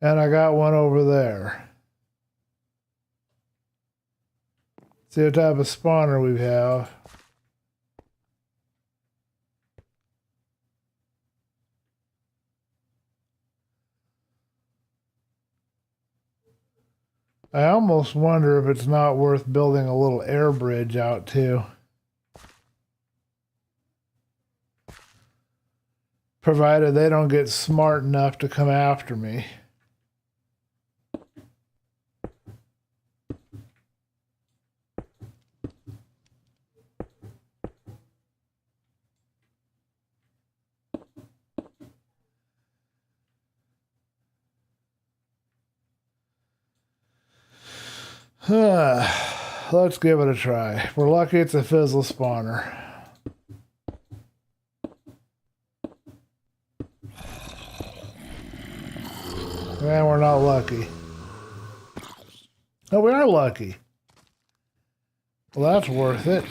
And I got one over there. See what type of spawner we have. I almost wonder if it's not worth building a little air bridge out too. Provided they don't get smart enough to come after me. Let's give it a try. If we're lucky, it's a fizzle spawner. And we're not lucky. Oh, we are lucky. Well, that's worth it.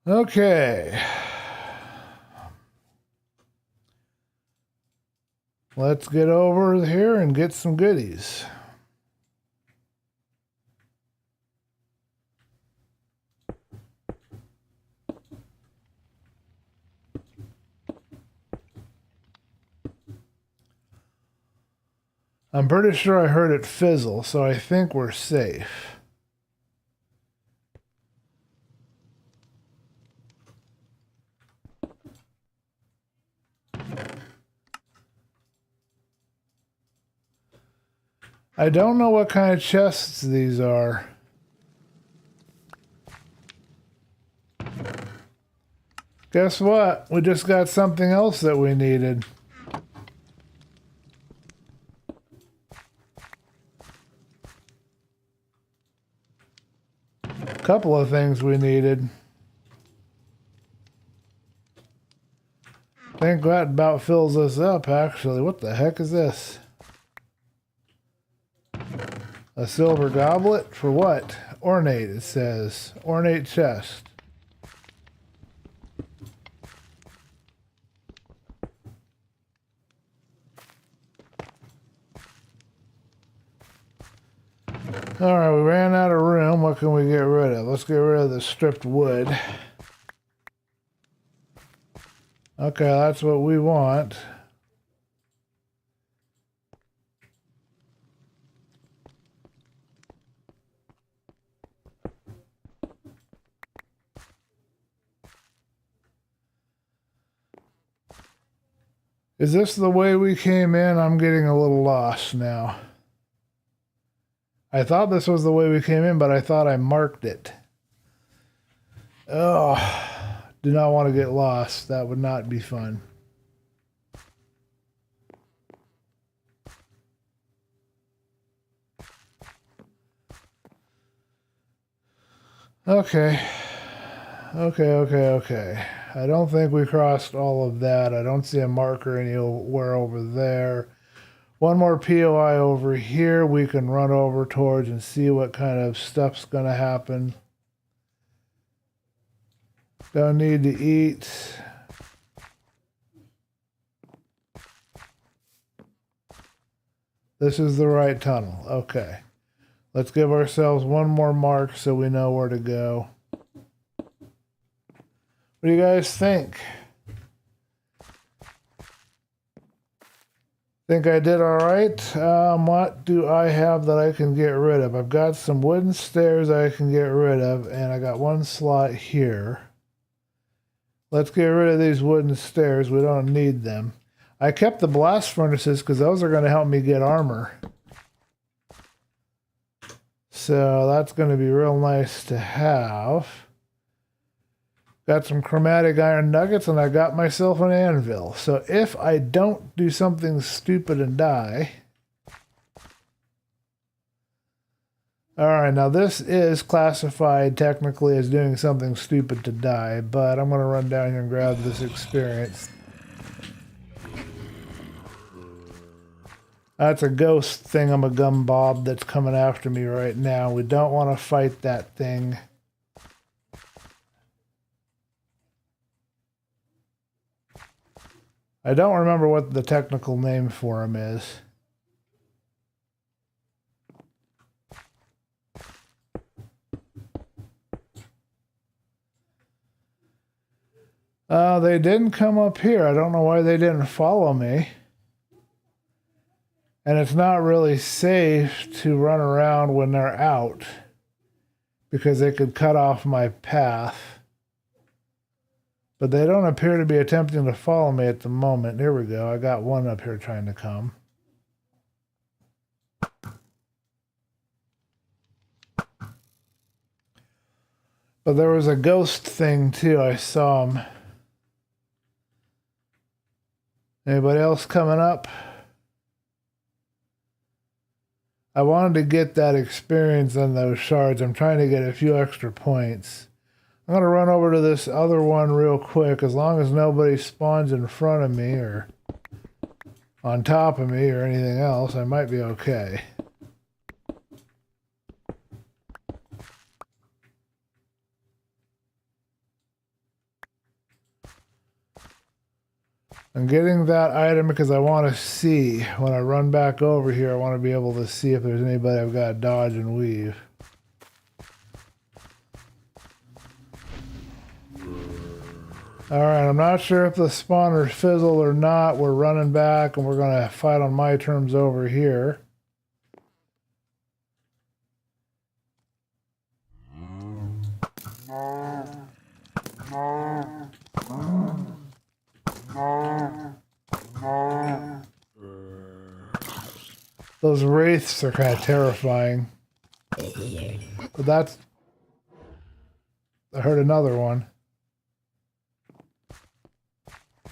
Okay. Let's get over here and get some goodies. I'm pretty sure I heard it fizzle, so I think we're safe. I don't know what kind of chests these are. Guess what? We just got something else that we needed. A couple of things we needed. I think that about fills us up, actually. What the heck is this? A silver goblet? For what? Ornate, it says. Ornate chest. Alright, we ran out of room. What can we get rid of? Let's get rid of the stripped wood. Okay, that's what we want. Is this the way we came in? I'm getting a little lost now. I thought this was the way we came in, but I thought I marked it. Oh, do not want to get lost. That would not be fun. Okay. Okay. I don't think we crossed all of that. I don't see a marker anywhere over there. One more POI over here we can run over towards and see what kind of stuff's going to happen. Don't need to eat. This is the right tunnel. Okay. Let's give ourselves one more mark so we know where to go. What do you guys think? Think I did all right? What do I have that I can get rid of? I've got some wooden stairs I can get rid of, and I got one slot here. Let's get rid of these wooden stairs. We don't need them. I kept the blast furnaces because those are going to help me get armor. So that's going to be real nice to have. Got some chromatic iron nuggets, and I got myself an anvil. So if I don't do something stupid and die... Alright, now this is classified technically as doing something stupid to die, but I'm going to run down here and grab this experience. That's a ghost thingamabob that's coming after me right now. We don't want to fight that thing. I don't remember what the technical name for him is. They didn't come up here. I don't know why they didn't follow me. And it's not really safe to run around when they're out because they could cut off my path. But they don't appear to be attempting to follow me at the moment. Here we go. I got one up here trying to come. But there was a ghost thing too. I saw him. Anybody else coming up? I wanted to get that experience on those shards. I'm trying to get a few extra points. I'm going to run over to this other one real quick. As long as nobody spawns in front of me or on top of me or anything else, I might be okay. I'm getting that item because I want to see. When I run back over here, I want to be able to see if there's anybody I've got to dodge and weave. Alright, I'm not sure if the spawner fizzled or not. We're running back and we're going to fight on my terms over here. Those wraiths are kind of terrifying. But that's... I heard another one.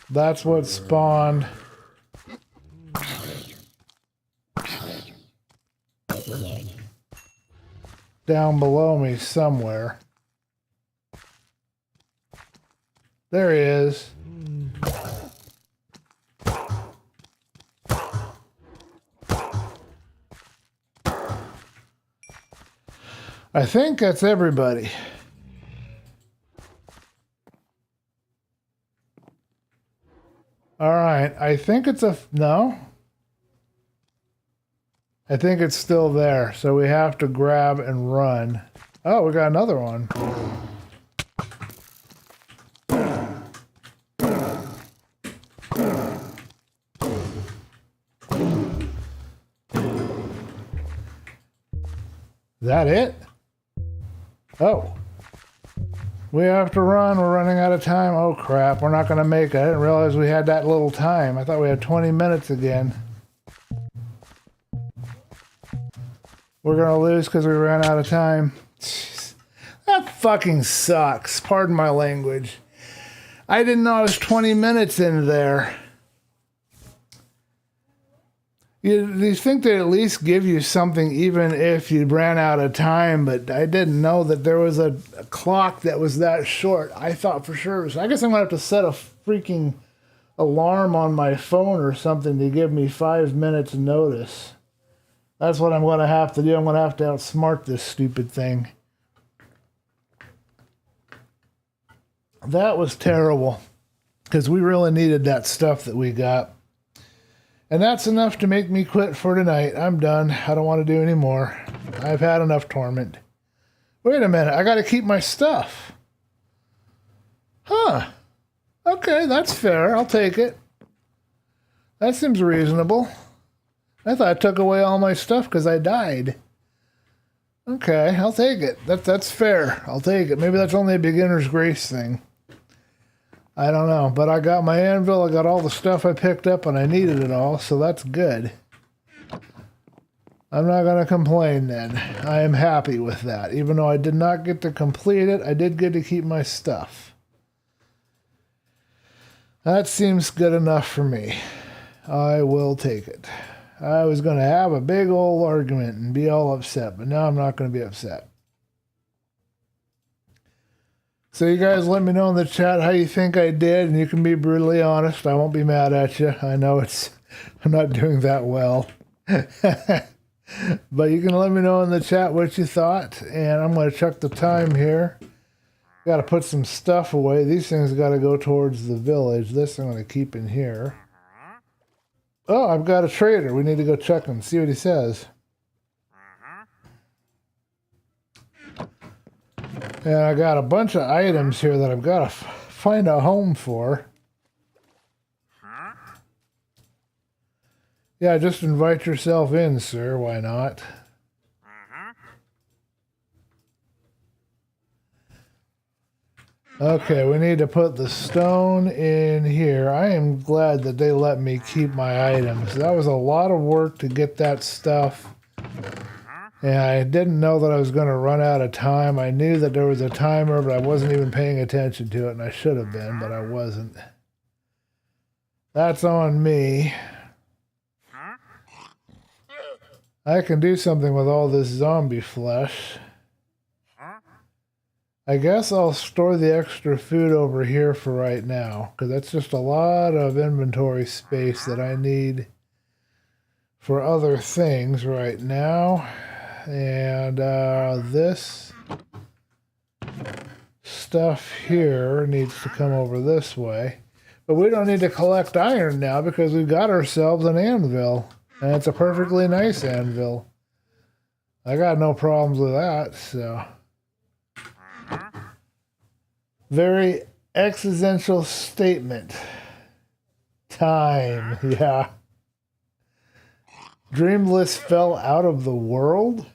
That's what spawned. Down below me somewhere. There he is. I think that's everybody. All right, I think it's a... No? I think it's still there, so we have to grab and run. Oh, we got another one. Is that it? Oh. We have to run. We're running out of time. Oh, crap. We're not going to make it. I didn't realize we had that little time. I thought we had 20 minutes again. We're going to lose because we ran out of time. Jeez. That fucking sucks. Pardon my language. I didn't know I was 20 minutes in there. You think they'd at least give you something even if you ran out of time, but I didn't know that there was a clock that was that short. I thought for sure. So I guess I'm going to have to set a freaking alarm on my phone or something to give me 5 minutes notice. That's what I'm going to have to do. I'm going to have to outsmart this stupid thing. That was terrible because we really needed that stuff that we got. And that's enough to make me quit for tonight. I'm done. I don't want to do any more. I've had enough torment. Wait a minute. I got to keep my stuff. Huh. Okay, that's fair. I'll take it. That seems reasonable. I thought I took away all my stuff because I died. Okay, I'll take it. That's fair. I'll take it. Maybe that's only a beginner's grace thing. I don't know, but I got my anvil, I got all the stuff I picked up, and I needed it all, so that's good. I'm not going to complain then. I am happy with that. Even though I did not get to complete it, I did get to keep my stuff. That seems good enough for me. I will take it. I was going to have a big old argument and be all upset, but now I'm not going to be upset. So you guys let me know in the chat how you think I did, and you can be brutally honest. I won't be mad at you. I know I'm not doing that well. But you can let me know in the chat what you thought, and I'm going to check the time here. Got to put some stuff away. These things got to go towards the village. This I'm going to keep in here. Oh, I've got a trader. We need to go check him, see what he says. And I got a bunch of items here that I've got to find a home for. Yeah, just invite yourself in, sir. Why not? Okay, we need to put the stone in here. I am glad that they let me keep my items. That was a lot of work to get that stuff. And I didn't know that I was going to run out of time. I knew that there was a timer, but I wasn't even paying attention to it, and I should have been, but I wasn't. That's on me. I can do something with all this zombie flesh. I guess I'll store the extra food over here for right now, because that's just a lot of inventory space that I need for other things right now. And this stuff here needs to come over this way. But we don't need to collect iron now because we've got ourselves an anvil. And it's a perfectly nice anvil. I got no problems with that, so. Very existential statement. Time, yeah. DreamBliss fell out of the world?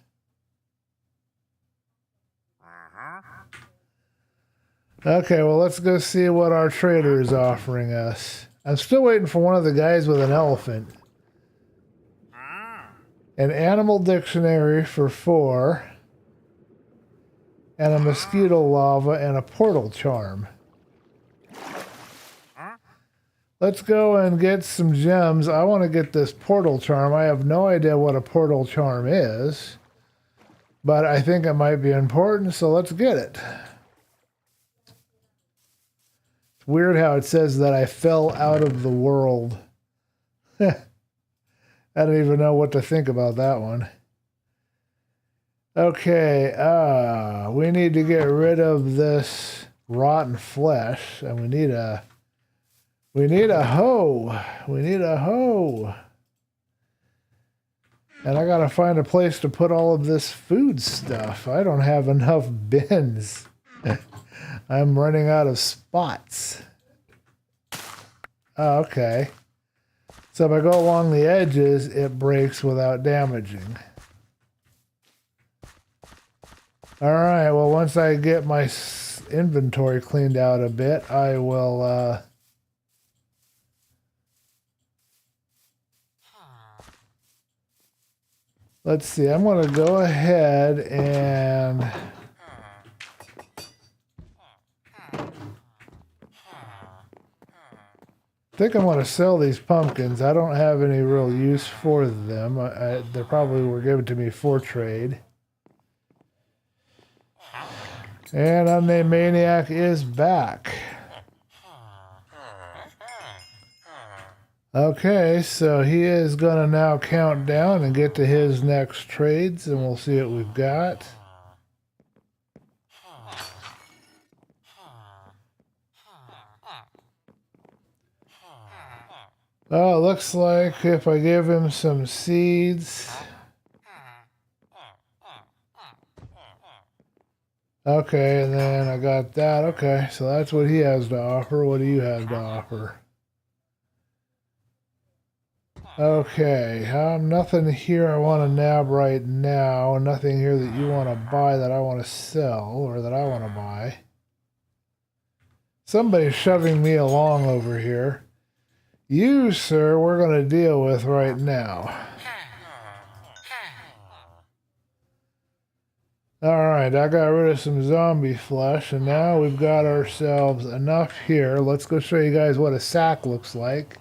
Okay, well, let's go see what our trader is offering us. I'm still waiting for one of the guys with an elephant. An animal dictionary for 4. And a mosquito lava and a portal charm. Let's go and get some gems. I want to get this portal charm. I have no idea what a portal charm is. But I think it might be important, so let's get it. It's weird how it says that I fell out of the world. I don't even know what to think about that one. Okay, we need to get rid of this rotten flesh, and we need a hoe. We need a hoe. And I gotta find a place to put all of this food stuff. I don't have enough bins. I'm running out of spots. Oh, okay. So if I go along the edges, it breaks without damaging. All right, well, once I get my inventory cleaned out a bit, I will let's see, I'm going to go ahead and I think I'm going to sell these pumpkins. I don't have any real use for them. They probably were given to me for trade. And Unnamed Maniac is back. Okay, so he is going to now count down and get to his next trades, and we'll see what we've got. Oh, it looks like if I give him some seeds. Okay, and then I got that. Okay, so that's what he has to offer. What do you have to offer? Okay, nothing here I want to nab right now. Nothing here that you want to buy that I want to sell or that I want to buy. Somebody's shoving me along over here. You, sir, we're going to deal with right now. Alright, I got rid of some zombie flesh, and now we've got ourselves enough here. Let's go show you guys what a sack looks like.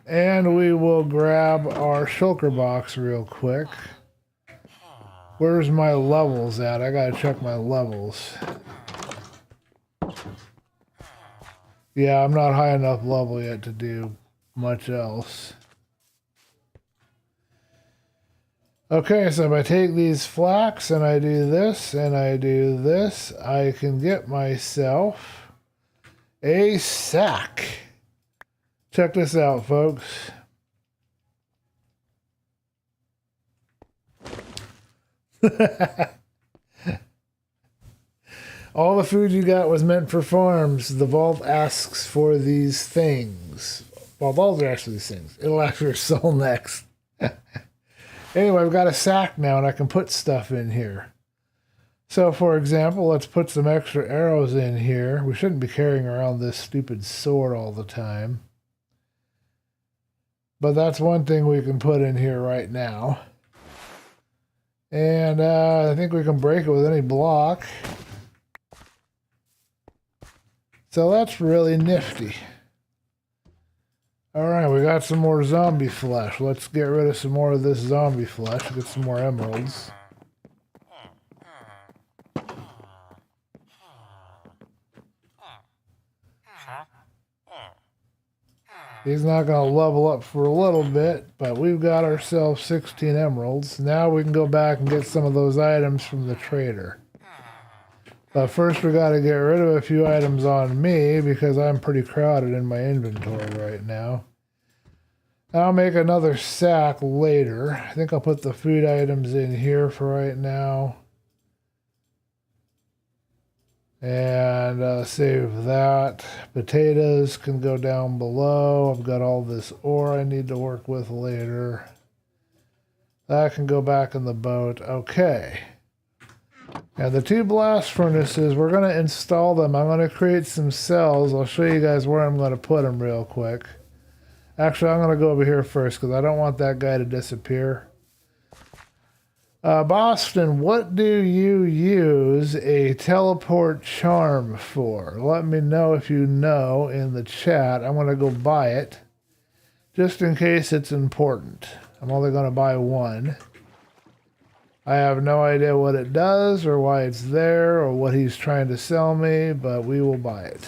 And we will grab our shulker box real quick. Where's my levels at? I gotta check my levels. Yeah, I'm not high enough level yet to do much else. Okay, so if I take these flax and I do this and I do this, I can get myself a sack. Check this out, folks. All the food you got was meant for farms. The vault asks for these things. Well, vaults are actually these things. It'll actually sell next. Anyway, I've got a sack now, and I can put stuff in here. So, for example, let's put some extra arrows in here. We shouldn't be carrying around this stupid sword all the time. But that's one thing we can put in here right now. And I think we can break it with any block. So that's really nifty. Alright, we got some more zombie flesh. Let's get rid of some more of this zombie flesh. Get some more emeralds. He's not going to level up for a little bit, but we've got ourselves 16 emeralds. Now we can go back and get some of those items from the trader. But first we got to get rid of a few items on me because I'm pretty crowded in my inventory right now. I'll make another sack later. I think I'll put the food items in here for right now. And save that. Potatoes can go down below. I've got all this ore I need to work with later. That can go back in the boat. Okay. And the two blast furnaces, we're going to install them. I'm going to create some cells. I'll show you guys where I'm going to put them real quick. Actually, I'm going to go over here first because I don't want that guy to disappear. Boston, what do you use a teleport charm for? Let me know if you know in the chat. I'm going to go buy it just in case it's important. I'm only going to buy one. I have no idea what it does or why it's there or what he's trying to sell me, but we will buy it.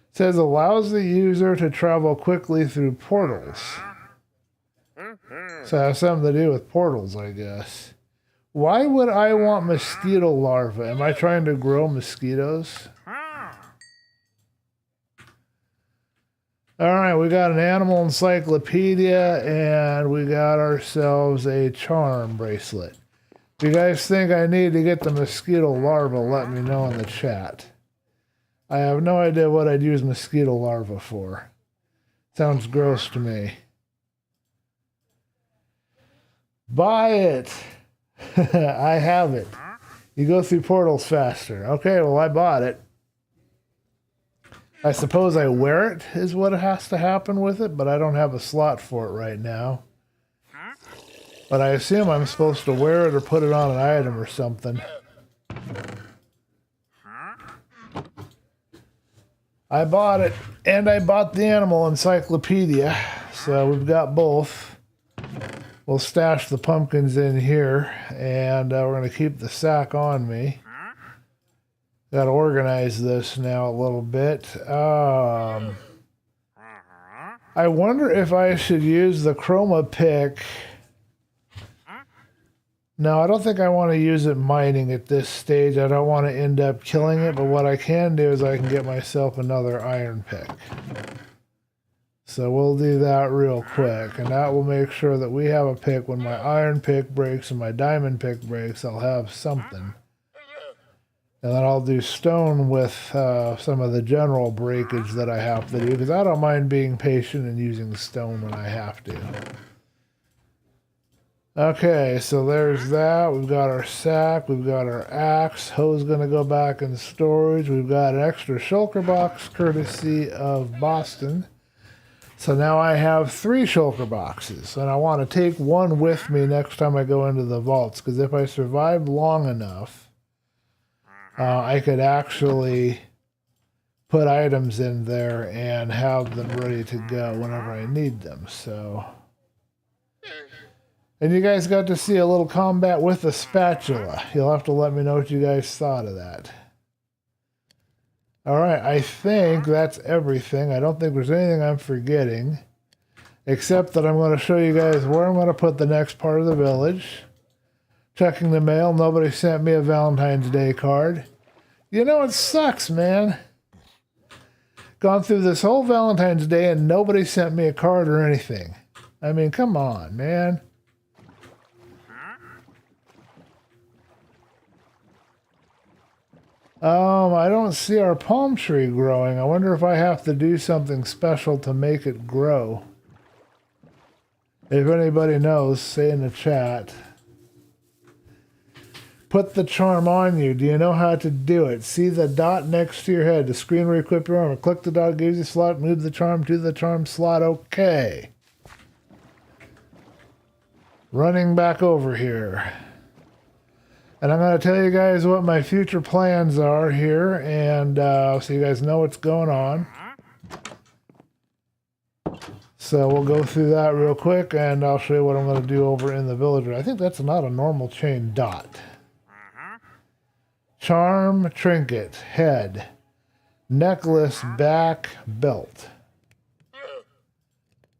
It says allows the user to travel quickly through portals. So it has something to do with portals, I guess. Why would I want mosquito larvae? Am I trying to grow mosquitoes? Alright, we got an animal encyclopedia and we got ourselves a charm bracelet. If you guys think I need to get the mosquito larva, let me know in the chat. I have no idea what I'd use mosquito larva for. Sounds gross to me. Buy it. I have it. You go through portals faster. Okay, well, I bought it. I suppose I wear it is what has to happen with it, but I don't have a slot for it right now. But I assume I'm supposed to wear it or put it on an item or something. I bought it, and I bought the animal encyclopedia, so we've got both. We'll stash the pumpkins in here, and we're going to keep the sack on me. Got to organize this now a little bit. I wonder if I should use the chroma pick. No, I don't think I want to use it mining at this stage. I don't want to end up killing it, but what I can do is I can get myself another iron pick. So we'll do that real quick, and that will make sure that we have a pick. When my iron pick breaks and my diamond pick breaks, I'll have something. And then I'll do stone with some of the general breakage that I have to do, because I don't mind being patient and using stone when I have to. Okay, so there's that. We've got our sack. We've got our axe. Hoe's going to go back in storage. We've got an extra shulker box courtesy of Boston. So now I have 3 shulker boxes, and I want to take one with me next time I go into the vaults, because if I survive long enough, I could actually put items in there and have them ready to go whenever I need them. So, and you guys got to see a little combat with a spatula. You'll have to let me know what you guys thought of that. All right, I think that's everything. I don't think there's anything I'm forgetting, except that I'm going to show you guys where I'm going to put the next part of the village. Checking the mail. Nobody sent me a Valentine's Day card. You know, it sucks, man. Gone through this whole Valentine's Day and nobody sent me a card or anything. I mean, come on, man. I don't see our palm tree growing. I wonder if I have to do something special to make it grow. If anybody knows, say in the chat. Put the charm on you. Do you know how to do it? See the dot next to your head. The screen where you equip your armor. Click the dot, gives you a slot. Move the charm to the charm slot. Okay. Running back over here. And I'm going to tell you guys what my future plans are here, and so you guys know what's going on. So we'll go through that real quick, and I'll show you what I'm going to do over in the villager. I think that's not a normal chain dot. Charm, trinket, head, necklace, back, belt.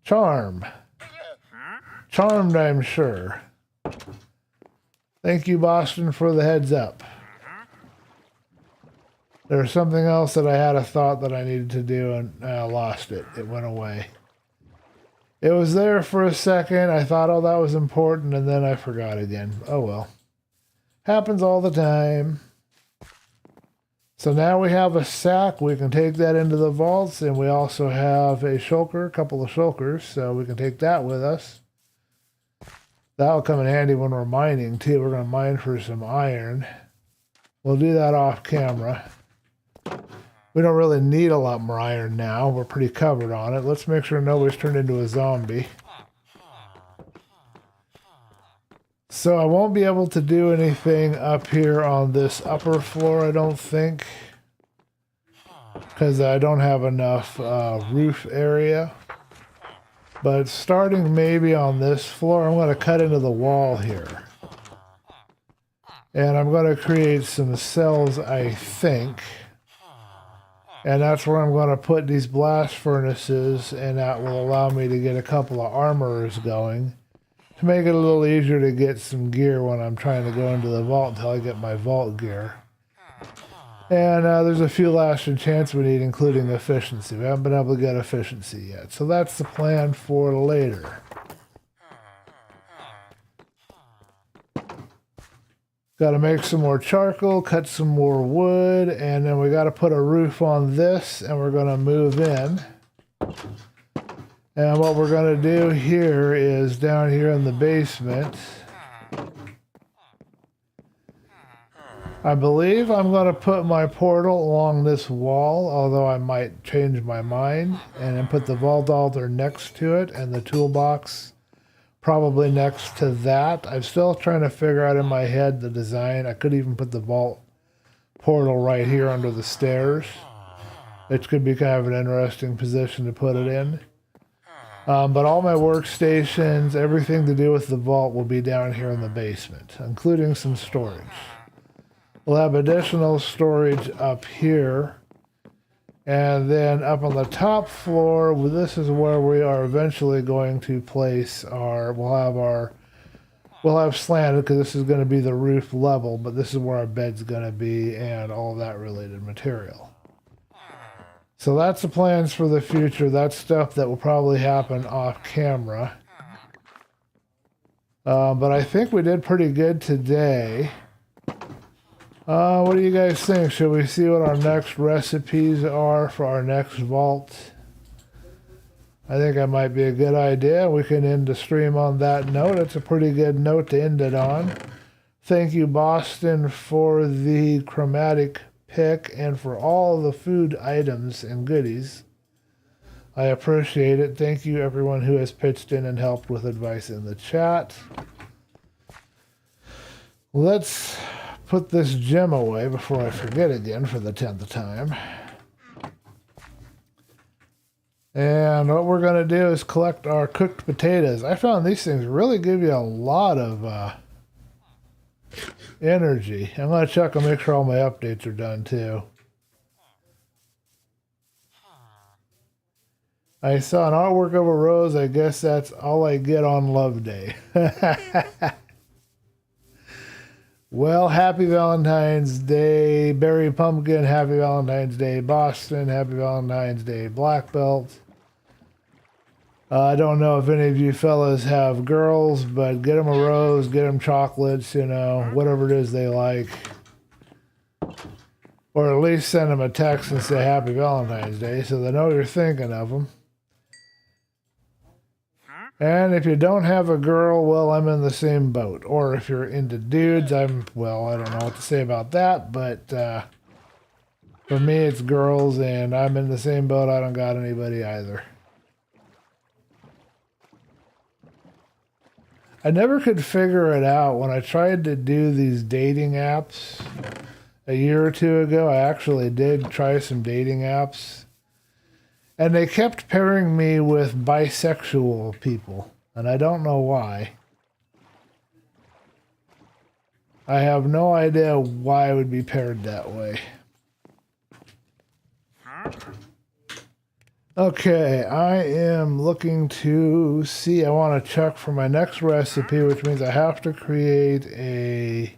Charm. Charmed, I'm sure. Thank you, Boston, for the heads up. There's something else that I had a thought that I needed to do, and I lost it. It went away. It was there for a second. I thought, oh, that was important, and then I forgot again. Oh, well. Happens all the time. So now we have a sack. We can take that into the vaults, and we also have a shulker, a couple of shulkers, so we can take that with us. That'll come in handy when we're mining, too. We're going to mine for some iron. We'll do that off camera. We don't really need a lot more iron now. We're pretty covered on it. Let's make sure nobody's turned into a zombie. So I won't be able to do anything up here on this upper floor, I don't think, because I don't have enough roof area. But starting maybe on this floor, I'm going to cut into the wall here. And I'm going to create some cells, I think. And that's where I'm going to put these blast furnaces, and that will allow me to get a couple of armorers going to make it a little easier to get some gear when I'm trying to go into the vault until I get my vault gear. And there's a few last enchants we need, including efficiency. We haven't been able to get efficiency yet. So that's the plan for later. Got to make some more charcoal, cut some more wood, and then we got to put a roof on this, and we're going to move in. And what we're going to do here is down here in the basement, I believe I'm going to put my portal along this wall, although I might change my mind, and then put the vault altar next to it and the toolbox probably next to that. I'm still trying to figure out in my head the design. I could even put the vault portal right here under the stairs. It could be kind of an interesting position to put it in. But all my workstations, everything to do with the vault will be down here in the basement, including some storage. We'll have additional storage up here. And then up on the top floor, this is where we are eventually going to place we'll have slanted because this is going to be the roof level, but this is where our bed's going to be and all that related material. So that's the plans for the future. That's stuff that will probably happen off camera. But I think we did pretty good today. What do you guys think? Should we see what our next recipes are for our next vault? I think that might be a good idea. We can end the stream on that note. It's a pretty good note to end it on. Thank you, Boston, for the chromatic pick and for all the food items and goodies. I appreciate it. Thank you, everyone who has pitched in and helped with advice in the chat. Let's put this gem away before I forget again for the 10th time. And what we're going to do is collect our cooked potatoes. I found these things really give you a lot of energy. I'm going to check and make sure all my updates are done too. I saw an artwork of a rose. I guess that's all I get on Love Day. Well, happy Valentine's Day, Berry Pumpkin. Happy Valentine's Day, Boston. Happy Valentine's Day, Black Belt. I don't know if any of you fellas have girls, but get them a rose, get them chocolates, you know, whatever it is they like. Or at least send them a text and say Happy Valentine's Day so they know you're thinking of them. And if you don't have a girl, well, I'm in the same boat. Or if you're into dudes, well, I don't know what to say about that, but for me, it's girls, and I'm in the same boat. I don't got anybody either. I never could figure it out. When I tried to do these dating apps a year or two ago, I actually did try some dating apps. And they kept pairing me with bisexual people. And I don't know why. I have no idea why I would be paired that way. Okay, I am looking to see. I want to check for my next recipe, which means I have to create a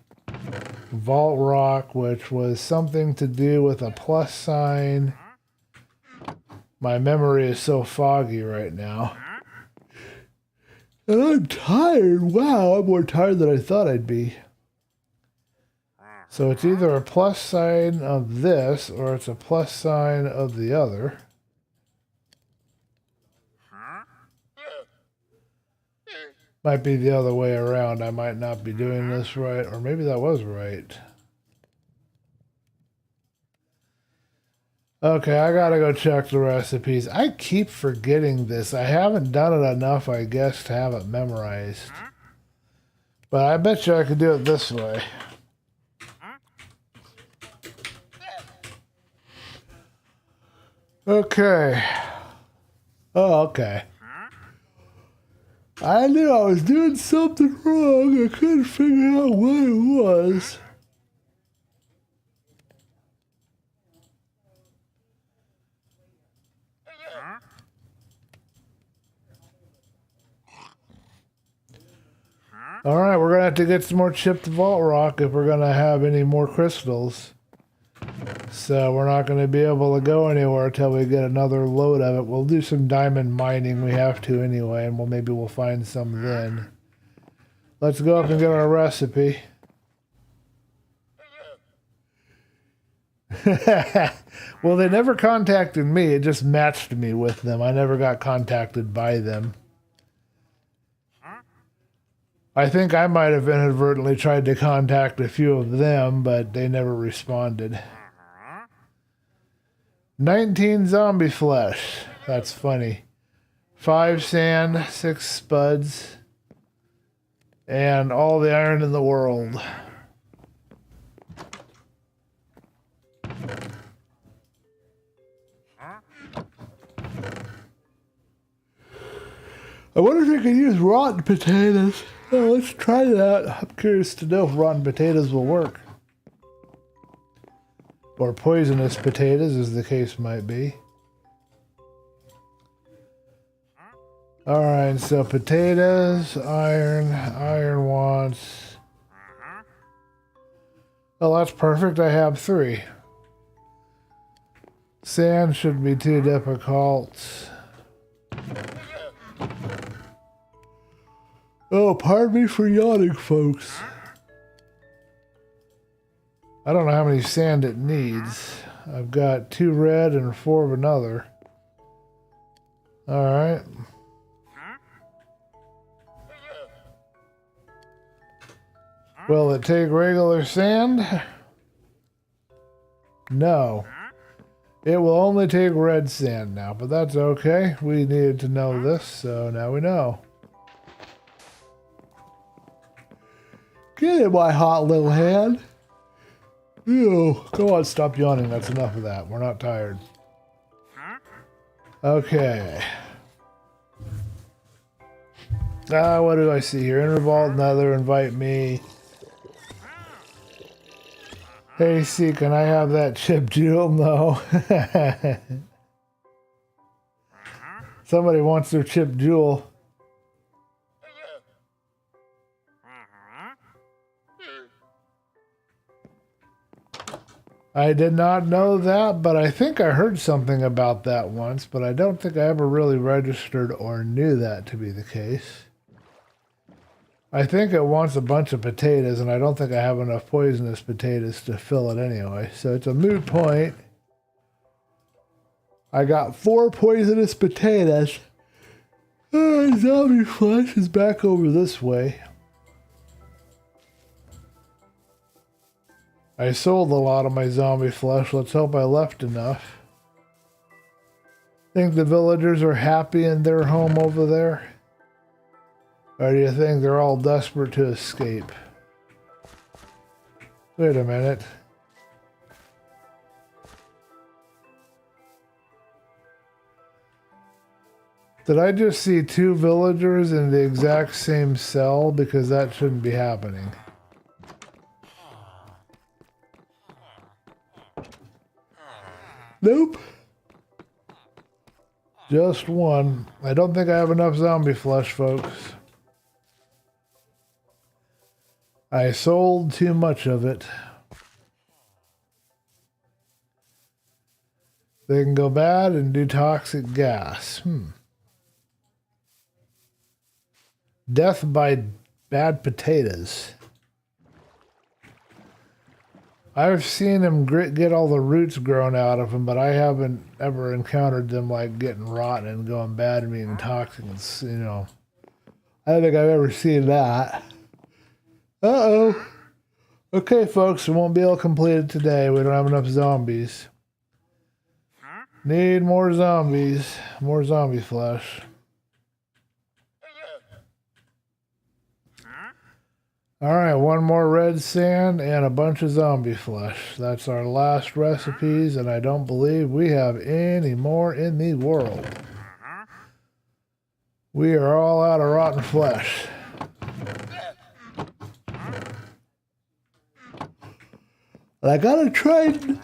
vault rock, which was something to do with a plus sign. My memory is so foggy right now. And I'm tired. Wow, I'm more tired than I thought I'd be. So it's either a plus sign of this or it's a plus sign of the other. Might be the other way around. I might not be doing this right, or maybe that was right. Okay, I gotta go check the recipes. I keep forgetting this. I haven't done it enough, I guess, to have it memorized. But I bet you I could do it this way. Okay. Oh, okay. I knew I was doing something wrong. I couldn't figure out what it was. All right, we're going to have to get some more chipped vault rock if we're going to have any more crystals. So we're not going to be able to go anywhere until we get another load of it. We'll do some diamond mining. We have to anyway, and maybe we'll find some then. Let's go up and get our recipe. Well, they never contacted me. It just matched me with them. I never got contacted by them. I think I might have inadvertently tried to contact a few of them, but they never responded. 19 zombie flesh. That's funny. 5 sand, 6 spuds, and all the iron in the world. I wonder if you can use rotten potatoes. Oh, let's try that. I'm curious to know if rotten potatoes will work. Or poisonous potatoes, as the case might be. Alright, so potatoes, iron wants... Oh, that's perfect. I have 3. Sand shouldn't be too difficult. Oh, pardon me for yawning, folks. I don't know how many sand it needs. I've got 2 red and 4 of another. Alright. Will it take regular sand? No. It will only take red sand now, but that's okay. We needed to know this, so now we know. Get in, my hot little hand. Ew. Go on, stop yawning. That's enough of that. We're not tired. Okay. What do I see here? Interval, another, invite me. Hey, see, can I have that chip jewel? No. Somebody wants their chip jewel. I did not know that, but I think I heard something about that once, but I don't think I ever really registered or knew that to be the case. I think it wants a bunch of potatoes, and I don't think I have enough poisonous potatoes to fill it anyway, so it's a moot point. I got 4 poisonous potatoes. Zombie flesh is back over this way. I sold a lot of my zombie flesh. Let's hope I left enough. Think the villagers are happy in their home over there? Or do you think they're all desperate to escape? Wait a minute. Did I just see 2 villagers in the exact same cell? Because that shouldn't be happening. Nope. Just 1. I don't think I have enough zombie flesh, folks. I sold too much of it. They can go bad and do toxic gas. Death by bad potatoes. I've seen them get all the roots grown out of them, but I haven't ever encountered them like getting rotten and going bad and being toxic. It's, you know, I don't think I've ever seen that. Uh-oh. Okay, folks, we won't be able to complete it today. We don't have enough zombies. Need more zombies. More zombie flesh. Alright, 1 more red sand and a bunch of zombie flesh. That's our last recipes, and I don't believe we have any more in the world. We are all out of rotten flesh. I gotta try and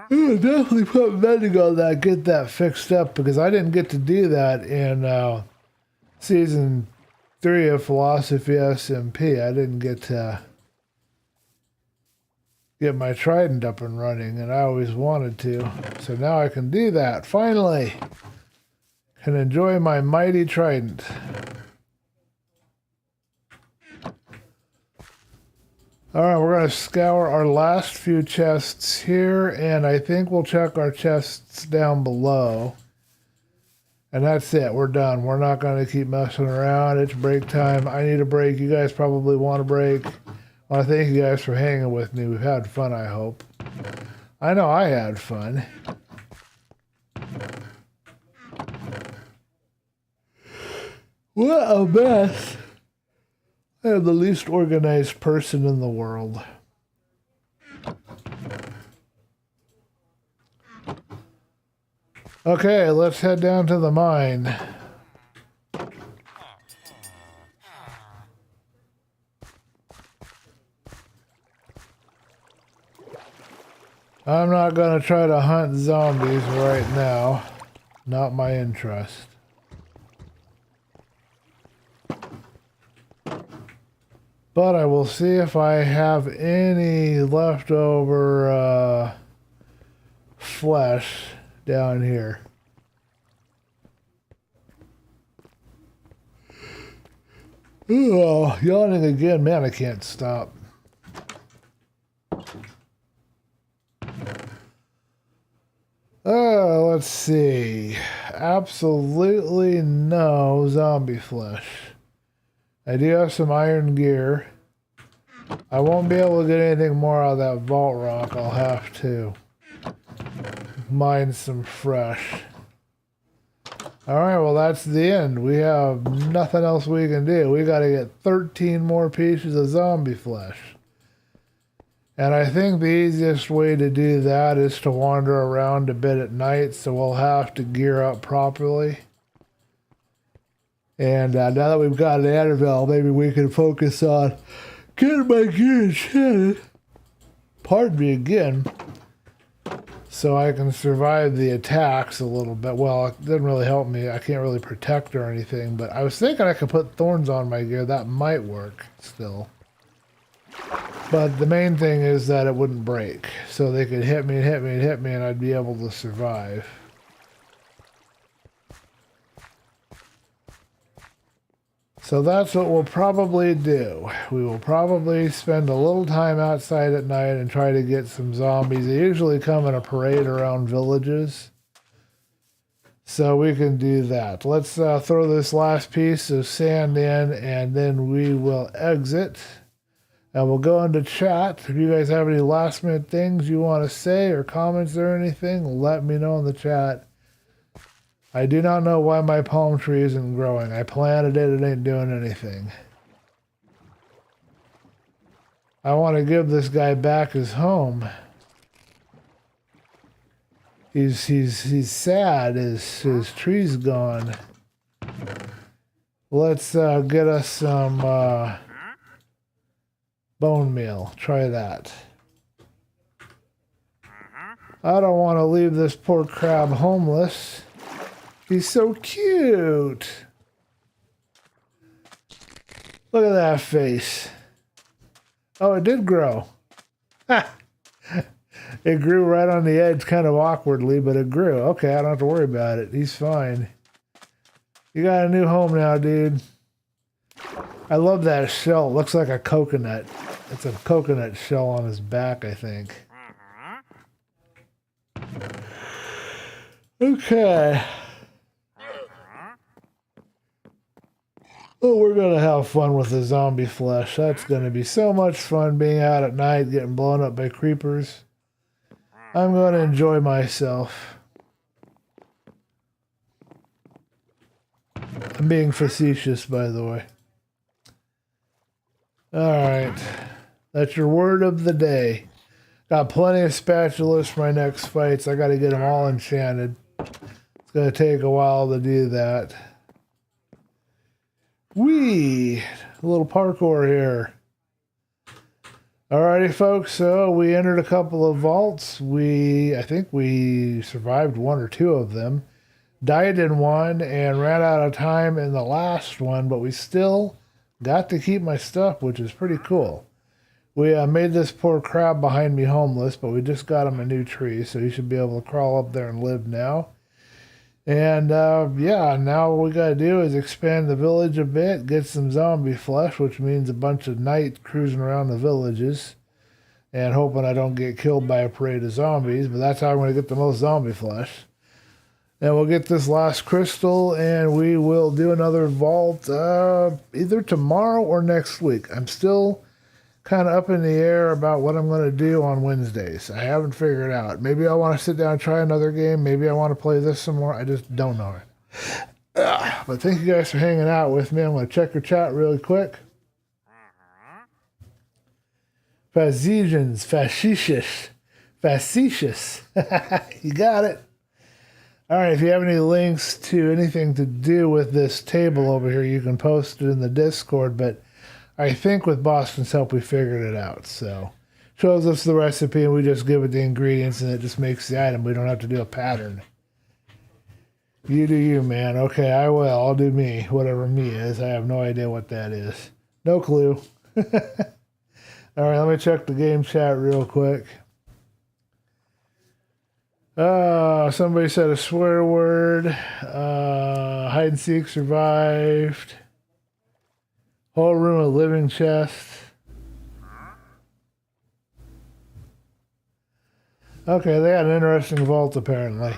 definitely put mending on that, get that fixed up, because I didn't get to do that in season 3 of Philosophy SMP. I didn't get to get my trident up and running, and I always wanted to. So now I can do that, finally. Can enjoy my mighty trident. Alright, we're going to scour our last few chests here, and I think we'll check our chests down below. And that's it. We're done. We're not going to keep messing around. It's break time. I need a break. You guys probably want a break. I want to thank you guys for hanging with me. We've had fun, I hope. I know I had fun. What a mess. I am the least organized person in the world. Okay, let's head down to the mine. I'm not going to try to hunt zombies right now. Not my interest. But I will see if I have any leftover flesh down here. Oh, yawning again. Man, I can't stop. Let's see. Absolutely no zombie flesh. I do have some iron gear. I won't be able to get anything more out of that vault rock. I'll have to mine some fresh. Alright, well that's the end. We have nothing else we can do. We gotta get 13 more pieces of zombie flesh. And I think the easiest way to do that is to wander around a bit at night, so we'll have to gear up properly. And now that we've got an anvil, maybe we can focus on getting my gear enchanted. Pardon me again. So I can survive the attacks a little bit. Well, it doesn't really help me. I can't really protect or anything, but I was thinking I could put thorns on my gear. That might work still. But the main thing is that it wouldn't break. So they could hit me and hit me and hit me and I'd be able to survive. So that's what we'll probably do. We will probably spend a little time outside at night and try to get some zombies. They usually come in a parade around villages. So we can do that. Let's throw this last piece of sand in and then we will exit. And we'll go into chat. If you guys have any last minute things you want to say or comments or anything, let me know in the chat. I do not know why my palm tree isn't growing. I planted it, it ain't doing anything. I want to give this guy back his home. He's sad. His tree's gone. Let's get us some bone meal. Try that. I don't want to leave this poor crab homeless. He's so cute. Look at that face. Oh, it did grow. It grew right on the edge kind of awkwardly, but it grew. Okay, I don't have to worry about it. He's fine. You got a new home now, dude. I love that shell. It looks like a coconut. It's a coconut shell on his back, I think. Okay. Oh, we're going to have fun with the zombie flesh. That's going to be so much fun being out at night, getting blown up by creepers. I'm going to enjoy myself. I'm being facetious, by the way. Alright. That's your word of the day. Got plenty of spatulas for my next fights. I got to get them all enchanted. It's going to take a while to do that. Whee! A little parkour here. Alrighty, folks. So we entered a couple of vaults. I think we survived one or two of them. Died in one and ran out of time in the last one, but we still got to keep my stuff, which is pretty cool. We made this poor crab behind me homeless, but we just got him a new tree, so he should be able to crawl up there and live now. And yeah, now what we gotta do is expand the village a bit, get some zombie flesh, which means a bunch of night cruising around the villages and hoping I don't get killed by a parade of zombies, but that's how I'm gonna get the most zombie flesh. And we'll get this last crystal, and we will do another vault either tomorrow or next week. I'm still kind of up in the air about what I'm going to do on Wednesdays. I haven't figured it out. Maybe I want to sit down and try another game. Maybe I want to play this some more. I just don't know it. But thank you guys for hanging out with me. I'm going to check your chat really quick. Facetious. You got it. All right, if you have any links to anything to do with this table over here, you can post it in the Discord, but I think with Boston's help, we figured it out. So, shows us the recipe, and we just give it the ingredients, and it just makes the item. We don't have to do a pattern. You do you, man. Okay, I will. I'll do me, whatever me is. I have no idea what that is. No clue. All right, let me check the game chat real quick. Somebody said a swear word. Hide and seek survived. Whole room of living chest. Okay, they had an interesting vault apparently.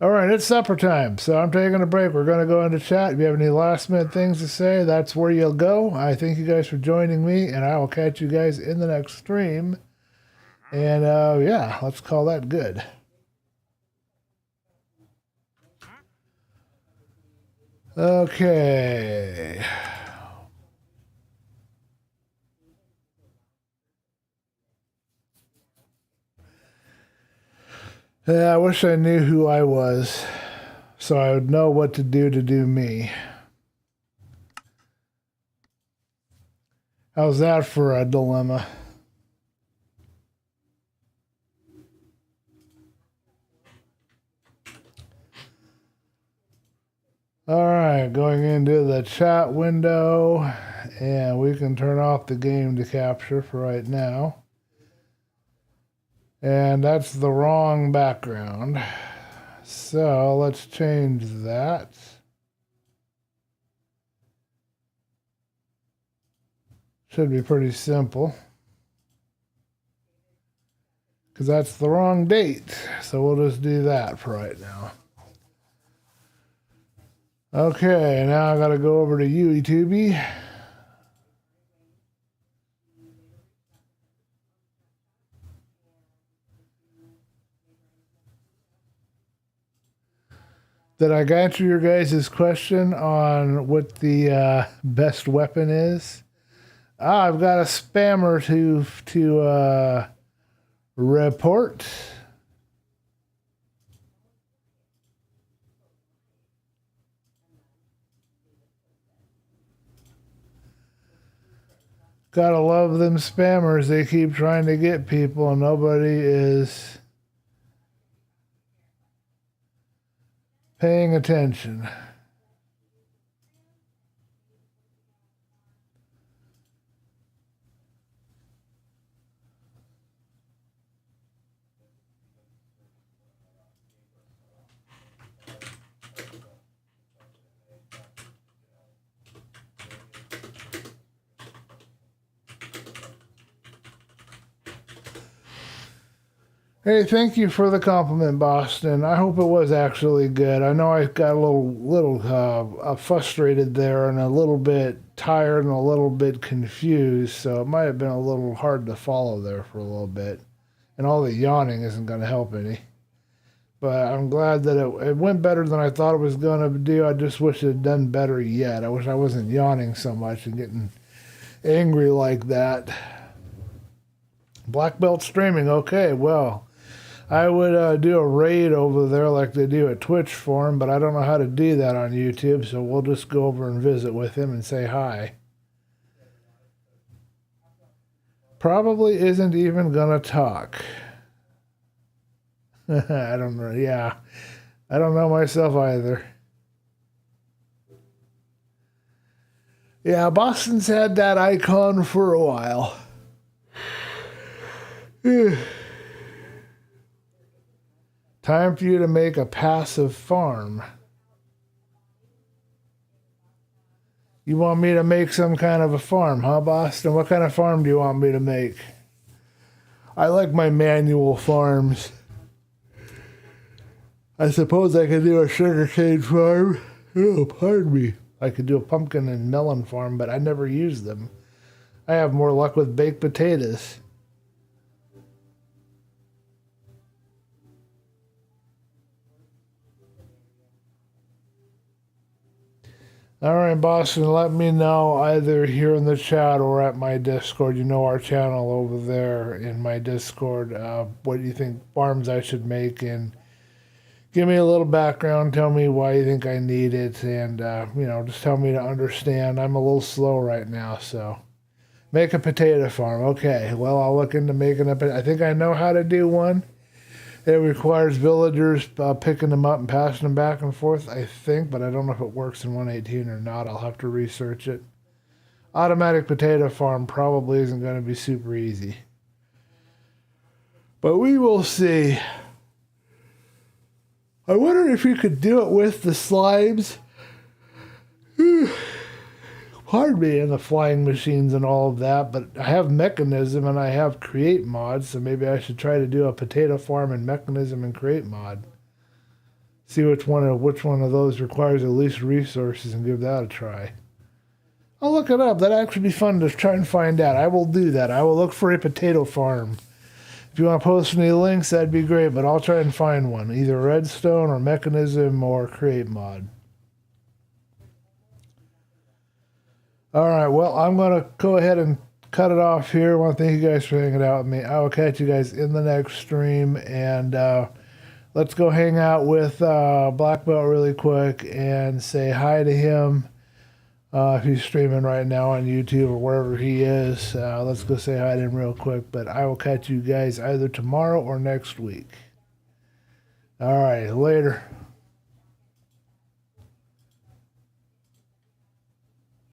All right, it's supper time, so I'm taking a break. We're going to go into chat. If you have any last minute things to say, that's where you'll go. I thank you guys for joining me, and I will catch you guys in the next stream. And yeah, let's call that good. Okay. Yeah, I wish I knew who I was so I would know what to do me. How's that for a dilemma? All right, going into the chat window, and we can turn off the game to capture for right now. And that's the wrong background. So let's change that. Should be pretty simple. Because that's the wrong date. So we'll just do that for right now. Okay, now I gotta go over to YouTube. Did I answer your guys' question on what the best weapon is? I've got a spammer to report. Gotta love them spammers. They keep trying to get people, and nobody is paying attention. Hey, thank you for the compliment, Boston. I hope it was actually good. I know I got a little frustrated there and a little bit tired and a little bit confused, so it might have been a little hard to follow there for a little bit. And all the yawning isn't going to help any. But I'm glad that it went better than I thought it was going to do. I just wish it had done better yet. I wish I wasn't yawning so much and getting angry like that. Black belt streaming. Okay, well, I would do a raid over there like they do at Twitch for him, but I don't know how to do that on YouTube, so we'll just go over and visit with him and say hi. Probably isn't even gonna talk. I don't know. Yeah, I don't know myself either. Yeah, Boston's had that icon for a while. Time for you to make a passive farm. You want me to make some kind of a farm, huh, Boston? What kind of farm do you want me to make? I like my manual farms. I suppose I could do a sugarcane farm. Oh, pardon me. I could do a pumpkin and melon farm, but I never use them. I have more luck with baked potatoes. All right, Boston, let me know either here in the chat or at my Discord. You know our channel over there in my Discord. What do you think farms I should make? And give me a little background. Tell me why you think I need it. And, just tell me to understand. I'm a little slow right now, so. Make a potato farm. Okay, well, I'll look into making I think I know how to do one. It requires villagers picking them up and passing them back and forth, I think, but I don't know if it works in 118 or not. I'll have to research it. Automatic potato farm probably isn't going to be super easy. But we will see. I wonder if you could do it with the slimes. Pardon me, and the flying machines and all of that, but I have mechanism and I have create mod, so maybe I should try to do a potato farm and mechanism and create mod. See which one of those requires the least resources and give that a try. I'll look it up. That'd actually be fun to try and find out. I will do that. I will look for a potato farm. If you want to post any links, that'd be great, but I'll try and find one. Either redstone or mechanism or create mod. All right, well, I'm going to go ahead and cut it off here. I want to thank you guys for hanging out with me. I will catch you guys in the next stream, and let's go hang out with Black Belt really quick and say hi to him if he's streaming right now on YouTube or wherever he is. Let's go say hi to him real quick, but I will catch you guys either tomorrow or next week. All right, later.